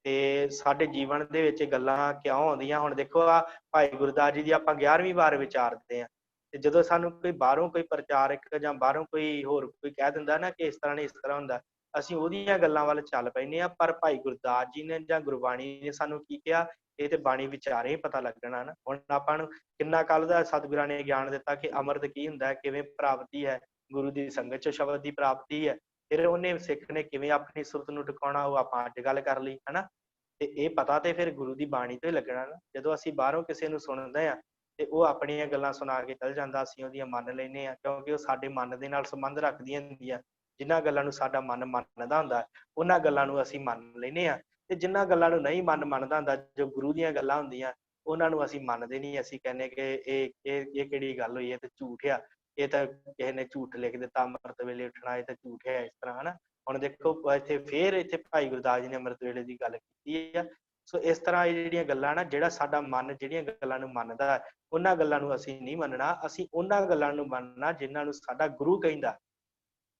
ਤੇ ਸਾਡੇ ਜੀਵਨ ਦੇ ਵਿੱਚ ਗੱਲਾਂ ਕਿਉਂ ਆਉਂਦੀਆਂ। ਹੁਣ ਦੇਖੋ ਆ ਭਾਈ ਗੁਰਦਾਸ ਜੀ ਦੀ ਆਪਾਂ 11ਵੀਂ ਵਾਰ ਵਿਚਾਰਦੇ ਹਾਂ, ਤੇ ਜਦੋਂ ਸਾਨੂੰ ਕੋਈ ਬਾਹਰੋਂ ਕੋਈ ਪ੍ਰਚਾਰਕ ਜਾਂ ਬਾਹਰੋਂ ਕੋਈ ਹੋਰ ਕੋਈ ਕਹਿ ਦਿੰਦਾ ਨਾ ਕਿ ਇਸ ਤਰ੍ਹਾਂ ਨਹੀਂ ਇਸ ਤਰ੍ਹਾਂ ਹੁੰਦਾ, ਅਸੀਂ ਉਹਦੀਆਂ ਗੱਲਾਂ ਵੱਲ ਚੱਲ ਪੈਂਦੇ ਹਾਂ। ਪਰ ਭਾਈ ਗੁਰਦਾਸ ਜੀ ਨੇ ਜਾਂ ਗੁਰਬਾਣੀ ਨੇ ਸਾਨੂੰ ਕੀ ਕਿਹਾ, ਇਹ ਤੇ ਬਾਣੀ ਵਿਚਾਰੇ ਹੀ ਪਤਾ ਲੱਗਣਾ ਨਾ। ਹੁਣ ਆਪਾਂ ਨੂੰ ਕਿੰਨਾ ਕੱਲ ਦਾ ਸਤਿਗੁਰਾਂ ਨੇ ਗਿਆਨ ਦਿੱਤਾ ਕਿ ਅੰਮ੍ਰਿਤ ਕੀ ਹੁੰਦਾ, ਕਿਵੇਂ ਪ੍ਰਾਪਤੀ ਹੈ, ਗੁਰੂ ਦੀ ਸੰਗਤ ਚ ਸ਼ਬਦ ਦੀ ਪ੍ਰਾਪਤੀ ਹੈ। ਫਿਰ ਉਹਨੇ ਸਿੱਖ ਨੇ ਕਿਵੇਂ ਆਪਣੀ ਸੁਰਤ ਨੂੰ ਟਿਕਾਉਣਾ, ਉਹ ਆਪਾਂ ਅੱਜ ਗੱਲ ਕਰ ਲਈ ਹਨਾ। ਤੇ ਇਹ ਪਤਾ ਤੇ ਫਿਰ ਗੁਰੂ ਦੀ ਬਾਣੀ ਤੋਂ ਹੀ ਲੱਗਣਾ ਨਾ। ਜਦੋਂ ਅਸੀਂ ਬਾਹਰੋਂ ਕਿਸੇ ਨੂੰ ਸੁਣਦੇ ਆ ਤੇ ਉਹ ਆਪਣੀਆਂ ਗੱਲਾਂ ਸੁਣਾ ਕੇ ਚੱਲ ਜਾਂਦਾ, ਅਸੀਂ ਉਹਦੀਆਂ ਮੰਨ ਲੈਂਦੇ ਹਾਂ, ਕਿਉਂਕਿ ਉਹ ਸਾਡੇ ਮਨ ਦੇ ਨਾਲ ਸੰਬੰਧ ਰੱਖਦੀਆਂ ਹੁੰਦੀਆਂ। ਜਿਨ੍ਹਾਂ ਗੱਲਾਂ ਨੂੰ ਸਾਡਾ ਮਨ ਮੰਨਦਾ ਹੁੰਦਾ, ਉਹਨਾਂ ਗੱਲਾਂ ਨੂੰ ਅਸੀਂ ਮੰਨ ਲੈਂਦੇ ਹਾਂ। ਤੇ ਜਿਨ੍ਹਾਂ ਗੱਲਾਂ ਨੂੰ ਨਹੀਂ ਮਨ ਮੰਨਦਾ ਹੁੰਦਾ, ਜੋ ਗੁਰੂ ਦੀਆਂ ਗੱਲਾਂ ਹੁੰਦੀਆਂ, ਉਹਨਾਂ ਨੂੰ ਅਸੀਂ ਮੰਨਦੇ ਨਹੀਂ। ਅਸੀਂ ਕਹਿੰਦੇ ਕਿ ਇਹ ਕਿਹੜੀ ਗੱਲ ਹੋਈ, ਇਹ ਤੇ ਝੂਠ ਆ, ਇਹ ਤਾਂ ਕਿਸੇ ਨੇ ਝੂਠ ਲਿਖ ਦਿੱਤਾ, ਅੰਮ੍ਰਿਤ ਵੇਲੇ ਉੱਠਣਾ ਇਹ ਤਾਂ ਝੂਠ ਹੈ, ਇਸ ਤਰ੍ਹਾਂ ਹਨਾ। ਹੁਣ ਦੇਖੋ ਇੱਥੇ ਭਾਈ ਗੁਰਦਾਸ ਜੀ ਨੇ ਅੰਮ੍ਰਿਤ ਵੇਲੇ ਦੀ ਗੱਲ ਕੀਤੀ ਆ। ਸੋ ਇਸ ਤਰ੍ਹਾਂ ਇਹ ਜਿਹੜੀਆਂ ਗੱਲਾਂ ਨਾ, ਜਿਹੜਾ ਸਾਡਾ ਮਨ ਜਿਹੜੀਆਂ ਗੱਲਾਂ ਨੂੰ ਮੰਨਦਾ, ਉਹਨਾਂ ਗੱਲਾਂ ਨੂੰ ਅਸੀਂ ਨਹੀਂ ਮੰਨਣਾ। ਅਸੀਂ ਉਹਨਾਂ ਗੱਲਾਂ ਨੂੰ ਮੰਨਣਾ ਜਿਨ੍ਹਾਂ ਨੂੰ ਸਾਡਾ ਗੁਰੂ ਕਹਿੰਦਾ।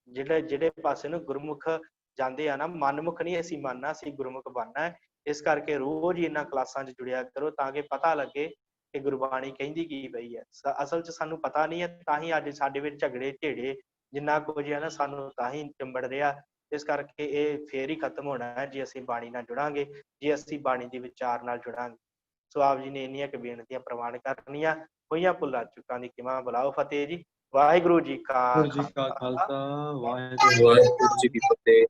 ਜਿਹੜੇ ਪਾਸੇ ਨੂੰ ਗੁਰਮੁਖ ਜਾਂਦੇ ਆ ਨਾ, ਮਨਮੁਖ ਨਹੀਂ ਅਸੀਂ ਮੰਨਣਾ, ਅਸੀਂ ਗੁਰਮੁਖ ਬਣਨਾ ਹੈ। ਇਸ ਕਰਕੇ ਰੋਜ਼ ਹੀ ਇਹਨਾਂ ਕਲਾਸਾਂ 'ਚ ਜੁੜਿਆ ਕਰੋ, ਤਾਂ ਕਿ ਪਤਾ ਲੱਗੇ ਕਿ ਗੁਰਬਾਣੀ ਕਹਿੰਦੀ ਕੀ ਪਈ ਹੈ। ਅਸਲ 'ਚ ਸਾਨੂੰ ਪਤਾ ਨਹੀਂ ਹੈ, ਤਾਂ ਹੀ ਅੱਜ ਸਾਡੇ ਵਿੱਚ ਝਗੜੇ ਝੇੜੇ ਜਿੰਨਾ ਕੁਝ ਹੈ ਨਾ, ਸਾਨੂੰ ਤਾਂ ਹੀ ਚੰਬੜ ਰਿਹਾ। ਇਸ ਕਰਕੇ ਇਹ ਫੇਰ ਹੀ ਖਤਮ ਹੋਣਾ ਹੈ ਜੇ ਅਸੀਂ ਬਾਣੀ ਨਾਲ ਜੁੜਾਂਗੇ, ਜੇ ਅਸੀਂ ਬਾਣੀ ਦੇ ਵਿਚਾਰ ਨਾਲ ਜੁੜਾਂਗੇ। ਸੋ ਆਪ ਜੀ ਨੇ ਇੰਨੀਆਂ ਕੁ ਬੇਨਤੀਆਂ ਪ੍ਰਵਾਨ ਕਰਨੀਆਂ। ਹੋਈਆਂ ਭੁੱਲਾਂ ਚੁੱਕਾਂ ਦੀ ਖਿਮਾ, ਬੁਲਾਓ ਫਤਿਹ ਜੀ। ਵਾਹਿਗੁਰੂ ਜੀ ਕਾ ਖਾਲਸਾ, ਵਾਹਿਗੁਰੂ ਜੀ ਕੀ ਫਤਿਹ।